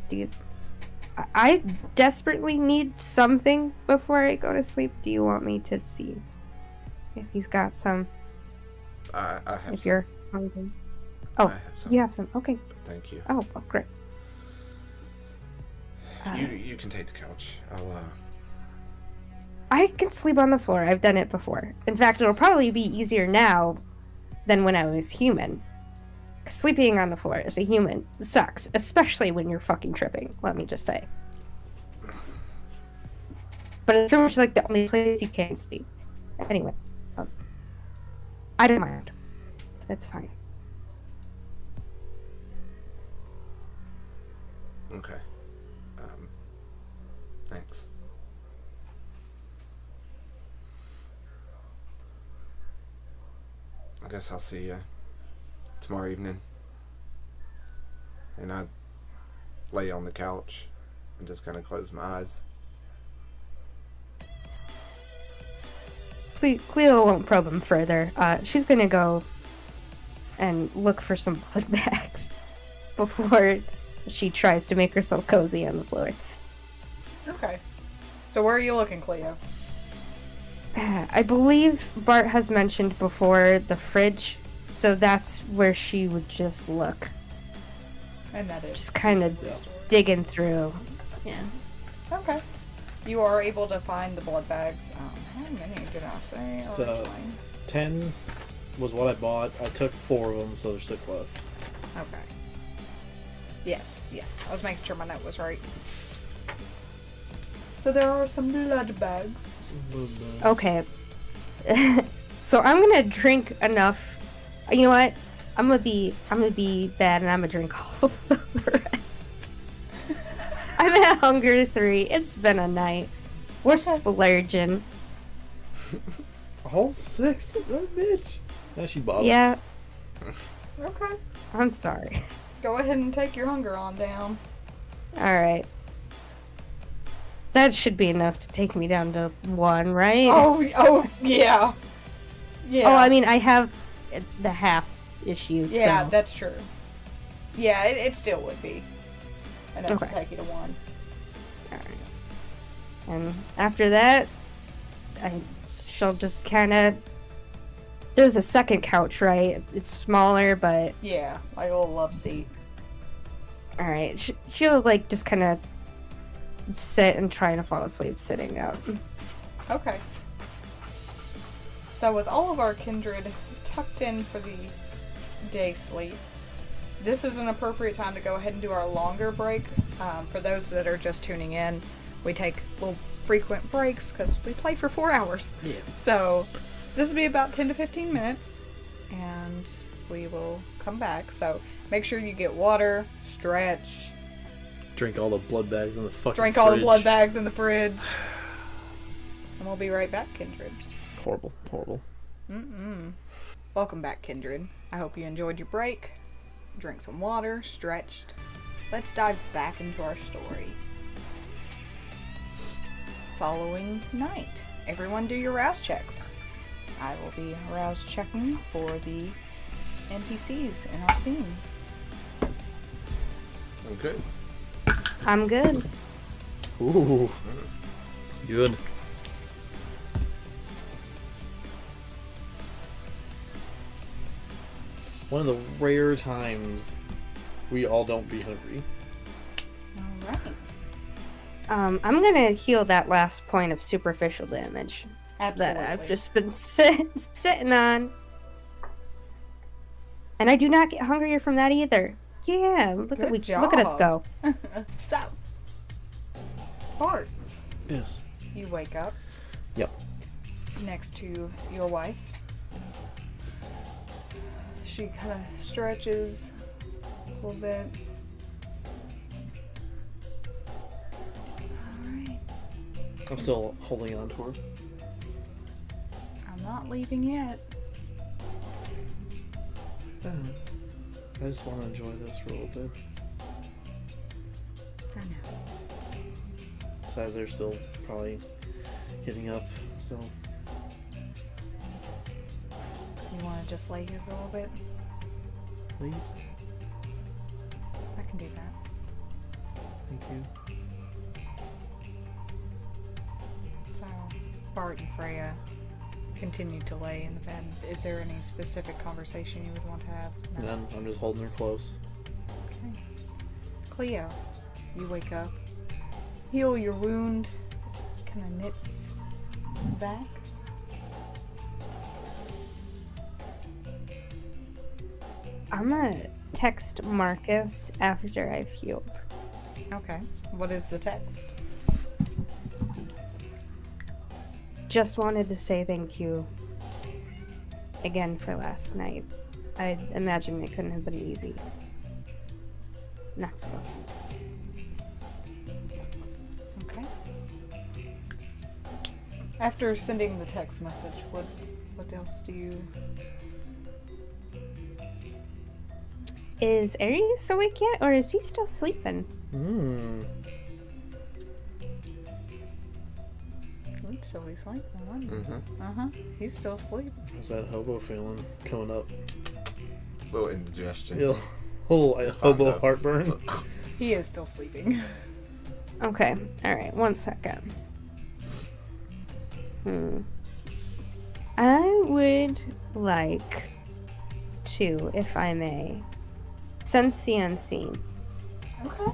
D: I desperately need something before I go to sleep. Do you want me to see if he's got some?
B: I have
D: If
B: some.
D: you're hungry. Oh,
B: I have some.
D: you have some. Okay.
B: Thank you.
D: Oh, great.
B: You can take the couch.
D: I can sleep on the floor. I've done it before. In fact, it'll probably be easier now than when I was human. 'Cause sleeping on the floor as a human sucks, especially when you're fucking tripping, let me just say. But it's pretty much like the only place you can sleep. Anyway, I don't mind. It's fine.
B: Okay. Thanks. I guess I'll see you tomorrow evening. And I lay on the couch and just kind of close my eyes.
D: Cleo won't probe him further. She's gonna go and look for some blood bags before she tries to make herself cozy on the floor.
A: Okay. So where are you looking, Cleo?
D: I believe Bart has mentioned before the fridge, so that's where she would just look.
A: And that is.
D: Just kind of digging through. Yeah.
A: Okay. You are able to find the blood bags. How many did I say?
C: So-
A: originally?
C: 10 was what I bought. I took 4 of them, so there's 6 left.
A: Okay. Yes. I was making sure my note was right. So there are some blood bags.
D: Okay. So I'm gonna drink enough. You know what? I'm gonna be bad, and I'm gonna drink all of the rest. I'm at hunger 3. It's been a night. We're splurging.
C: A whole 6? Oh, bitch. Now she bothered.
D: Yeah,
A: Okay.
D: I'm sorry.
A: Go ahead and take your hunger on down.
D: All right. That should be enough to take me down to 1, right?
A: Oh, yeah. Yeah.
D: Oh, I mean, I have the half issue.
A: Yeah,
D: so.
A: that's true. Yeah, it still would be enough to
D: Okay.
A: take you to 1.
D: Alright. And after that, she'll just kind of. There's a second couch, right? It's smaller, but
A: Yeah, like a little love seat.
D: all right. She'll like just kind of sit and try to fall asleep sitting out.
A: Okay. So with all of our kindred tucked in for the day sleep, this is an appropriate time to go ahead and do our longer break. For those that are just tuning in, we take little frequent breaks because we play for 4 hours.
C: Yeah.
A: So this will be about 10 to 15 minutes, and we will come back. So make sure you get water, stretch,
C: Drink all the blood bags in the fucking
A: drink all the
C: fridge.
A: blood bags in the fridge, and we'll be right back, kindred.
C: Horrible, horrible.
A: Welcome back, kindred. I hope you enjoyed your break. Drink some water, stretched. Let's dive back into our story. Following night, everyone do your rouse checks. I will be rouse checking for the NPCs in our scene.
B: I'm good.
D: I'm good.
C: Ooh. Good. One of the rare times we all don't be hungry.
A: Alright.
D: I'm gonna heal that last point of superficial damage
A: Absolutely.
D: that I've just been sitting on. And I do not get hungrier from that either. Yeah, look at us go.
A: So, Bart,
C: Yes.
A: you wake up
C: Yep.
A: next to your wife. She kind of stretches a little bit. Alright.
C: I'm still holding on to her.
A: I'm not leaving yet.
C: I just want to enjoy this for a little bit.
A: I know.
C: Besides, they're still probably getting up, so.
A: You want to just lay here for a little bit?
C: Please.
A: I can do that.
C: Thank you.
A: So, Bart and Freya continue to lay in the bed. Is there any specific conversation you would want to have?
C: No, I'm just holding her close.
A: Okay. Cleo, you wake up, heal your wound, kind of knits back.
D: I'm gonna text Marcus after I've healed.
A: Okay. What is the text?
D: Just wanted to say thank you again for last night. I imagine it couldn't have been easy. Not supposed to.
A: Okay. After sending the text message, what else do you...
D: Is Aries awake yet, or is he still sleeping?
A: So he's like,
B: Mm-hmm.
A: He's still asleep.
C: How's that hobo feeling coming up?
B: Little indigestion.
C: Whole hobo
B: up.
C: heartburn.
A: He is still sleeping.
D: Okay, alright, 1 second. I would like to, if I may, sense the unseen.
A: Okay.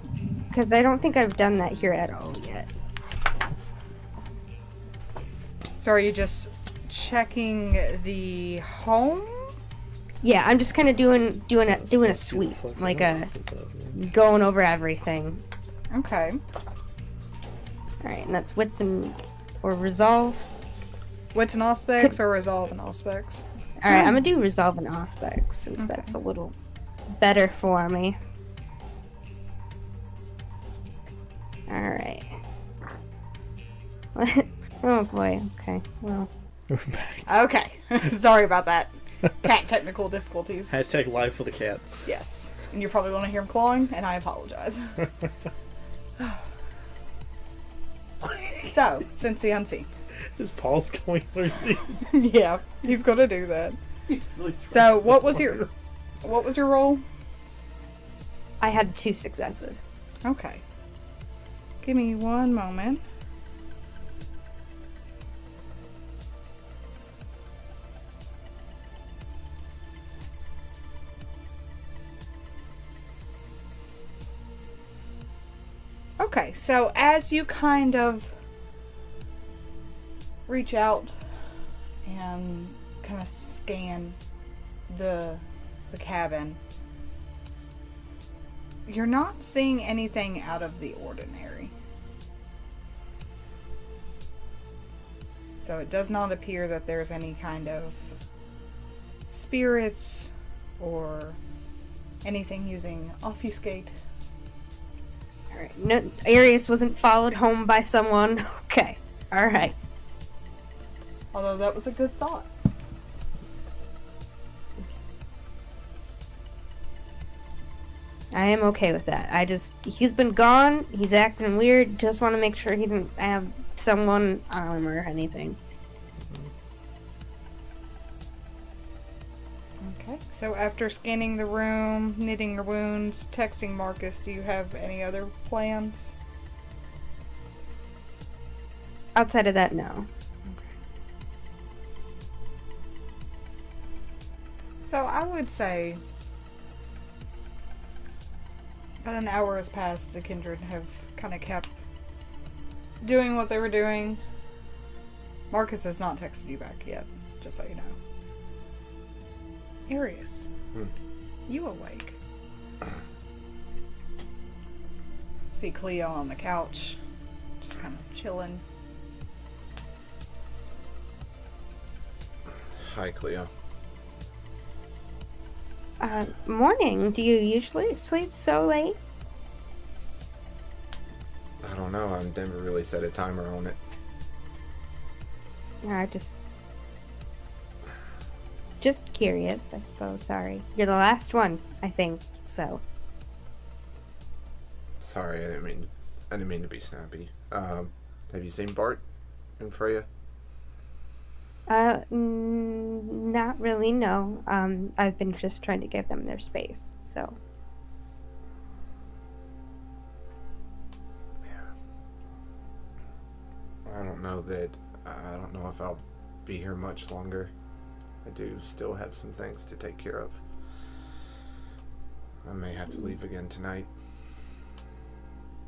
D: Because I don't think I've done that here at all yet.
A: So are you just checking the home?
D: Yeah, I'm just kind of doing a sweep, like going over everything.
A: Okay.
D: All right, and that's wits and or resolve.
A: Wits and aspects or resolve and aspects?
D: All right, I'm gonna do resolve and aspects since that's a little better for me. All right. Oh boy. Okay. Well.
C: We're back.
A: Okay. Sorry about that. Cat technical difficulties.
C: Hashtag life for the cat.
A: Yes. And you're probably going to hear him clawing, and I apologize. So, since the unseen.
C: His paws going through the...
A: Yeah, he's going to do that.
C: Really
A: So, what was your role?
D: I had 2 successes.
A: Okay. Give me one moment. Okay, so as you kind of reach out and kind of scan the cabin, you're not seeing anything out of the ordinary. So it does not appear that there's any kind of spirits or anything using obfuscate.
D: Alright, no, Arius wasn't followed home by someone. Okay, alright.
A: Although that was a good thought.
D: I am okay with that. He's been gone, he's acting weird, just want to make sure he didn't have someone on him or anything.
A: Okay, so after scanning the room, knitting your wounds, texting Marcus, do you have any other plans?
D: Outside of that, no.
A: So I would say about an hour has passed. The kindred have kind of kept doing what they were doing. Marcus has not texted you back yet, just so you know. Arius, you awake? See Cleo on the couch, just kind of chilling.
B: Hi, Cleo.
D: Morning. Do you usually sleep so late?
B: I don't know. I've never really set a timer on it.
D: Just curious, I suppose. Sorry. You're the last one, I think, so.
B: Sorry, I didn't mean to be snappy. Have you seen Bart and Freya?
D: Not really, no. I've been just trying to give them their space, so.
B: I don't know if I'll be here much longer. I do still have some things to take care of. I may have to leave again tonight.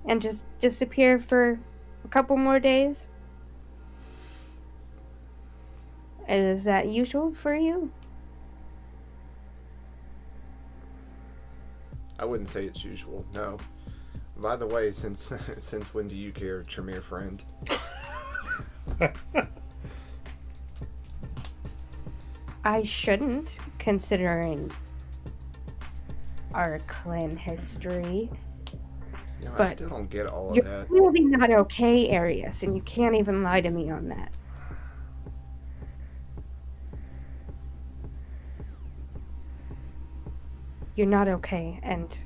D: And just disappear for a couple more days? Is that usual for you?
B: I wouldn't say it's usual, no. By the way, since when do you care, Tremere friend?
D: I shouldn't, considering our clan history.
B: No, I
D: But
B: still don't get all of
D: You're
B: that.
D: really not okay, Arius, and you can't even lie to me on that. You're not okay, and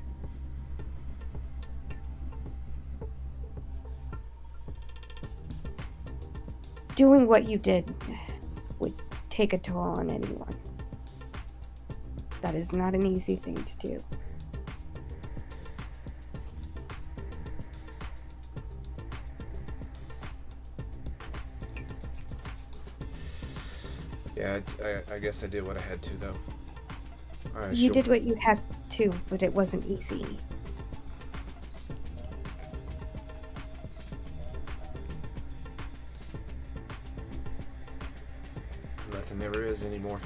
D: doing what you did would take a toll on anyone. That is not an easy thing to do.
B: Yeah, I guess I did what I had to, though.
D: You did what you had to, but it wasn't easy.
B: Nothing ever is anymore.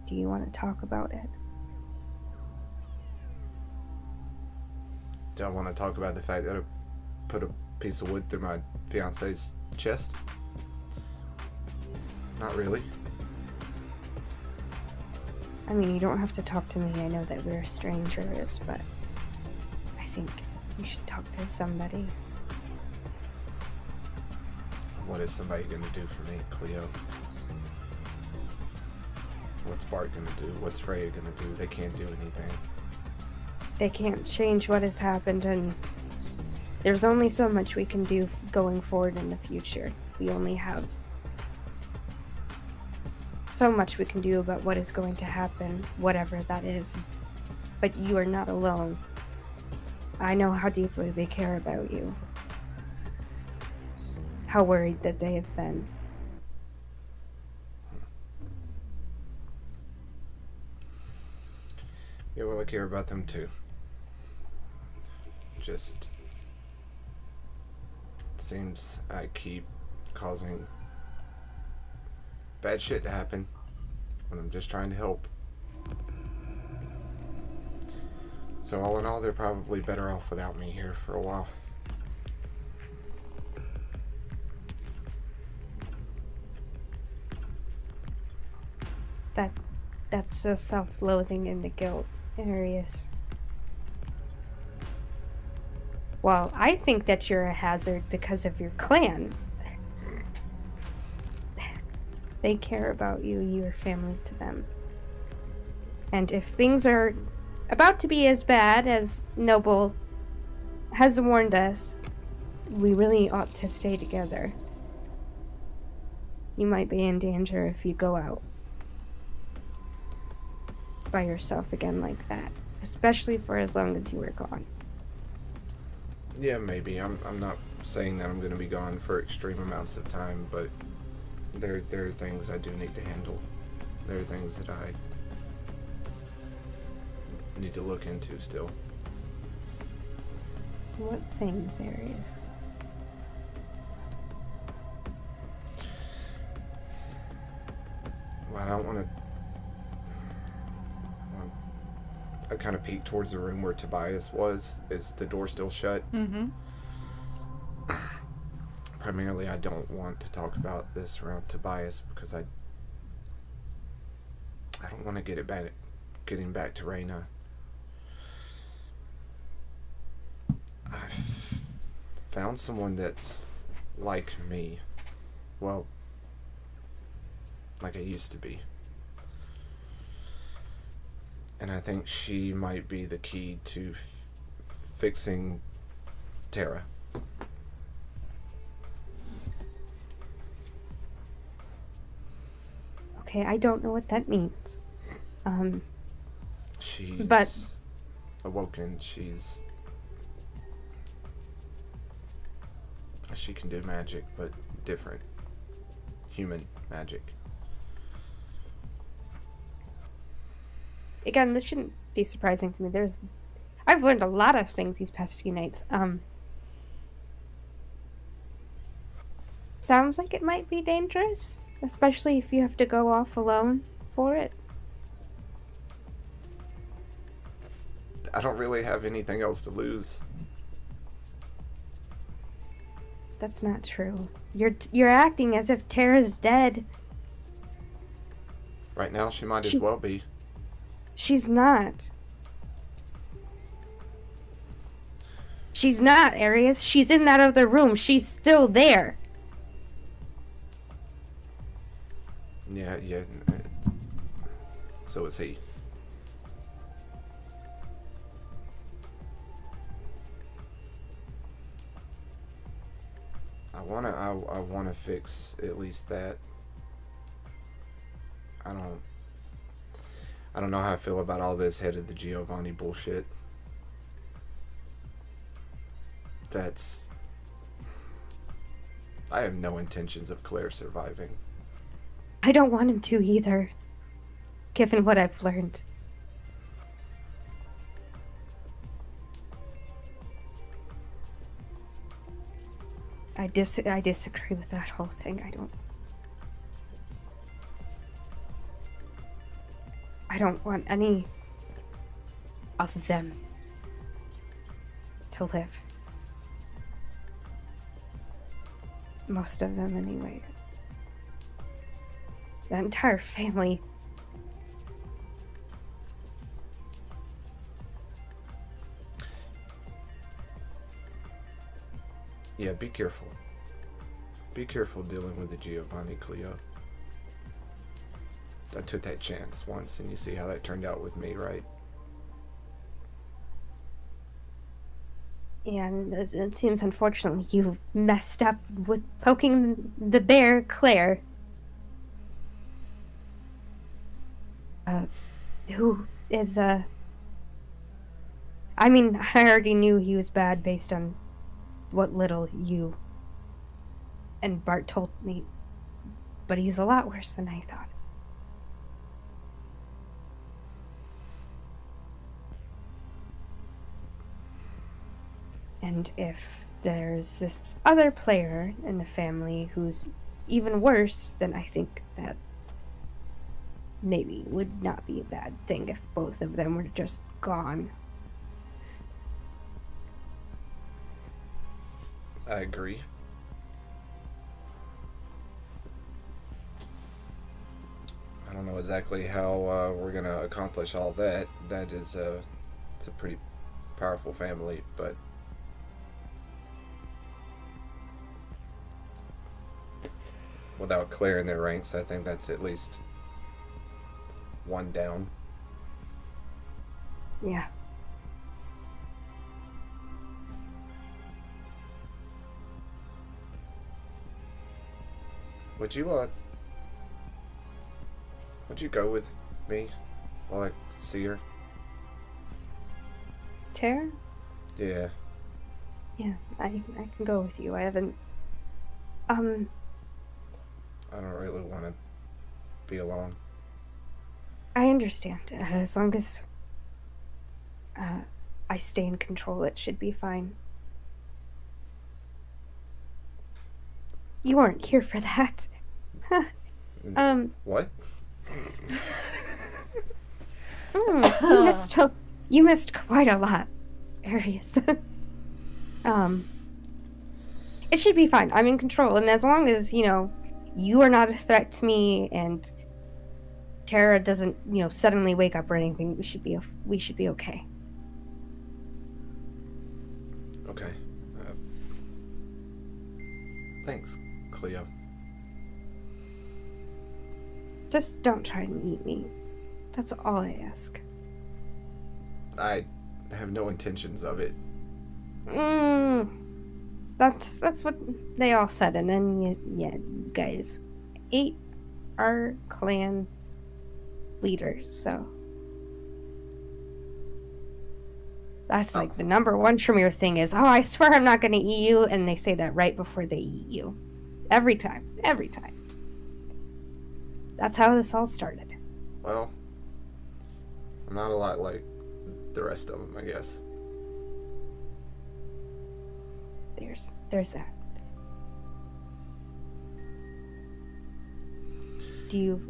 D: Do you want to talk about it?
B: Do I want to talk about the fact that I put a piece of wood through my fiance's chest? Not really.
D: I mean, you don't have to talk to me. I know that we're strangers, but I think you should talk to somebody.
B: What is somebody gonna do for me, Cleo? What's Bart gonna do? What's Freya gonna do? They can't do anything.
D: They can't change what has happened, and there's only so much we can do going forward in the future. We only have so much we can do about what is going to happen, whatever that is. But you are not alone. I know how deeply they care about you. How worried that they have been.
B: Yeah, well, I care about them too. Just seems I keep causing bad shit to happen when I'm just trying to help. So all in all, they're probably better off without me here for a while.
D: That's the self-loathing and the guilt, Arius. Well, I think that you're a hazard because of your clan. They care about you. You are family to them. And if things are about to be as bad as Noble has warned us, we really ought to stay together. You might be in danger if you go out by yourself again like that, especially for as long as you were gone.
B: Yeah, maybe. I'm not saying that I'm going to be gone for extreme amounts of time, but there are things I do need to handle. There are things that need to look into still.
D: What things, Aries?
B: Well, I don't want to. I kind of peeked towards the room where Tobias was. Is the door still shut?
A: Mm-hmm.
B: Primarily, I don't want to talk about this around Tobias because I don't want to getting back to Raina. I've found someone that's like me. Well, like I used to be. And I think she might be the key to fixing Tara.
D: Okay, I don't know what that means.
B: She's
D: but
B: awoken. She can do magic, but different. Human magic.
D: again, this shouldn't be surprising to me. I've learned a lot of things these past few nights. Sounds like it might be dangerous, especially if you have to go off alone for it.
B: I don't really have anything else to lose.
D: That's not true. You're acting as if Tara's dead.
B: Right now, she might as well be.
D: She's not. She's not, Arius. She's in that other room. She's still there.
B: Yeah. So is he. I wanna fix at least that. I don't know how I feel about all this head of the Giovanni bullshit. I have no intentions of Claire surviving.
D: I don't want him to either, given what I've learned. I disagree with that whole thing. I don't want any of them to live. Most of them, anyway. The entire family.
B: Yeah, be careful. Be careful dealing with the Giovanni, Cleo. I took that chance once, and you see how that turned out with me, right?
D: And it seems, unfortunately, you messed up with poking the bear, Claire. Who is, I mean, I already knew he was bad based on what little you and Bart told me, but he's a lot worse than I thought. And if there's this other player in the family who's even worse, then I think that maybe would not be a bad thing if both of them were just gone.
B: I agree. I don't know exactly how we're gonna accomplish all that. That is it's a pretty powerful family, but without Claire in their ranks, I think that's at least one down.
D: Yeah.
B: Would you go with me while I see her?
D: Tara?
B: Yeah.
D: Yeah, I can go with you. I haven't...
B: I don't really want to be alone.
D: I understand. As long as I stay in control, it should be fine. You weren't here for that.
B: What?
D: You missed quite a lot, Arius. It should be fine. I'm in control, and as long as, you are not a threat to me, and Tara doesn't, suddenly wake up or anything, we should be okay.
B: Okay. Thanks, Cleo.
D: Just don't try to eat me. That's all I ask.
B: I have no intentions of it.
D: That's what they all said, and then you guys ate our clan leader, so that's like the number one Tremere thing is, oh, I swear I'm not gonna eat you, and they say that right before they eat you. Every time. That's how this all started.
B: Well, I'm not a lot like the rest of them, I guess.
D: There's that. Do you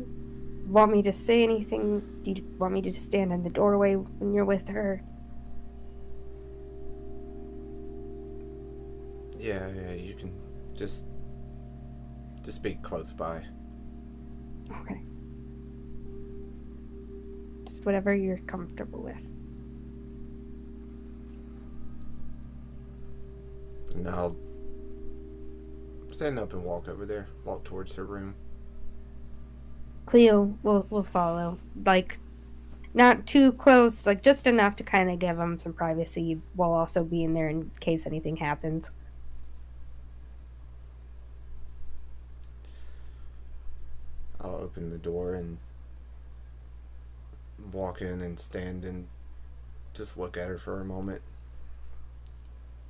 D: want me to say anything? Do you want me to just stand in the doorway when you're with her?
B: Yeah, you can just be close by.
D: Okay. Just whatever you're comfortable with.
B: And I'll stand up and walk over there, walk towards her room.
D: Cleo will follow. Like, not too close, like just enough to kind of give him some privacy while also being there in case anything happens.
B: I'll open the door and walk in and stand and just look at her for a moment.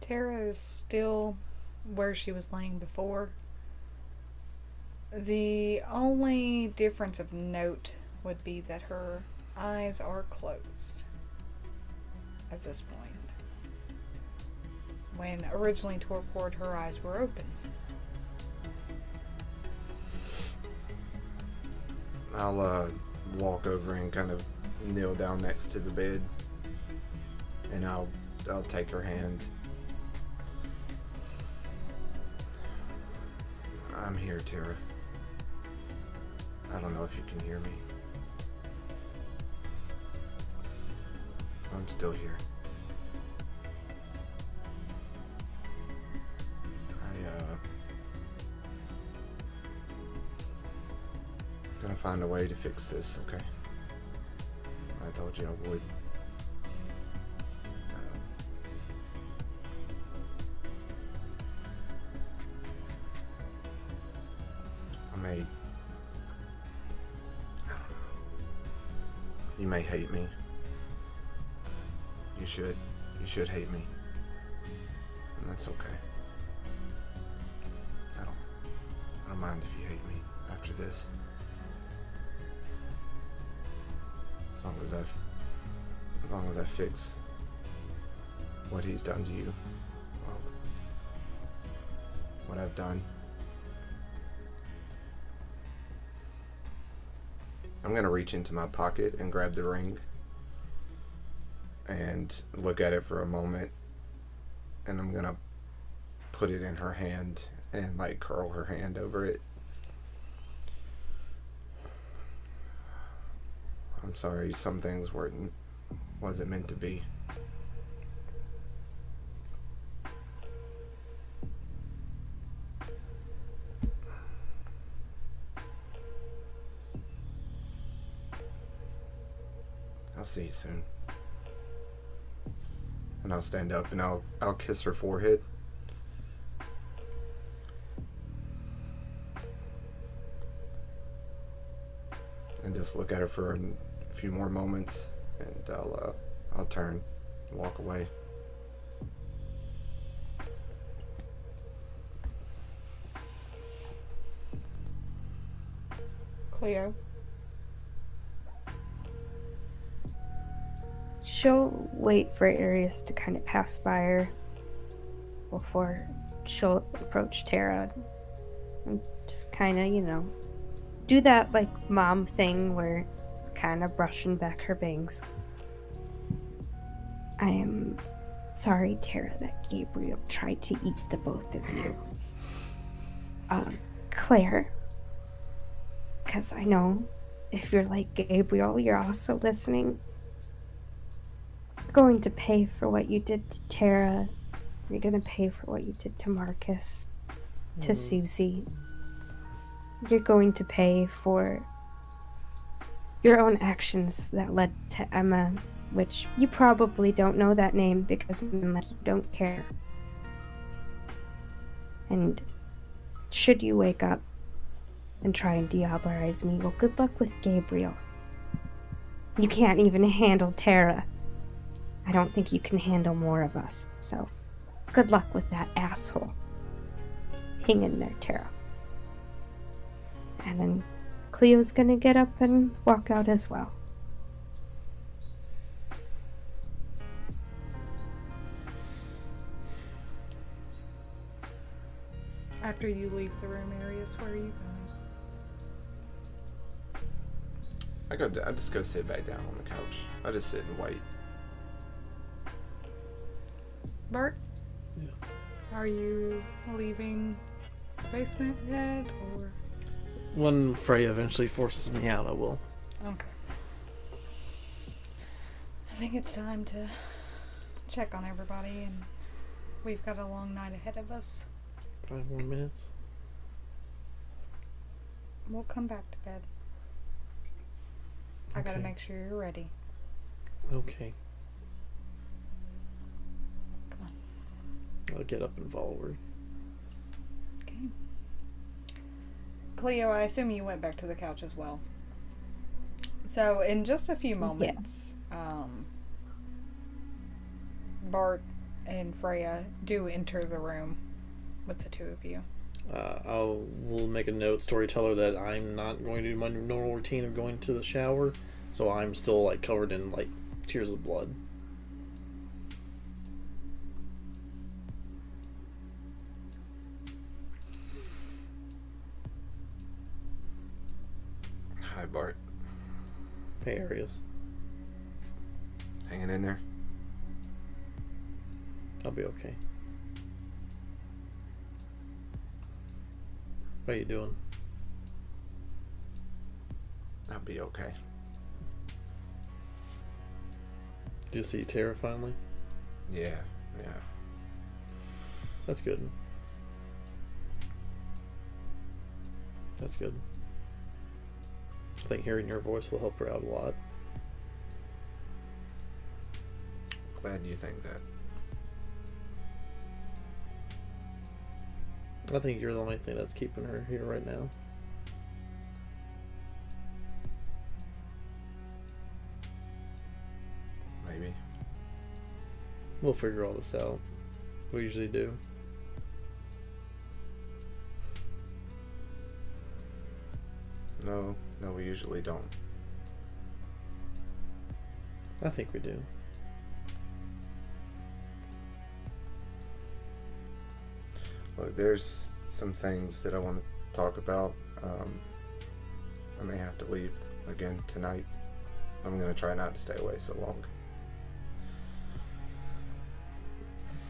A: Tara is still where she was laying before. The only difference of note would be that her eyes are closed at this point. When originally Torport, her eyes were open.
B: I'll walk over and kind of kneel down next to the bed, and I'll take her hand. I'm here, Tara. I don't know if you can hear me. I'm still here. Gonna find a way to fix this, okay? I told you I would. You may hate me. You should hate me. And that's okay. I don't mind if you hate me after this. As long as I fix what he's done to you. Well, what I've done. I'm gonna reach into my pocket and grab the ring and look at it for a moment, and I'm gonna put it in her hand and like curl her hand over it. I'm sorry, some things wasn't meant to be. I'll see you soon. And I'll stand up and I'll kiss her forehead. And just look at her for a few more moments, and I'll turn and walk away.
A: Cleo.
D: she'll wait for Arius to kind of pass by her before she'll approach Tara and just kind of, do that like mom thing where it's kind of brushing back her bangs. I am sorry, Tara, that Gabriel tried to eat the both of you. Claire, because I know if you're like Gabriel, you're also listening. You're going to pay for what you did to Tara. You're going to pay for what you did to Marcus, to Susie. You're going to pay for your own actions that led to Emma, which you probably don't know that name because you don't care. And should you wake up and try and diablerize me, well, good luck with Gabriel. You can't even handle Tara. I don't think you can handle more of us, so good luck with that asshole. Hang in there, Tara. And then Cleo's gonna get up and walk out as well.
A: After you leave the room, Arius, where are you going?
B: I just go sit back down on the couch. I just sit and wait.
A: Bart?
C: Yeah.
A: Are you leaving the basement yet, or?
C: When Freya eventually forces me out, I will.
A: Okay. I think it's time to check on everybody, and we've got a long night ahead of us.
C: 5 more minutes.
A: We'll come back to bed. I gotta make sure you're ready.
C: Okay.
A: Come on.
C: I'll get up and follow her.
A: Okay. Cleo, I assume you went back to the couch as well. So, in just a few moments, Bart and Freya do enter the room with the two of you.
C: We'll make a note, storyteller, that I'm not going to do my normal routine of going to the shower, so I'm still like covered in like tears of blood.
B: Hi, Bart.
C: Hey, Arius.
B: Hanging in there?
C: I'll be okay. What are you doing?
B: I'll be okay.
C: Did you see Tara finally?
B: Yeah.
C: That's good. That's good. I think hearing your voice will help her out a lot.
B: Glad you think that.
C: I think you're the only thing that's keeping her here right now.
B: Maybe.
C: We'll figure all this out. We usually do.
B: No, we usually don't.
C: I think we do.
B: Look, there's some things that I want to talk about. I may have to leave again tonight. I'm going to try not to stay away so long.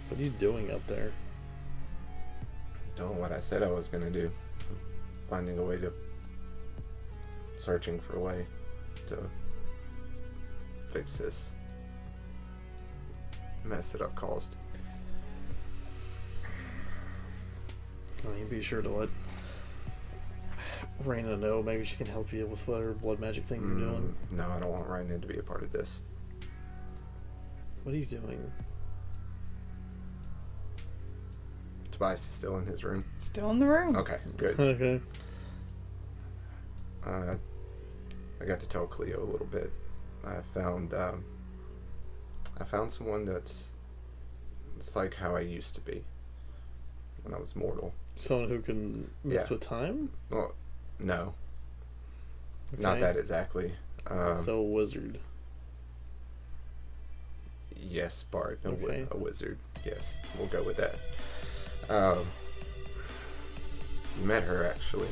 C: What are you doing up there?
B: Doing what I said I was going to do. Finding a way to... Searching for a way to fix this mess that I've caused.
C: You be sure to let Raina know. Maybe she can help you with whatever blood magic thing you're doing.
B: No, I don't want Raina to be a part of this.
C: What are you doing?
B: Tobias is still in his room.
A: Still in the room.
B: Okay, good.
C: Okay.
B: I got to tell Cleo a little bit. I found someone it's like how I used to be when I was mortal.
C: Someone who can mess with time?
B: Well, no.
C: Okay.
B: Not that exactly.
C: So a wizard.
B: Yes, bard.
C: Okay.
B: A wizard. Yes, we'll go with that. You met her, actually.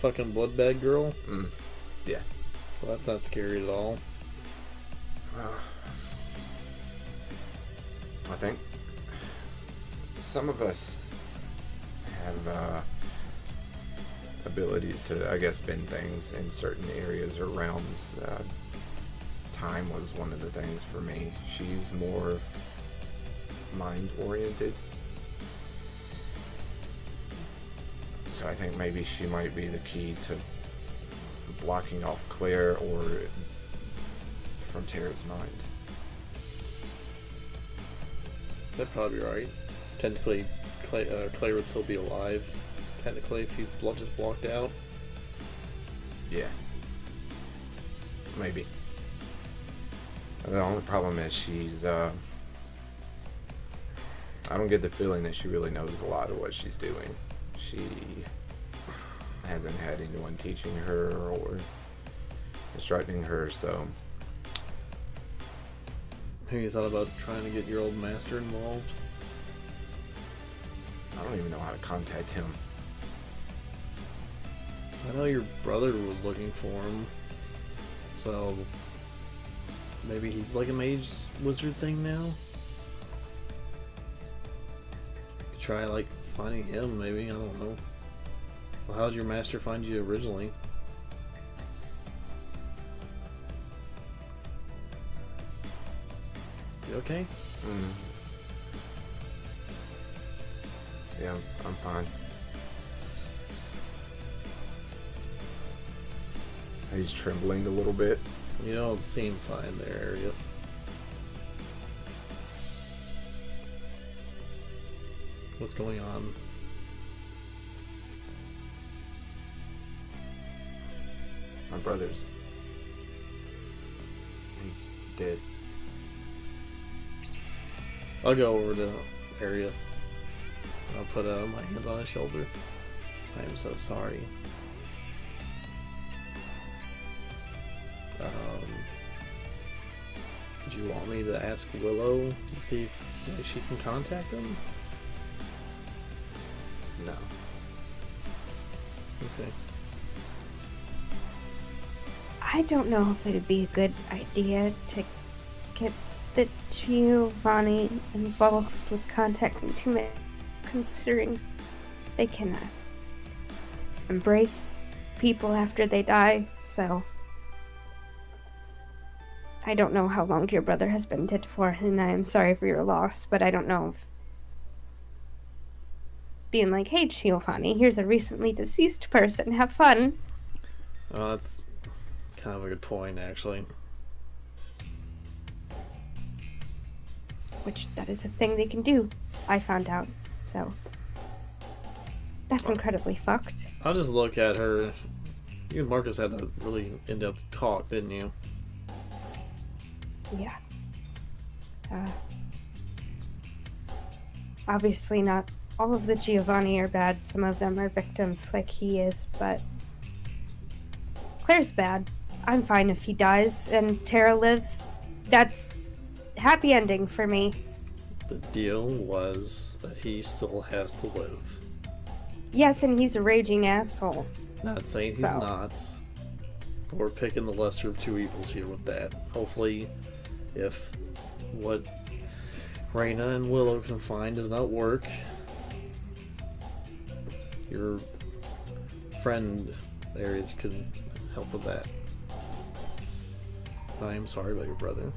C: Fucking bloodbag girl?
B: Yeah.
C: Well, that's not scary at all.
B: Well, I think some of us have abilities to, I guess, bend things in certain areas or realms. Time was one of the things for me. She's more mind-oriented. So I think maybe she might be the key to blocking off Claire or from Tara's mind.
C: That'd probably be right. Technically, Claire would still be alive. Technically, if he's just blocked out.
B: Yeah. Maybe. The only problem is she's, I don't get the feeling that she really knows a lot of what she's doing. She hasn't had anyone teaching her or instructing her, so...
C: Have you thought about trying to get your old master involved?
B: I don't even know how to contact him.
C: I know your brother was looking for him, so maybe he's like a mage wizard thing now? Could try like finding him, maybe, I don't know. Well, how did your master find you originally? You okay?
B: Yeah, I'm fine. He's trembling a little bit.
C: You don't seem fine there, Arius. What's going on?
B: My brother's... he's dead.
C: I'll go over to Arius. I'll put my hands on his shoulder. I am so sorry. Do you want me to ask Willow to see if she can contact him?
B: No.
C: Okay.
D: I don't know if it'd be a good idea to get the Giovanni involved with contacting too many, considering they can embrace people after they die, so... I don't know how long your brother has been dead for, and I am sorry for your loss, but I don't know if being like, hey, Giovanni, here's a recently deceased person, have fun.
C: Oh, that's kind of a good point, actually.
D: Which, that is a thing they can do, I found out, so... That's incredibly fucked.
C: I'll just look at her. You and Marcus had a really in-depth talk, didn't you?
D: Yeah. Obviously not all of the Giovanni are bad. Some of them are victims like he is, but Claire's bad. I'm fine if he dies and Tara lives. That's happy ending for me.
C: The deal was that he still has to live.
D: Yes, and he's a raging asshole.
C: Not saying he's
D: So.
C: not. But we're picking the lesser of two evils here with that. Hopefully, if what Raina and Willow can find does not work, your friend Aries can help with that. I am sorry about your brother.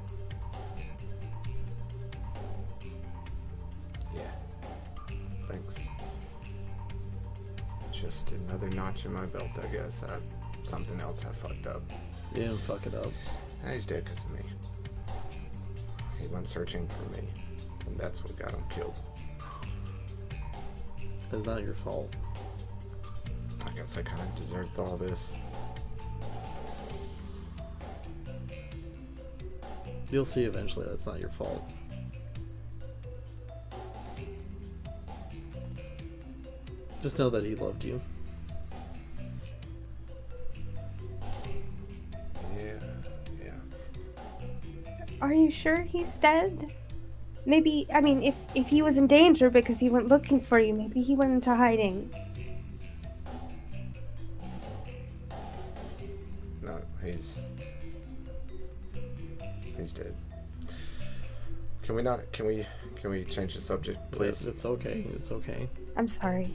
B: Yeah. Thanks. Just another notch in my belt, I guess. Something else I fucked up.
C: You didn't fuck it up.
B: He's dead because of me. He went searching for me, and that's what got him killed.
C: It's not your fault.
B: I guess I kind of deserved all this.
C: You'll see eventually that's not your fault. Just know that he loved you.
B: Yeah.
D: you sure he's dead? Maybe, I mean, if he was in danger because he went looking for you, maybe he went into hiding.
B: No, he's dead. Can we change the subject, please?
C: It's okay. It's okay.
D: I'm sorry.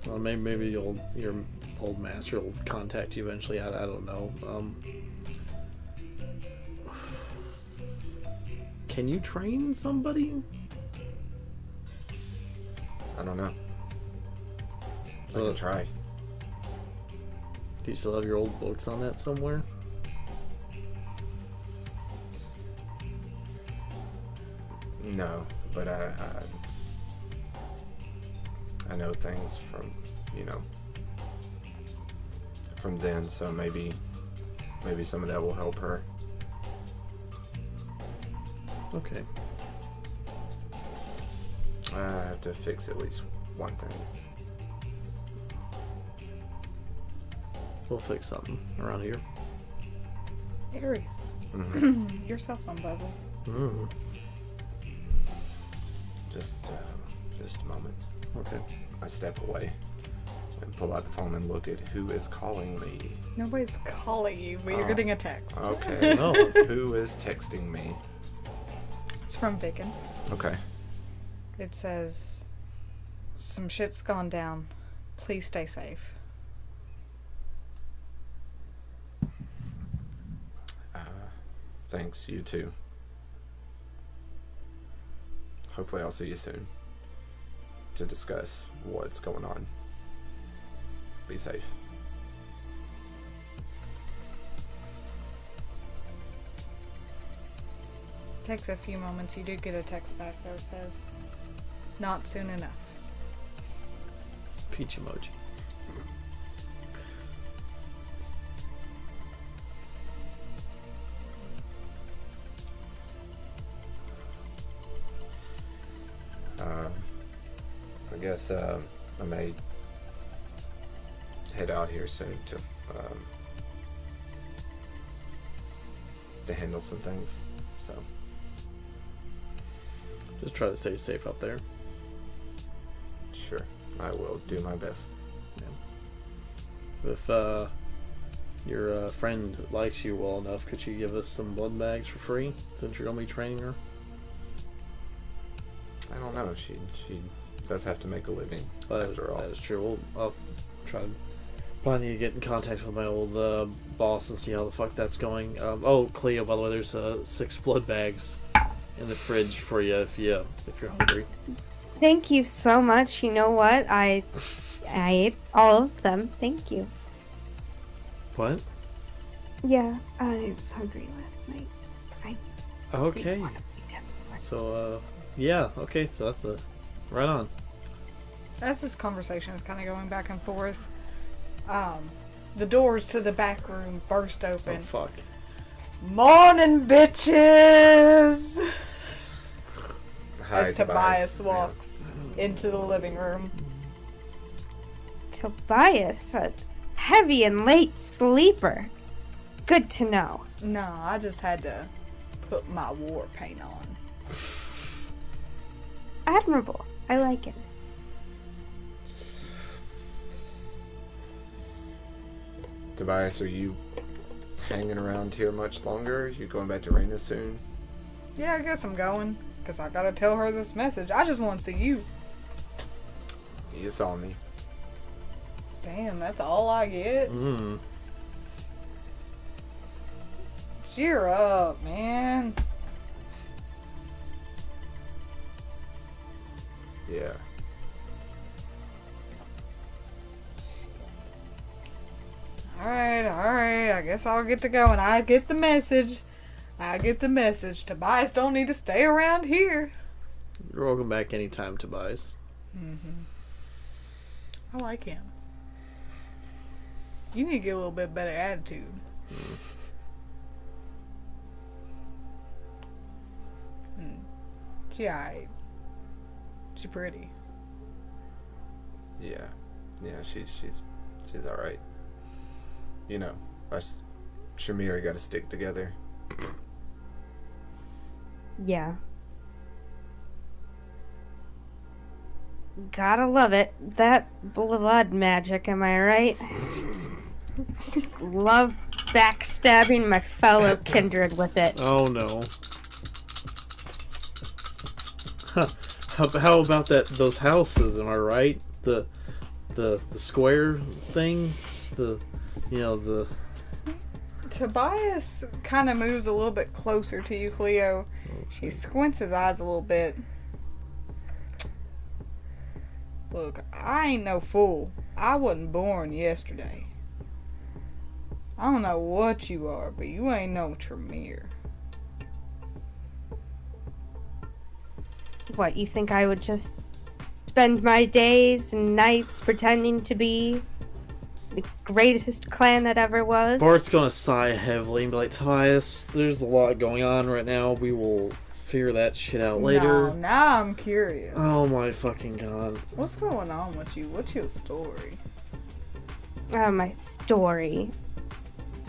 C: Well, maybe your old master will contact you eventually. I don't know. Can you train somebody?
B: I don't know. I can try.
C: Do you still have your old books on that somewhere?
B: No, but I know things from, from then, so maybe some of that will help her.
C: Okay.
B: I have to fix at least one thing.
C: We'll fix something around here.
A: Aries.
B: Mm-hmm.
A: Your cell phone buzzes.
C: Mm.
B: Just a moment.
C: Okay.
B: I step away and pull out the phone and look at who is calling me.
A: Nobody's calling you, but you're
B: Oh.
A: getting a text.
B: Okay.
C: Oh.
B: Who is texting me?
A: It's from Vicken.
B: Okay.
A: It says, some shit's gone down. Please stay safe.
B: Thanks, you too. Hopefully I'll see you soon to discuss what's going on. Be safe.
A: Takes a few moments. You do get a text back that says, not soon enough.
C: Peach emoji.
B: I guess I may head out here soon to handle some things. So
C: Just try to stay safe out there.
B: sure, I will do my best.
C: If your friend likes you well enough, could you give us some blood bags for free since you're gonna be training her?
B: I don't know. She does have to make a living after all.
C: That is true. I'll try to find you to get in contact with my old boss and see how the fuck that's going. Oh, Cleo, by the way, there's 6 blood bags in the fridge for you if you're hungry.
D: Thank you so much. You know what? I ate all of them. Thank you.
C: What?
D: Yeah, I was hungry last night.
C: Okay.
D: Didn't want to eat them.
C: So, yeah, okay, so that's right on.
A: As this conversation is kind of going back and forth, the doors to the back room burst
C: Oh,
A: open.
C: fuck.
A: Morning, bitches!
B: Hi,
A: As Tobias walks into the living room.
D: Tobias, a heavy and late sleeper. Good to know.
A: No, I just had to put my war paint on.
D: Admirable. I like it.
B: Tobias, are you hanging around here much longer? You going back to Raina soon?
A: Yeah, I guess I'm going. Because I gotta tell her this message. I just want to see you.
B: You saw me.
A: Damn, that's all I get?
C: Mm.
A: Cheer up, man.
B: Yeah.
A: Alright. I guess I'll get to go. And I get the message. Tobias don't need to stay around here.
C: You're welcome back anytime, Tobias.
A: I like him. You need to get a little bit better attitude. She alright. She pretty.
B: Yeah. Yeah, she's alright. You know, us Tremere gotta stick together.
D: Yeah. Gotta love it. That blood magic, am I right? Love backstabbing my fellow kindred with it.
C: Oh no. How about those houses, am I right? The square thing? The
A: Tobias kind of moves a little bit closer to you, Cleo. He squints his eyes a little bit. Look, I ain't no fool. I wasn't born yesterday. I don't know what you are, but you ain't no Tremere.
D: What, you think I would just spend my days and nights pretending to be the greatest clan that ever was?
C: Bart's gonna sigh heavily and be like, Tobias, there's a lot going on right now. We will figure that shit out later.
A: Now I'm curious.
C: Oh my fucking god.
A: What's going on with you? What's your story?
D: My story.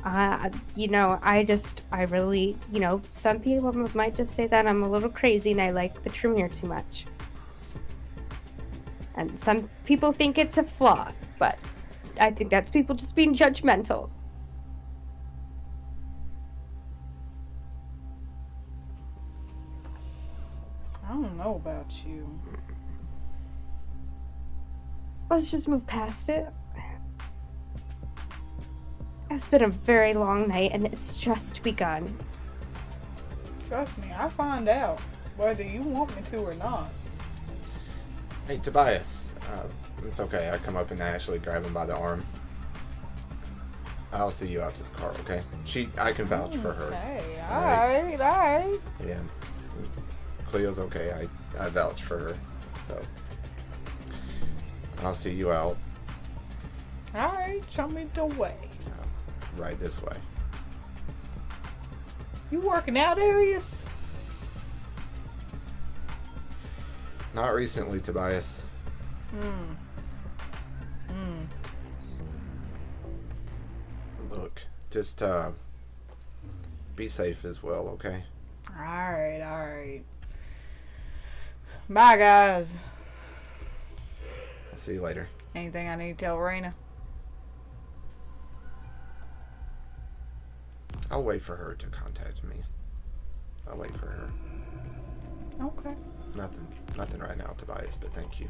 D: I really, some people might just say that I'm a little crazy and I like the Tremere too much. And some people think it's a flaw, but I think that's people just being judgmental.
A: I don't know about you.
D: Let's just move past it. It's been a very long night and it's just begun.
A: Trust me, I'll find out whether you want me to or not.
B: Hey, Tobias. It's okay. I come up and I actually grab him by the arm. I'll see you out to the car, okay? I can vouch for her.
A: Hey,
B: Alright.
A: alright.
B: Yeah. Cleo's okay. I vouch for her. So I'll see you out.
A: Alright, show me the way.
B: Right this way.
A: You working out, Arius?
B: Not recently, Tobias. Look, just be safe as well, okay?
A: Alright. Bye, guys.
B: See you later.
A: Anything I need to tell Raina?
B: I'll wait for her to contact me. I'll wait for her.
A: Okay.
B: Nothing right now, Tobias, but thank you.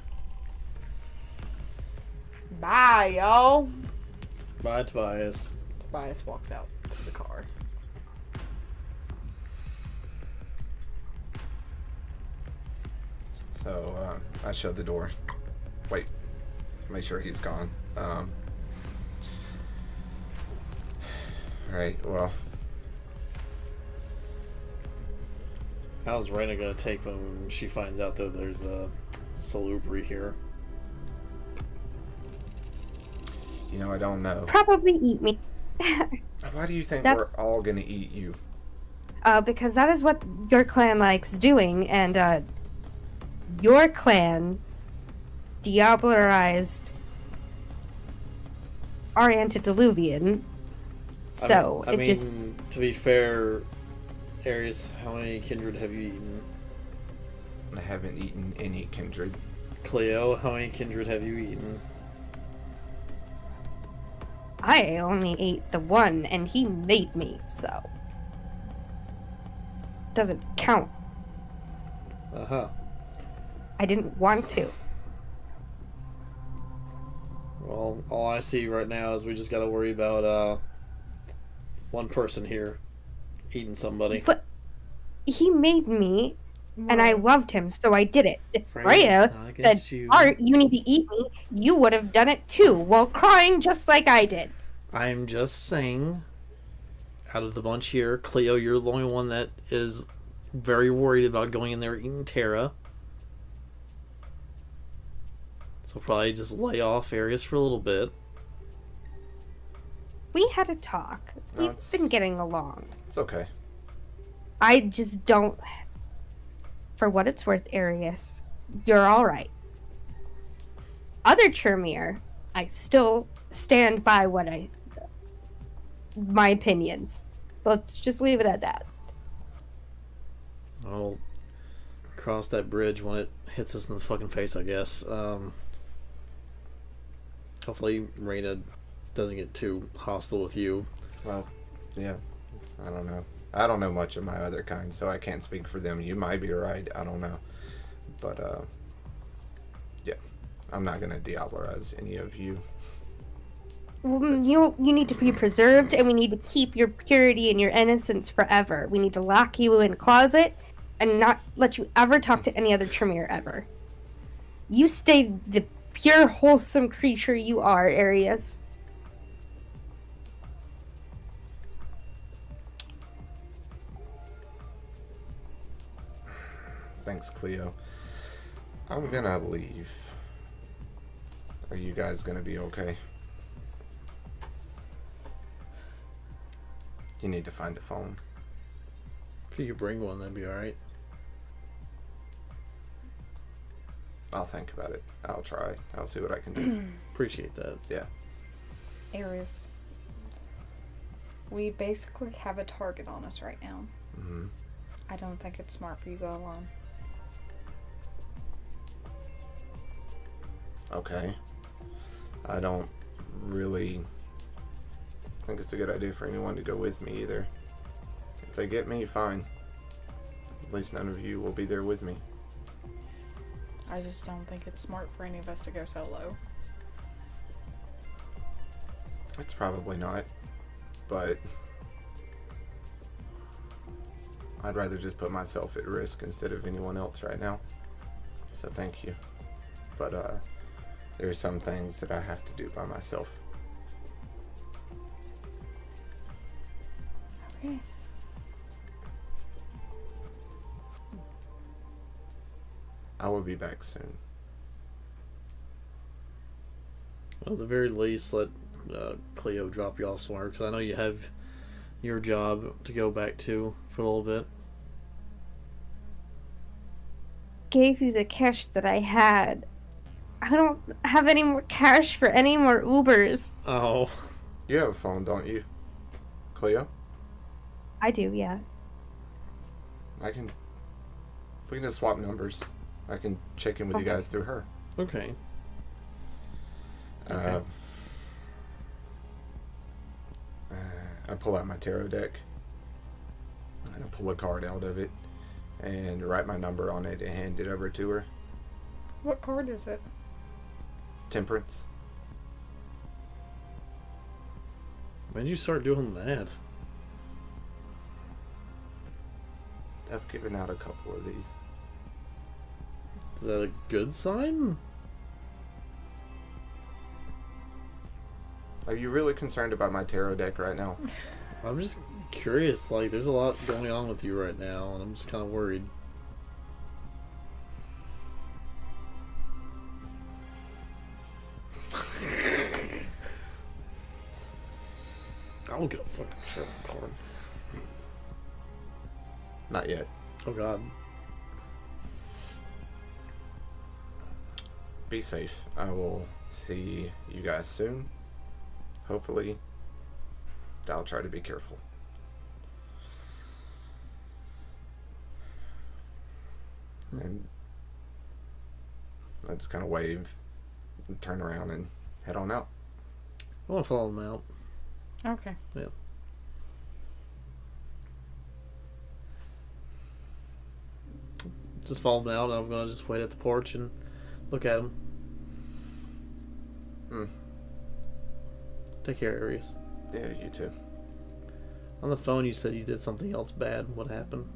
A: Bye, y'all.
C: Bye, Tobias.
A: Tobias walks out to the car.
B: So, I shut the door. Wait. Make sure he's gone. Alright, well.
C: How's Raina gonna take when she finds out that there's a salubri here?
B: I don't know.
D: Probably eat me.
B: Why do you think
D: That's-
B: we're all gonna eat you?
D: Because that is what your clan likes doing, and your clan diablerized our antediluvian. So
C: I mean, to be fair, Arius, how many kindred have you eaten?
B: I haven't eaten any kindred.
C: Cleo, how many kindred have you eaten?
D: I only ate the one, and he made me, so doesn't count.
C: Uh-huh.
D: I didn't want to.
C: Well, all I see right now is we just gotta worry about one person here eating somebody.
D: But he made me, and I loved him, so I did it. If
C: Freya,
D: Freya said, Art, you need to eat me, you would have done it too, while crying just like I did.
C: I'm just saying, out of the bunch here, Cleo, you're the only one that is very worried about going in there eating Terra. So probably just lay off Arius for a little bit.
D: We had a talk.
B: No,
D: We've been getting along.
B: It's okay.
D: I just don't... For what it's worth, Arius, you're alright. Other Tremere, I still stand by what I my opinions. Let's just leave it at that.
C: I'll cross that bridge when it hits us in the fucking face, I guess. Hopefully Reina doesn't get too hostile with you.
B: Well, yeah, I don't know. I don't know much of my other kind, so I can't speak for them. You might be right. I don't know. But, yeah, I'm not going to diablerize any of you.
D: Well, you need to be preserved, and we need to keep your purity and your innocence forever. We need to lock you in a closet and not let you ever talk to any other Tremere ever. You stay the pure, wholesome creature you are, Arius.
B: Thanks, Cleo. I'm gonna leave. Are you guys gonna be okay? You need to find a phone.
C: If you could bring one, that'd be alright.
B: I'll think about it. I'll try. I'll see what I can do.
C: Appreciate that.
B: Yeah.
A: Aries. We basically have a target on us right now.
B: Mm-hmm.
A: I don't think it's smart for you to go alone.
B: Okay. I don't really think it's a good idea for anyone to go with me either. If they get me, fine. At least none of you will be there with me.
A: I just don't think it's smart for any of us to go solo.
B: It's probably not, but I'd rather just put myself at risk instead of anyone else right now. So thank you. But there are some things that I have to do by myself.
A: Okay.
B: I will be back soon.
C: Well, at the very least, let Cleo drop you off somewhere, because I know you have your job to go back to for a little bit.
D: Gave you the cash that I had. I don't have any more cash for any more Ubers.
C: Oh.
B: You have a phone, don't you, Cleo?
D: I do, yeah.
B: We can just swap numbers. I can check in with you guys through her.
C: Okay.
B: I pull out my tarot deck and I pull a card out of it and write my number on it and hand it over to her.
A: What card is it?
B: Temperance.
C: When did you start doing that?
B: I've given out a couple of these.
C: Is that a good sign?
B: Are you really concerned about my tarot deck right now?
C: I'm just curious. Like, there's a lot going on with you right now, and I'm just kind of worried. I will get a fucking shit card.
B: Not yet.
C: Oh god.
B: Be safe. I will see you guys soon. Hopefully. I'll try to be careful. And I just kind of wave and turn around and head on out.
C: I want to follow them out.
A: Okay.
C: Yeah. Just follow them out, and I'm going to just wait at the porch and look at them. Take care, Arius.
B: Yeah, you too.
C: On the phone, you said you did something else bad. What happened?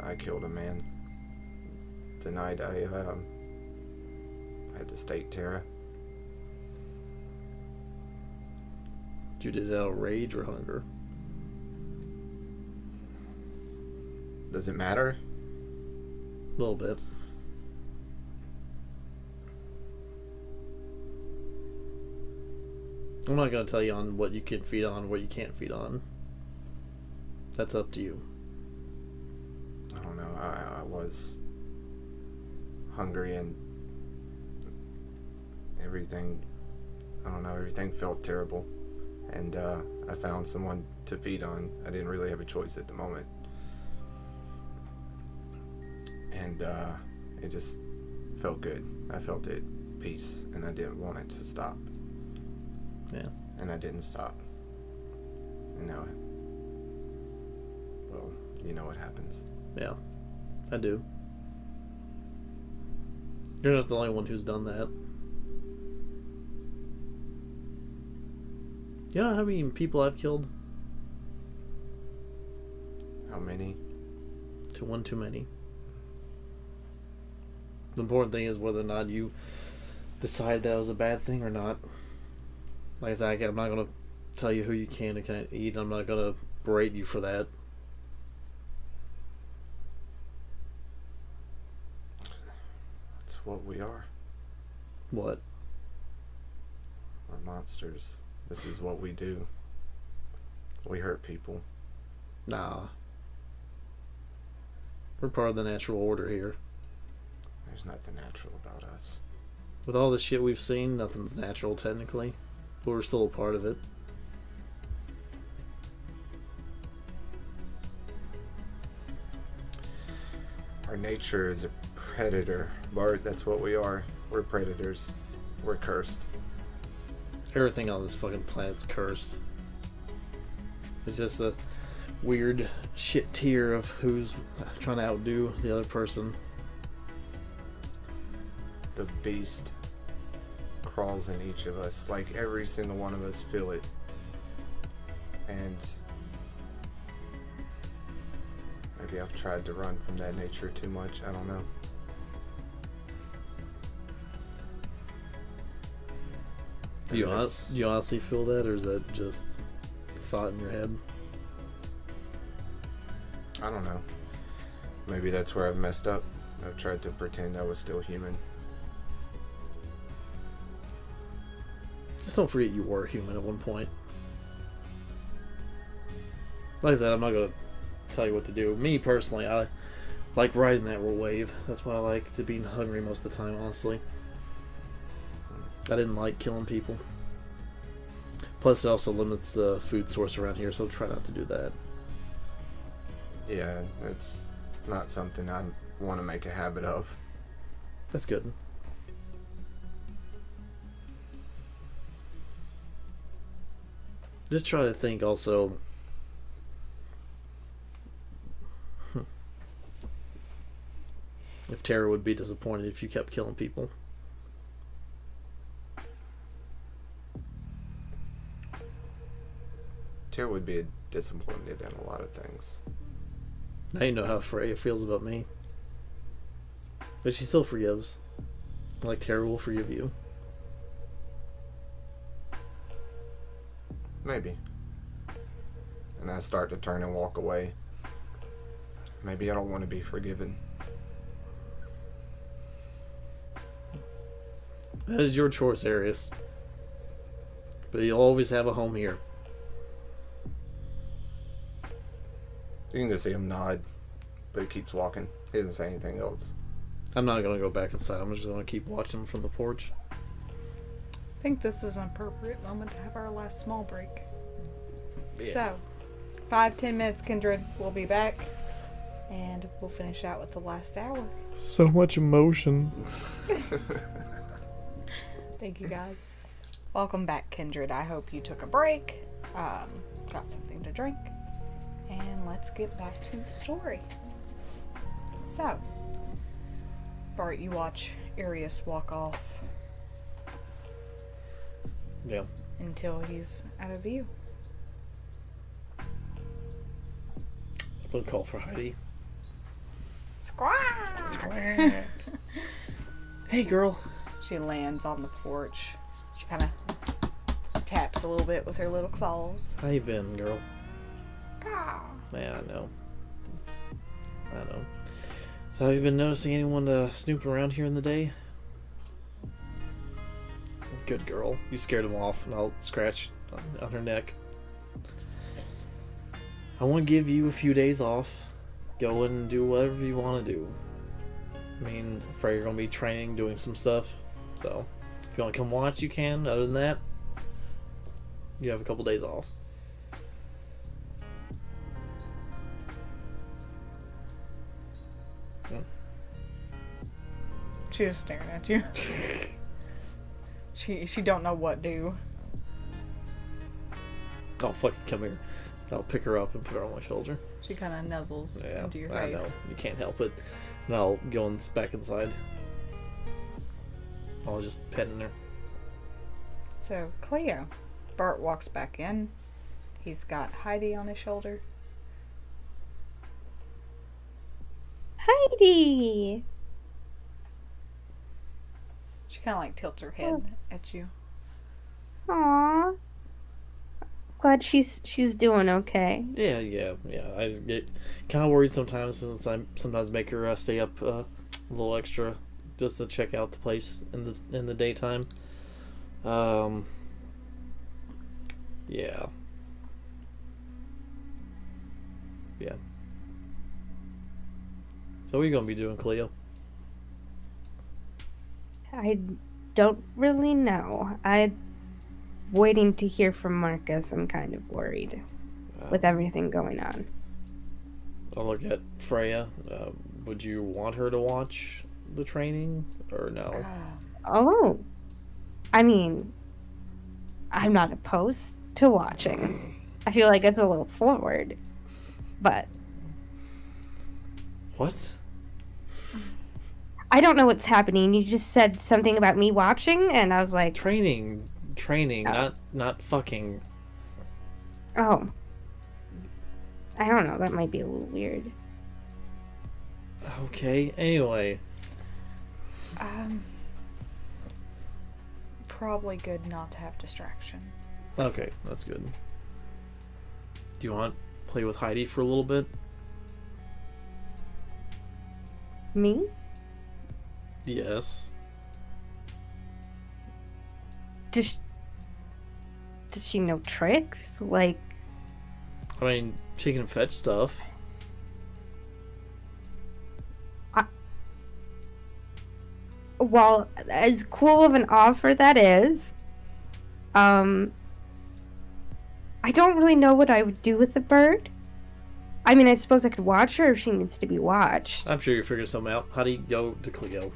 B: I killed a man. The night I had to stake Tara.
C: You did it out of rage or hunger?
B: Does it matter?
C: A little bit. I'm not going to tell you on what you can feed on, what you can't feed on. That's up to you.
B: I don't know. I was hungry and everything. I don't know, everything felt terrible. And I found someone to feed on. I didn't really have a choice at the moment. And it just felt good. I felt it, peace, and I didn't want it to stop.
C: Yeah.
B: And I didn't stop. And now, well, you know what happens.
C: Yeah, I do. You're not the only one who's done that. You know how many people I've killed?
B: How many?
C: One too many. The important thing is whether or not you decide that was a bad thing or not. Like I said, I'm not going to tell you who you can and can't eat. I'm not going to berate you for that.
B: That's what we are.
C: What?
B: We're monsters. This is what we do. We hurt people.
C: Nah. We're part of the natural order here.
B: There's nothing natural about us.
C: With all the shit we've seen, nothing's natural technically. But we're still a part of it.
B: Our nature is a predator. Bart, that's what we are. We're predators. We're cursed.
C: Everything on this fucking planet's cursed. It's just a weird shit tier of who's trying to outdo the other person.
B: The beast crawls in each of us. Like every single one of us feel it. And maybe I've tried to run from that nature too much. I don't know.
C: Do you honestly feel that, or is that just a thought in your head?
B: I don't know. Maybe that's where I've messed up. I've tried to pretend I was still human.
C: Just don't forget you were human at one point. Like I said, I'm not going to tell you what to do. Me, personally, I like riding that wave. That's why I like to be hungry most of the time, honestly. I didn't like killing people. Plus, it also limits the food source around here, so try not to do that.
B: Yeah, it's not something I want to make a habit of.
C: That's good. Just try to think also. If Tara would be disappointed if you kept killing people.
B: Tara would be disappointed in a lot of things.
C: Now you know how Freya feels about me. But she still forgives. Like Tara will forgive you.
B: Maybe. And I start to turn and walk away. Maybe I don't want to be forgiven.
C: That is your choice, Arius. But you'll always have a home here.
B: You can just see him nod, but he keeps walking. He doesn't say anything else.
C: I'm not going to go back inside. I'm just going to keep watching him from the porch.
A: I think this is an appropriate moment to have our last small break.
C: Yeah.
A: So, 5-10 minutes, Kindred. We'll be back. And we'll finish out with the last hour.
C: So much emotion.
A: Thank you, guys. Welcome back, Kindred. I hope you took a break, got something to drink, and let's get back to the story. So, Bart, you watch Arius walk off
C: Yeah.
A: until he's out of view.
C: I'm going to call for Heidi.
A: Squawk!
C: Hey, girl.
A: She lands on the porch. She kind of taps a little bit with her little claws.
C: How you been, girl?
A: Caw.
C: Yeah, I know. So have you been noticing anyone snooping around here in the day? Good girl. You scared him off, and I'll scratch on her neck. I want to give you a few days off. Go and do whatever you want to do. I mean, Freya, you're gonna be training, doing some stuff. So, if you want to come watch, you can. Other than that, you have a couple days off.
A: She's just staring at you. She don't know what do.
C: Oh, fucking come here. I'll pick her up and put her on my shoulder.
A: She kind of nuzzles into your
C: I
A: face.
C: know. You can't help it. And I'll go back inside. I'll just petting her.
A: So, Cleo. Bart walks back in. He's got Heidi on his shoulder.
D: Heidi!
A: She kind of like tilts her head at you.
D: Aww. Glad she's doing okay.
C: Yeah. I just get kind of worried sometimes since I sometimes make her stay up a little extra just to check out the place in the daytime. Yeah. So what are you gonna be doing, Cleo?
D: I don't really know. I'm waiting to hear from Marcus. I'm kind of worried with everything going on.
C: I'll look at Freya. Would you want her to watch the training or no?
D: Oh. I mean, I'm not opposed to watching. I feel like it's a little forward. But
C: What?
D: I don't know what's happening. You just said something about me watching, and I was like,
C: Training,
D: Oh.
C: not fucking.
D: oh. I don't know. That might be a little weird.
C: Okay. Anyway,
A: Probably good not to have distraction.
C: okay, that's good. Do you want to play with Heidi for a little bit?
D: Me?
C: Yes.
D: Does she know tricks? Like,
C: I mean, she can fetch stuff.
D: well, as cool of an offer that is, I don't really know what I would do with the bird. I mean, I suppose I could watch her if she needs to be watched.
C: I'm sure you figure something out. How do you go to Cleo?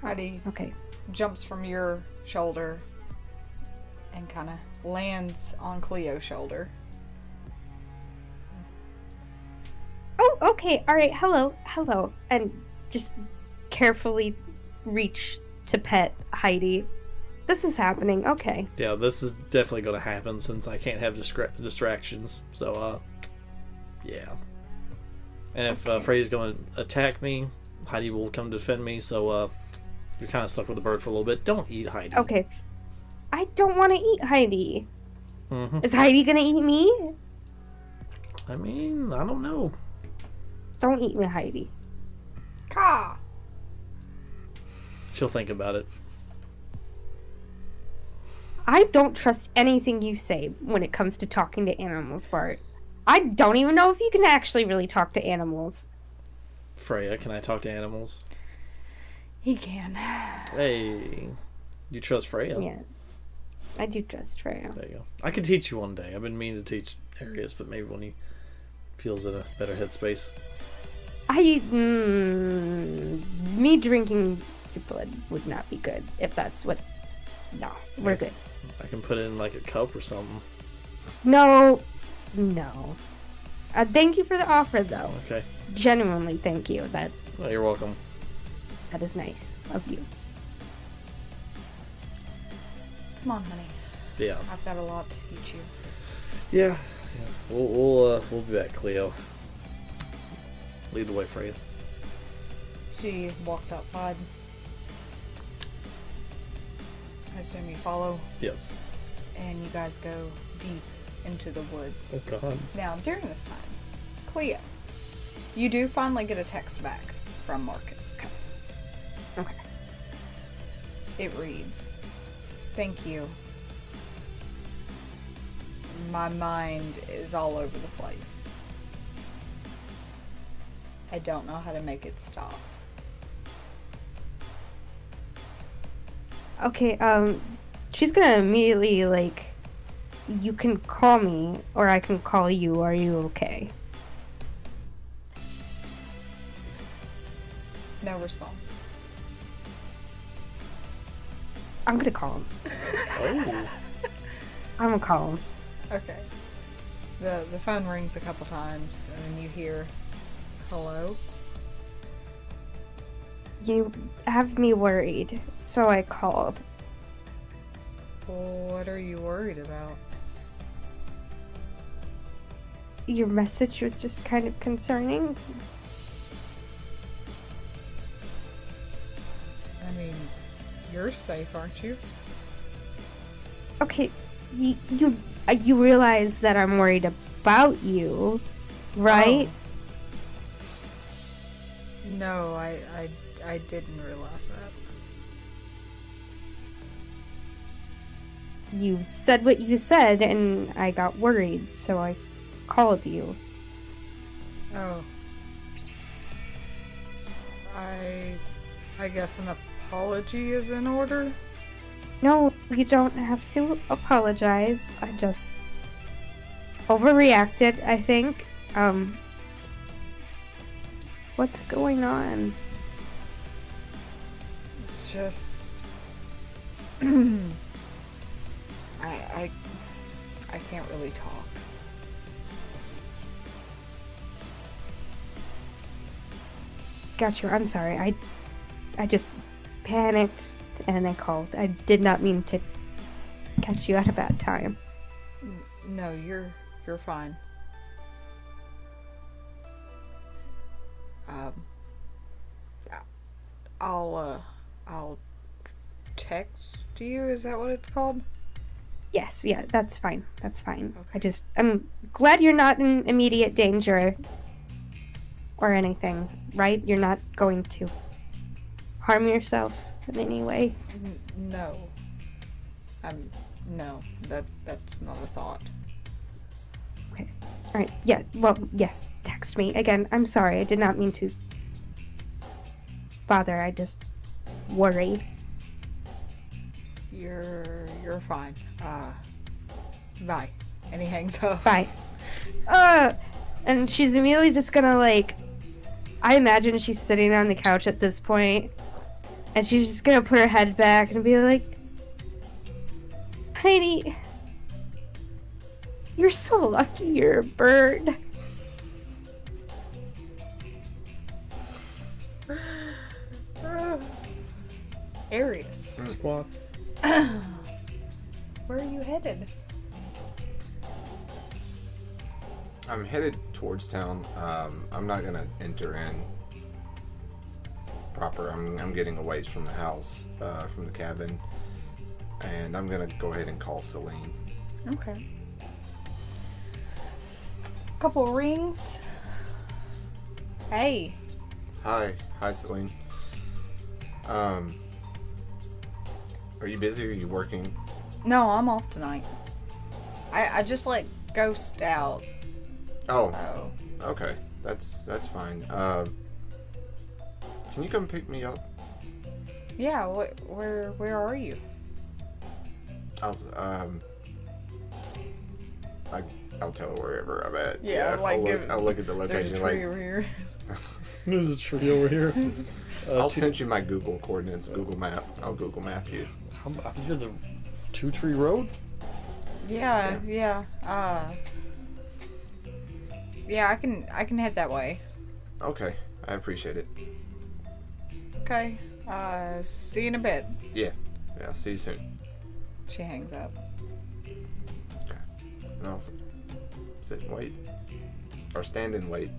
A: Heidi
D: Okay.
A: jumps from your shoulder and kind of lands on Cleo's shoulder.
D: Oh, okay. All right. Hello. And just carefully reach to pet Heidi. This is happening. Okay.
C: Yeah, this is definitely going to happen since I can't have distractions. So, yeah. And if Freya's going to attack me, Heidi will come defend me. So, you're kind of stuck with the bird for a little bit. Don't eat Heidi.
D: Okay. I don't want to eat Heidi.
C: Mm-hmm.
D: Is Heidi gonna eat me?
C: I mean, I don't know.
D: Don't eat me, Heidi.
A: Ka!
C: She'll think about it.
D: I don't trust anything you say when it comes to talking to animals, Bart. I don't even know if you can actually really talk to animals.
C: Freya, can I talk to animals?
A: He can.
C: Hey, you trust Freya?
D: Yeah. I do trust Freya.
C: There you go. I can teach you one day. I've been meaning to teach Arius, but maybe when he feels in a better headspace.
D: Me drinking your blood would not be good if that's what. No, we're good.
C: I can put it in like a cup or something.
D: No. Thank you for the offer, though.
C: Okay.
D: Genuinely, thank you. That
C: Oh, you're welcome.
D: is nice of you.
A: Come on, honey.
C: Yeah.
A: I've got a lot to teach you.
C: Yeah. We'll be back, Cleo. Lead the way, Freya.
A: She walks outside. I assume you follow,
C: Yes.
A: and you guys go deep into the woods.
C: Oh God.
A: Now, during this time, Cleo, you do finally get a text back from Marcus.
D: Okay.
A: It reads, "Thank you. My mind is all over the place. I don't know how to make it stop.
D: Okay, she's gonna immediately, like, you can call me, or I can call you. Are you okay?
A: No response.
D: I'm gonna call him.
C: Oh.
D: I'm gonna call him.
A: Okay. The phone rings a couple times, and then you hear, "Hello."
D: You have me worried, so I called.
A: What are you worried about?
D: Your message was just kind of concerning.
A: I mean, you're safe, aren't you?
D: Okay, you realize that I'm worried about you, right?
A: Oh. No, I didn't realize that.
D: You said what you said, and I got worried, so I called you.
A: Oh. I guess an apology is in order?
D: No, you don't have to apologize. I just overreacted, I think. What's going on?
A: It's just I can't really talk.
D: Got you. I'm sorry. I just panicked and I called. I did not mean to catch you at a bad time.
A: No, you're fine. I'll text you. Is that what it's called?
D: Yes, yeah, that's fine. That's fine.
A: Okay.
D: I'm glad you're not in immediate danger or anything, right? You're not going to harm yourself in any way.
A: No. No. That's not a thought.
D: Okay. All right. Yeah. Well, yes. Text me again. I'm sorry. I did not mean to bother. I just worry.
A: You're fine. Bye. And he hangs up.
D: Bye. And she's immediately just gonna, like, I imagine she's sitting on the couch at this point, and she's just gonna put her head back and be like, Heidi, you're so lucky you're a bird.
A: Arius.
C: Squawk.
A: Where are you headed?
B: I'm headed towards town. I'm not gonna enter in proper. I'm getting away from the house, from the cabin, and I'm gonna go ahead and call Celine.
A: Okay. Couple rings. Hey.
B: Hi, Celine. Are you busy or are you working?
A: No, I'm off tonight. I just let Ghost out.
B: Oh,
A: So.
B: okay. That's fine. Can you come pick me up?
A: Yeah. Where are you?
B: I'll tell her wherever I'm at.
A: Yeah, like
B: I'll look at the
A: There's a
B: location.
A: tree
B: Like,
A: over here.
C: There's a tree over here.
B: I'll send you my Google coordinates, Google Map. I'll Google Map you.
C: You're the 2-tree road?
A: Yeah. Yeah, I can head that way.
B: Okay, I appreciate it.
A: Okay. See you in a bit.
B: Yeah, I'll see you soon.
A: She hangs up.
B: Okay. And I'll sit and wait, or stand and wait,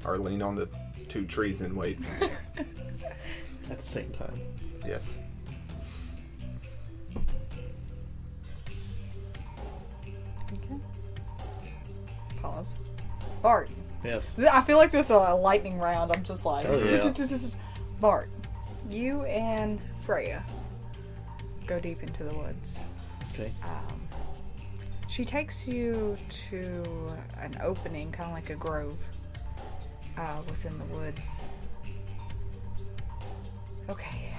B: or lean on the 2 trees and wait.
C: At the same time.
B: Yes.
A: Okay. Pause. Bart.
C: Yes.
A: I feel like this is a lightning round. I'm just like,
C: Oh, yeah.
A: Bart, you and Freya go deep into the woods.
C: Okay.
A: She takes you to an opening, kind of like a grove, within the woods. Okay.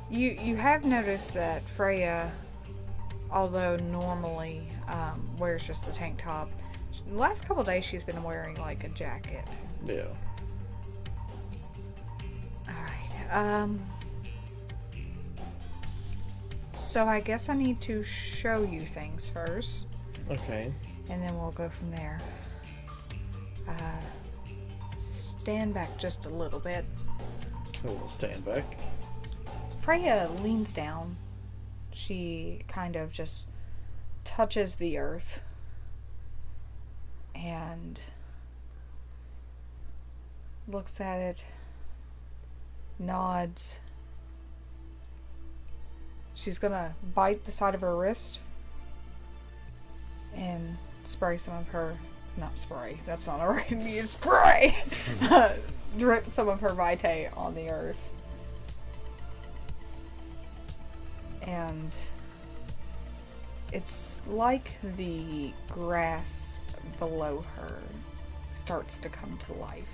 A: You have noticed that Freya, although normally wears just the tank top, the last couple days she's been wearing like a jacket.
C: Yeah.
A: Alright, so I guess I need to show you things first,
C: Okay.
A: and then we'll go from there. Stand back just a little bit.
C: I will stand back.
A: Freya leans down. She kind of just touches the earth and looks at it, nods. She's gonna bite the side of her wrist and spray some of her, not spray, that's not alright, use spray! Drip some of her vitae on the earth. And it's like the grass below her starts to come to life.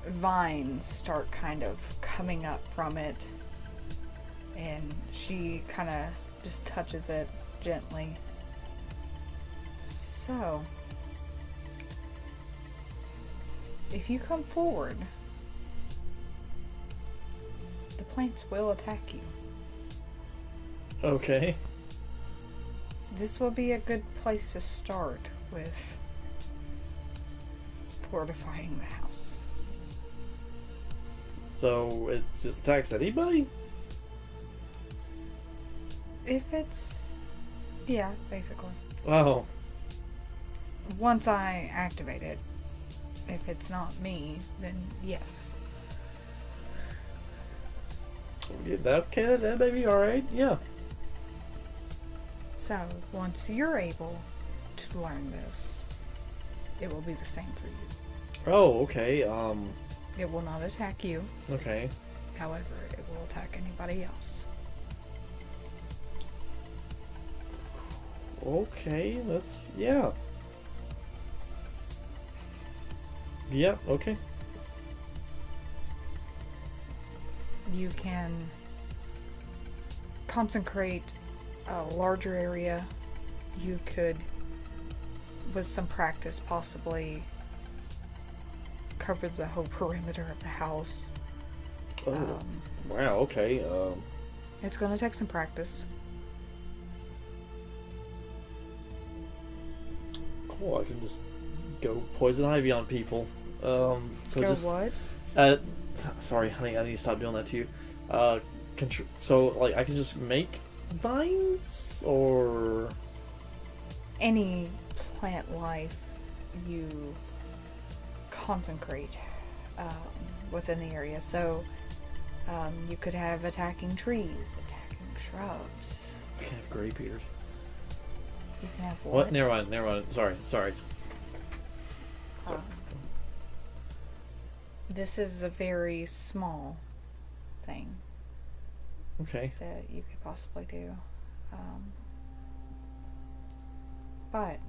A: Vines start kind of coming up from it, and she kind of just touches it gently. So, if you come forward, the plants will attack you.
C: Okay.
A: This will be a good place to start with fortifying the house.
C: So it just attacks anybody?
A: If it's... yeah, basically.
C: Oh.
A: Once I activate it, if it's not me, then yes.
C: Yeah, okay, that may be alright. Yeah.
A: So, once you're able to learn this, it will be the same for you.
C: Oh, okay.
A: It will not attack you.
C: Okay.
A: However, it will attack anybody else.
C: Okay, that's... yeah. Yeah, okay.
A: You can consecrate a larger area. You could, with some practice, possibly cover the whole perimeter of the house.
C: Oh, wow, okay.
A: It's going to take some practice.
C: Cool, I can just go poison ivy on people. So
A: Go
C: just...
A: what?
C: Sorry, honey, I need to stop doing that to you. So, like, I can just make vines, or...
A: Any plant life you consecrate within the area. So, you could have attacking trees, attacking shrubs.
C: I can have gray beard.
A: You can have
C: What? Never mind. Sorry.
A: This is a very small thing
C: Okay.
A: that you could possibly do. But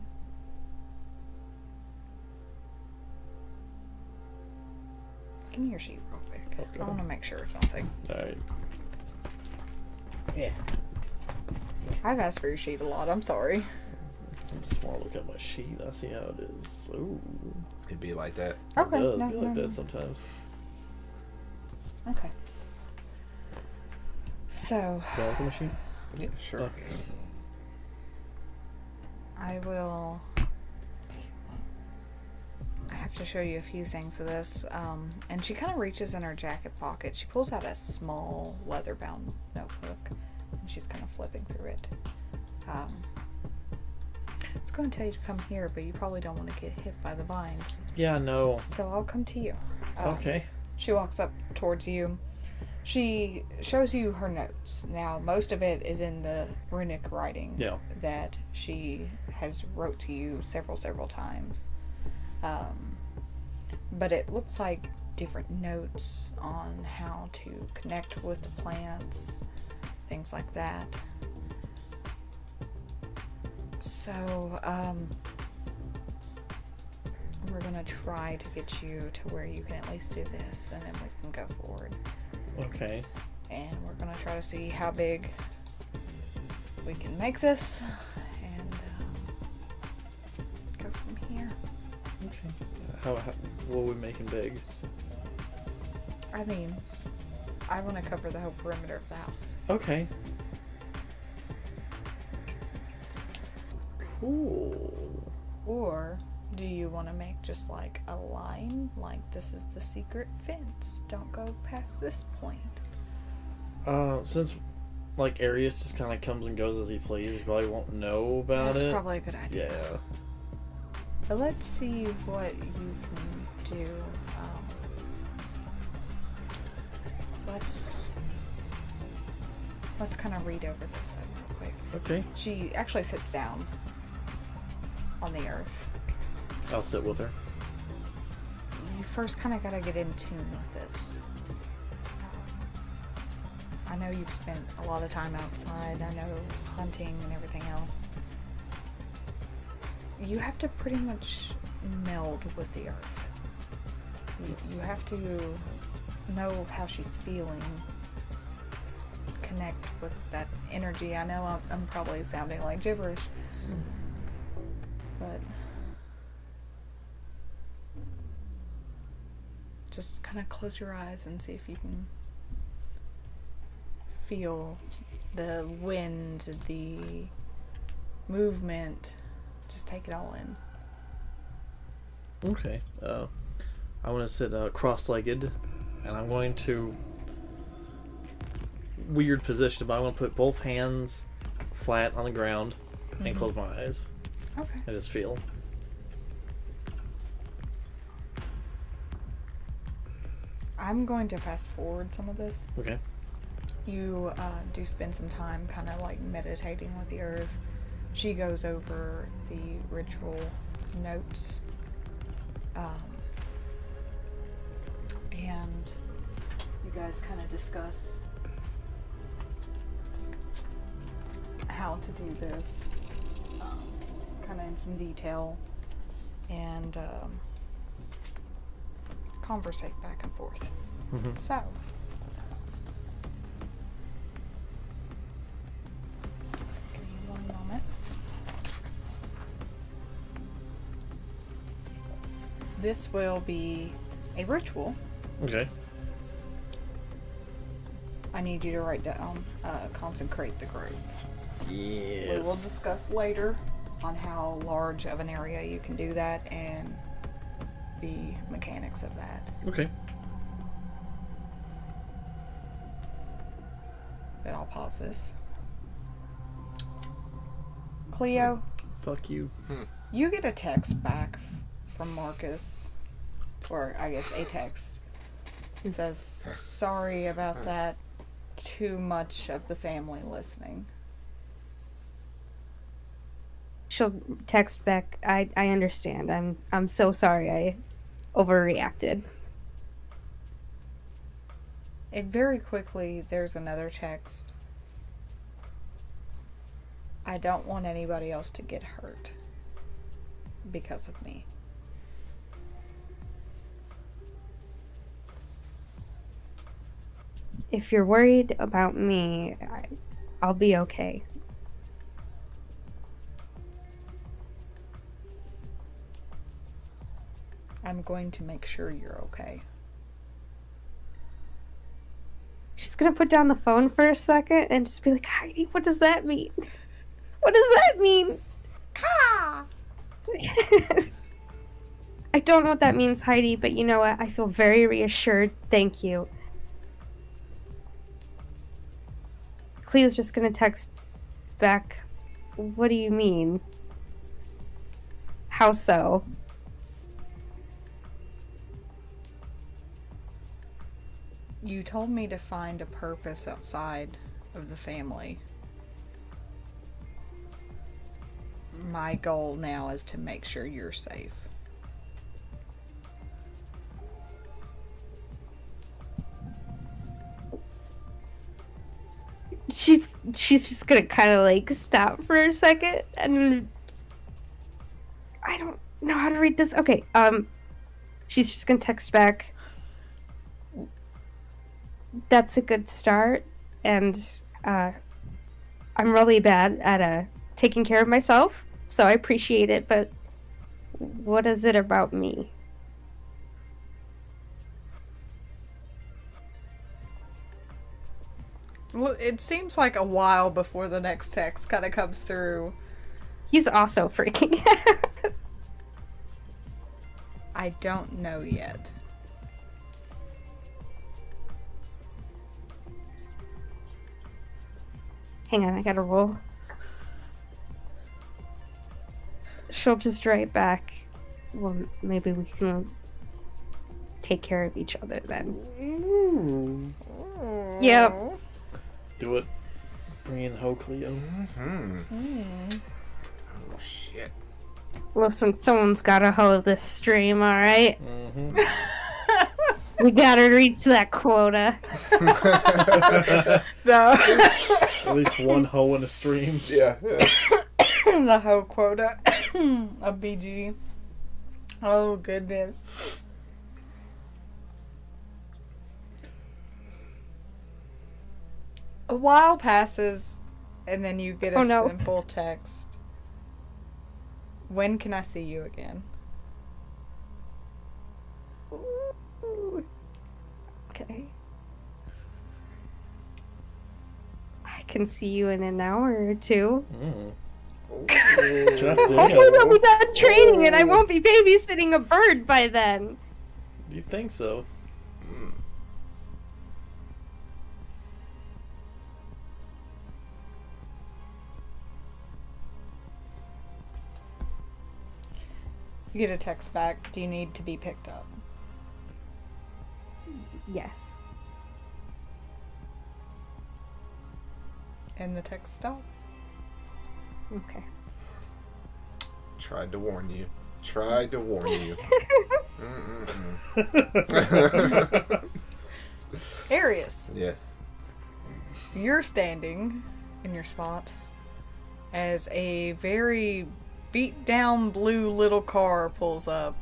A: give me your sheet real quick.
C: Okay.
A: I want to make sure of something.
C: Alright.
B: Yeah.
A: I've asked for your sheet a lot. I'm sorry.
C: I just want to look at my sheet. I see how it is. Ooh.
B: It'd be like that.
A: Okay.
C: It does
A: no,
C: be
A: no,
C: like
A: no.
C: that sometimes.
A: Okay. So
C: Can I look at my sheet?
B: Yeah, sure.
C: Okay.
A: I will. I have to show you a few things of this. And she kind of reaches in her jacket pocket. She pulls out a small leather-bound notebook, and she's kind of flipping through it. It's going to tell you to come here, but you probably don't want to get hit by the vines.
C: Yeah, no.
A: So I'll come to you.
C: Okay.
A: She walks up towards you. She shows you her notes. Now, most of it is in the runic writing
C: Yeah.
A: that she has wrote to you several times. But it looks like different notes on how to connect with the plants, things like that. So, we're gonna try to get you to where you can at least do this, and then we can go forward.
C: Okay.
A: And we're gonna try to see how big we can make this, and go from here.
C: Okay. How what are we making big?
A: I mean, I want to cover the whole perimeter of the house.
C: Okay. Cool.
A: Or do you want to make just like a line, like this is the secret fence, don't go past this point?
C: Since like Arius just kind of comes and goes as he please, he probably won't know about
A: That's
C: it.
A: probably a good idea.
C: Yeah.
A: But let's see what you can do. Let's kind of read over this real quick.
C: Okay.
A: She actually sits down on the earth.
C: I'll sit with her.
A: You first kind of got to get in tune with this. I know you've spent a lot of time outside. I know hunting and everything else. You have to pretty much meld with the earth. You have to know how she's feeling. Connect with that energy. I know I'm probably sounding like gibberish. But just kind of close your eyes and see if you can feel the wind, the movement. Just take it all in.
C: Okay. I want to sit cross-legged, and I'm going to weird position, but I'm going to put both hands flat on the ground and close my eyes.
A: Okay.
C: I just feel.
A: I'm going to fast forward some of this.
C: Okay.
A: You do spend some time kind of like meditating with the earth. She goes over the ritual notes. And you guys kind of discuss how to do this, kind of in some detail, and conversate back and forth.
C: Mm-hmm.
A: So, give me one moment. This will be a ritual.
C: Okay.
A: I need you to write down, consecrate the grove.
C: Yes.
A: We will discuss later on how large of an area you can do that and the mechanics of that.
C: Okay.
A: But I'll pause this. Cleo,
C: Fuck you.
A: you get a text back from Marcus, or I guess a text. It says, sorry about that. Too much of the family listening.
D: She'll text back, I understand. I'm so sorry I overreacted.
A: And very quickly, there's another text. I don't want anybody else to get hurt because of me.
D: If you're worried about me, I'll be okay.
A: I'm going to make sure you're okay.
D: She's gonna put down the phone for a second and just be like, Heidi, what does that mean? What does that mean?
A: Ah!
D: I don't know what that means, Heidi, but you know what? I feel very reassured. Thank you. Cleo's just gonna text back, what do you mean? How so?
A: You told me to find a purpose outside of the family. My goal now is to make sure you're safe.
D: She's just gonna kind of like stop for a second, and I don't know how to read this. Okay, she's just gonna text back. that's a good start, and I'm really bad at taking care of myself, so I appreciate it, but what is it about me?
A: Well, it seems like a while before the next text kind of comes through.
D: He's also freaking out.
A: I don't know yet.
D: Hang on, I gotta roll. She'll just write back. Well, maybe we can take care of each other then. Yep.
C: Do it. Bring in Ho Cleo.
B: Oh, shit.
D: Listen, someone's gotta hold this stream, alright?
C: Mm-hmm.
D: We gotta reach that quota.
C: At least one hoe in a stream.
B: Yeah.
A: The hoe quota of BG. Oh, goodness. A while passes, and then you get a simple text. When can I see you again?
D: Ooh. Okay. I can see you in an hour or two. Hopefully we'll be done training and I won't be babysitting a bird by then.
C: Do you think so?
A: You get a text back. Do you need to be picked up?
D: Yes.
A: And the text stopped.
D: Okay.
B: Tried to warn you. Tried to warn you.
A: Arius,
B: Yes.
A: you're standing in your spot as a very beat down blue little car pulls up.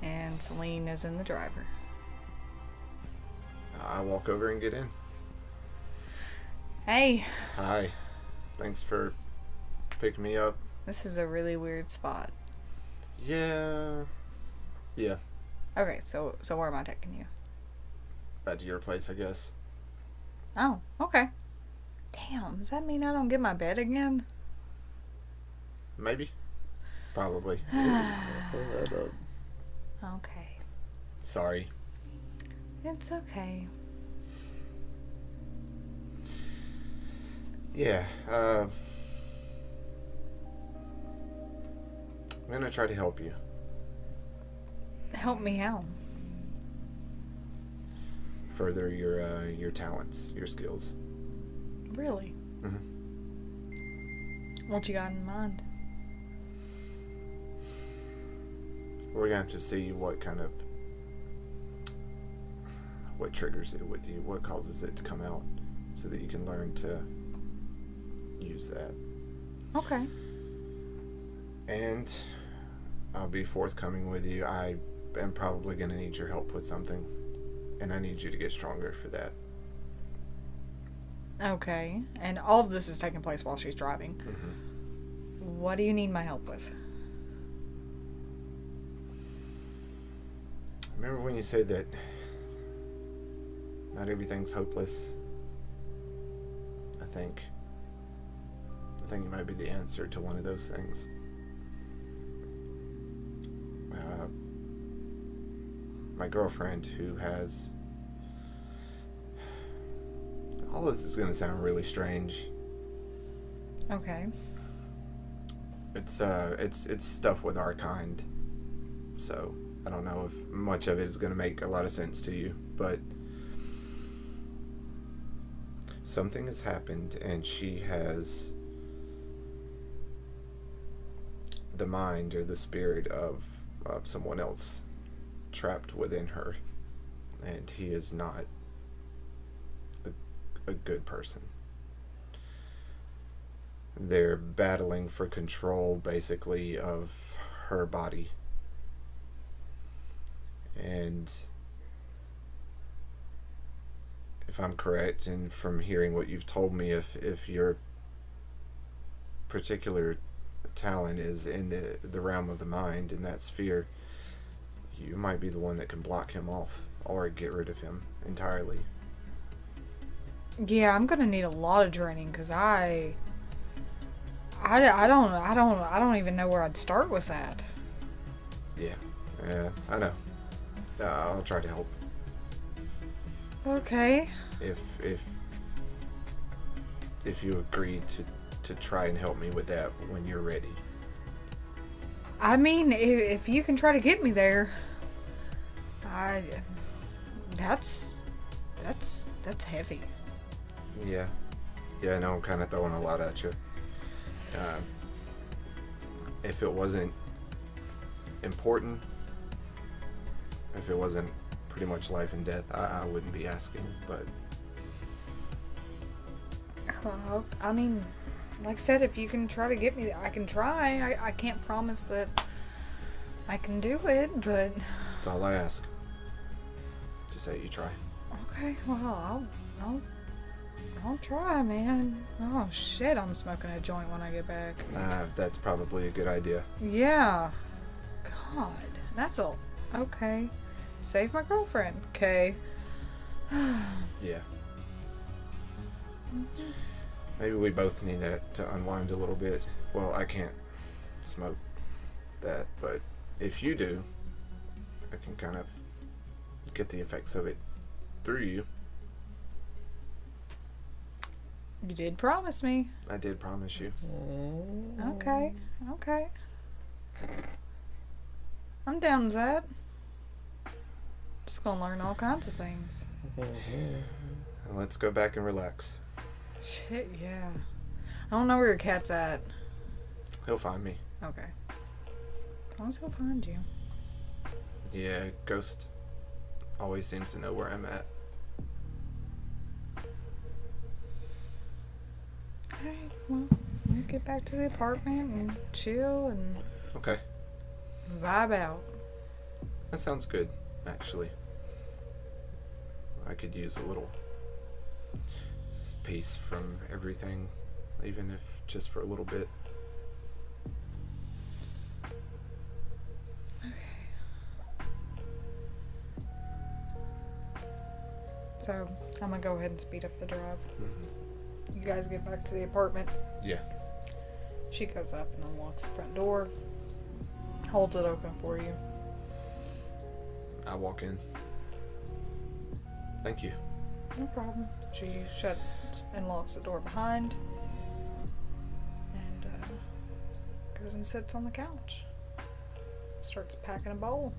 A: And Celine is in the driver.
B: I walk over and get in.
A: Hey,
B: Hi. Thanks for picking me up.
A: this is a really weird spot.
B: Yeah. Yeah.
A: Okay, so where am I taking you?
B: Back to your place, I guess.
A: Oh, okay. Damn, does that mean I don't get my bed again?
B: Maybe. Probably.
C: Pull that up.
A: Okay.
B: Sorry.
A: It's okay.
B: Yeah. I'm gonna try to help you.
A: Help me out.
B: Further your talents, your skills.
A: Really? What you got in mind?
B: We're gonna have to see what triggers it with you, what causes it to come out, so that you can learn to use that.
A: Okay.
B: And I'll be forthcoming with you. I am probably gonna need your help with something, and I need you to get stronger for that.
A: Okay. And all of this is taking place while she's driving. What do you need my help with?
B: Remember when you said that not everything's hopeless? I think you might be the answer to one of those things. My girlfriend, who has... All this is going to sound really strange.
A: Okay.
B: It's stuff with our kind. So, I don't know if much of it is going to make a lot of sense to you, but something has happened and she has the mind or the spirit of someone else trapped within her, and he is not a good person. They're battling for control, basically, of her body. And if I'm correct, and from hearing what you've told me, if your particular talent is in the realm of the mind, in that sphere, you might be the one that can block him off or get rid of him entirely.
A: Yeah, I'm gonna need a lot of training because I don't even know where I'd start with that.
B: Yeah, I know. I'll try to help.
A: Okay.
B: If you agree to try and help me with that when you're ready.
A: I mean, if you can try to get me there, that's heavy.
B: Yeah, I know I'm kind of throwing a lot at you. If it wasn't important, if it wasn't pretty much life and death, I wouldn't be asking, but...
A: Well, I mean, like I said, if you can try to get me, I can try. I can't promise that I can do it, but...
B: That's all I ask. Just say you try.
A: Okay, well, I'll try, man. Oh, shit, I'm smoking a joint when I get back.
B: That's probably a good idea.
A: Yeah. God, that's all. Okay. Save my girlfriend. Okay.
B: Yeah. Maybe we both need to unwind a little bit. Well, I can't smoke that, but if you do, I can kind of get the effects of it through you.
A: You did promise me.
B: I did promise you.
A: Okay. I'm down with that. Just gonna learn all kinds of things.
B: Let's go back and relax.
A: Shit, yeah. I don't know where your cat's at.
B: He'll find me.
A: Okay. As long as he'll find you.
B: Yeah, Ghost always seems to know where I'm at.
A: Alright, well, we'll get back to the apartment and chill and
B: Okay.
A: vibe out.
B: That sounds good, actually. I could use a little peace from everything, even if just for a little bit.
A: So, I'm gonna go ahead and speed up the drive.
B: Mm-hmm.
A: You guys get back to the apartment.
B: Yeah.
A: She goes up and unlocks the front door, holds it open for you.
B: I walk in. Thank you.
A: No problem. She shuts and locks the door behind and goes and sits on the couch. Starts packing a bowl.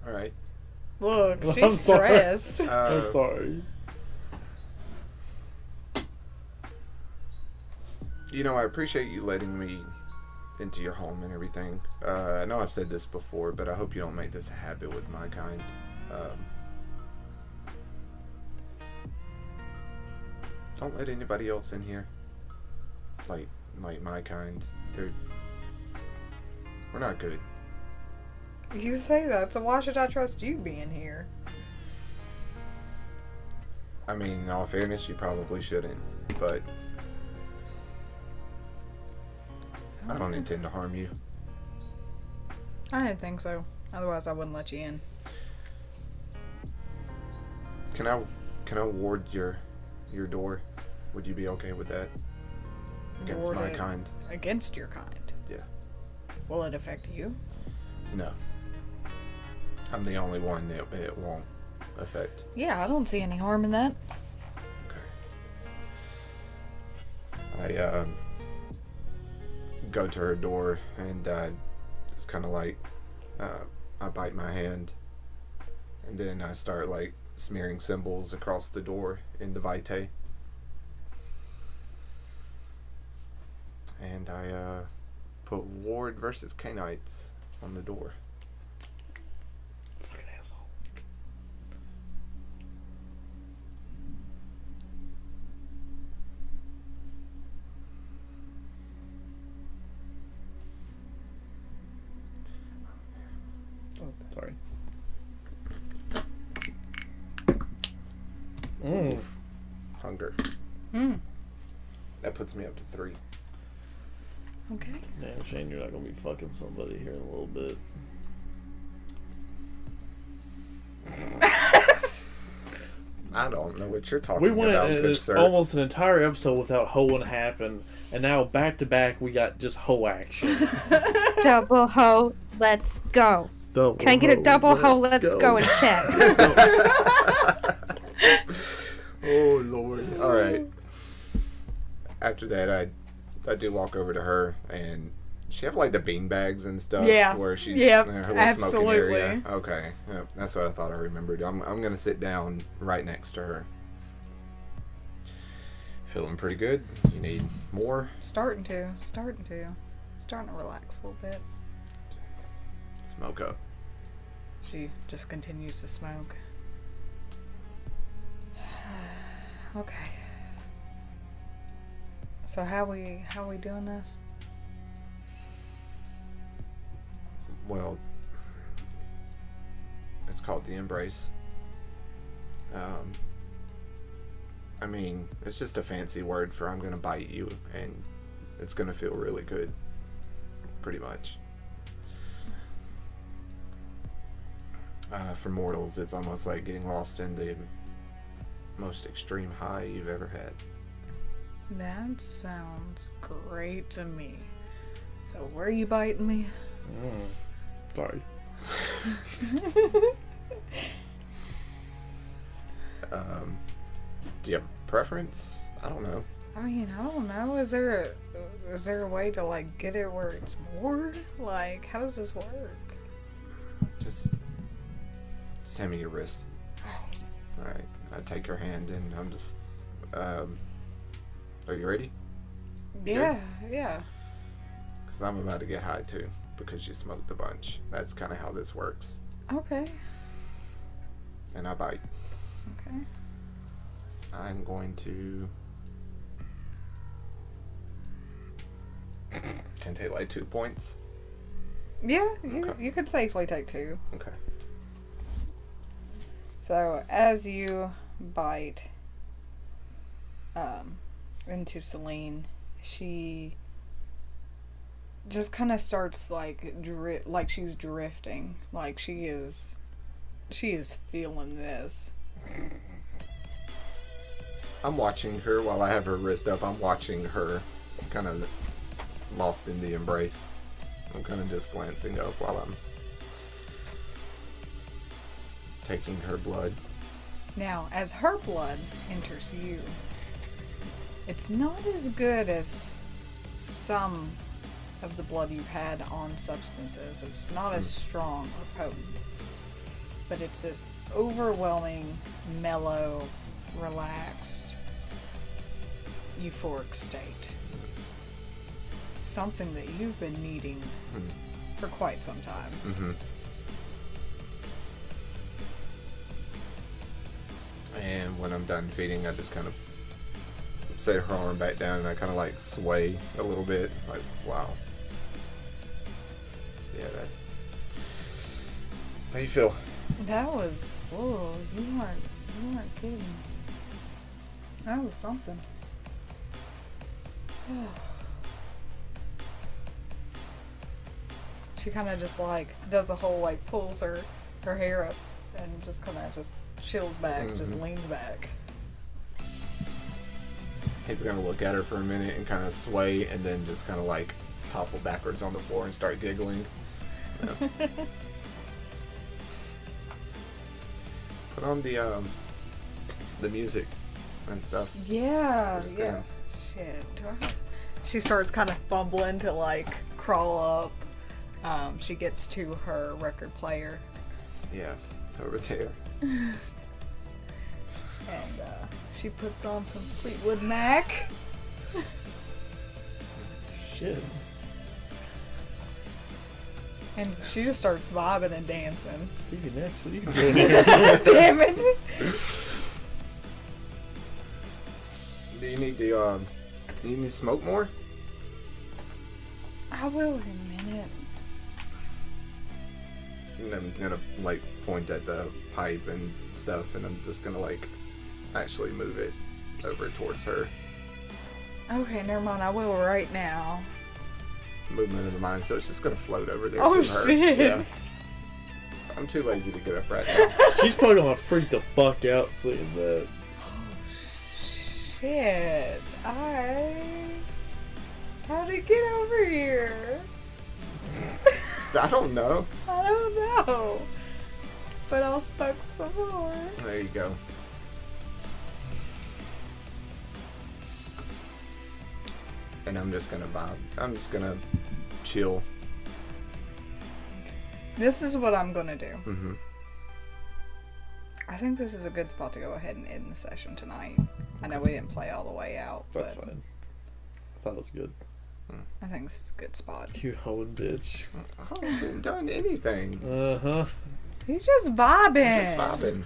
B: All right.
A: Look,
C: I'm
A: she's
C: sorry.
A: stressed.
C: I'm sorry.
B: You know, I appreciate you letting me into your home and everything. I know I've said this before, but I hope you don't make this a habit with my kind. Don't let anybody else in here. Like my kind. We're not good.
A: You say that, so why should I trust you being here?
B: I mean, in all fairness, you probably shouldn't, but I don't intend to harm you.
A: I didn't think so. Otherwise, I wouldn't let you in.
B: Can I ward your door? Would you be okay with that? Against
A: Ward
B: my
A: it
B: kind?
A: Against your kind.
B: Yeah.
A: Will it affect you?
B: No. I'm the only one that it won't affect.
A: Yeah, I don't see any harm in that.
B: Okay. I go to her door and it's kind of like I bite my hand and then I start like smearing symbols across the door in the vitae. And I put Ward versus Canites on the door.
C: Fucking asshole. Oh, sorry.
B: Oof. Hunger.
A: Mm.
B: That puts me up to 3.
A: Okay.
C: Damn, Shane, you're not gonna be fucking somebody here in a little bit.
B: I don't know what you're talking
C: We went
B: about, good sir.
C: almost an entire episode without hoeing happen, and now back to back we got just hoe action.
D: Double hoe, let's go.
C: Double
D: Can I get a double hoe, let's go in chat?
B: Oh Lord! All right. After that, I do walk over to her, and she have like the bean bags and stuff.
A: Yeah.
B: Where she's
A: Yep,
B: in her little smoking
A: absolutely.
B: area. Okay. Yep, that's what I thought I remembered. I'm gonna sit down right next to her. Feeling pretty good. You need more?
A: Starting to relax a little bit.
B: Smoke up.
A: She just continues to smoke. Okay. So how we doing this?
B: Well, it's called the embrace. I mean, it's just a fancy word for I'm gonna bite you, and it's gonna feel really good. Pretty much. For mortals, it's almost like getting lost in the most extreme high you've ever had.
A: That sounds great to me. So where are you biting me?
C: Sorry.
B: Do you have a preference? I don't know.
A: I mean, I don't know. Is there a way to like get it where it's more? Like, how does this work?
B: Just hand me your wrist. Alright. I take her hand and I'm just are you ready?
A: Yeah, yeah.
B: Because I'm about to get high too, because you smoked a bunch. That's kind of how this works.
A: Okay.
B: And I bite.
A: Okay.
B: I'm going to... Can take like 2 points.
A: Yeah,
B: Okay.
A: you could safely take 2.
B: Okay.
A: So as you bite into Celine, she just kind of starts like like she's drifting, like she is feeling this.
B: I'm watching her while I have her wrist up. I'm watching her kind of lost in the embrace. I'm kind of just glancing up while I'm taking her blood.
A: Now, as her blood enters you, it's not as good as some of the blood you've had on substances. It's not as strong or potent. But it's this overwhelming, mellow, relaxed, euphoric state. Something that you've been needing for quite some time.
B: Mm-hmm. And when I'm done feeding, I just kind of set her arm back down and I kind of like sway a little bit. Like, wow. Yeah, that. How you feel?
A: That was, whoa, you weren't kidding. That was something. She kind of just like does a whole like pulls her hair up and just kind of just chills back, just leans back.
B: He's gonna look at her for a minute and kind of sway and then just kind of like topple backwards on the floor and start giggling. Yeah. Put on the music and stuff.
A: Yeah,
B: Just
A: yeah.
B: gonna-
A: Shit. Do I have... She starts kind of fumbling to like crawl up. She gets to her record player.
B: Yeah, it's over there.
A: And she puts on some Fleetwood Mac.
C: Shit.
A: And she just starts vibing and dancing.
C: Stevie Nicks, what are you doing here?
A: Damn it!
B: Do you need the do you need to smoke more?
A: I will in a minute.
B: And I'm gonna like point at the pipe and stuff, and I'm just gonna like actually move it over towards her.
A: Okay, never mind. I will right now.
B: Movement of the mind, so it's just gonna float over there
A: Oh,
B: to her.
A: shit.
B: Yeah. I'm too lazy to get up right now.
C: She's probably gonna freak the fuck out seeing that.
A: Shit. How'd it get over here?
B: I don't know.
A: I don't know. But I'll stuck some more.
B: There you go. And I'm just gonna vibe. I'm just gonna chill.
A: This is what I'm gonna do.
B: Mm-hmm.
A: I think this is a good spot to go ahead and end the session tonight. I know we didn't play all the way out,
C: That's
A: but
C: fine. I thought it was good.
A: I think this is a good spot.
C: You hoeing bitch.
B: I haven't done anything.
C: Uh-huh.
A: He's just vibing.
B: Just vibing.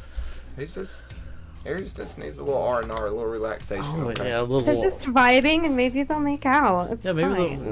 B: Aries just needs a little R&R, a little relaxation.
C: Oh,
B: okay?
C: yeah, a
D: They're
C: little...
D: just vibing, and maybe they'll make out. It's
C: Yeah, maybe
D: fine.
C: they'll...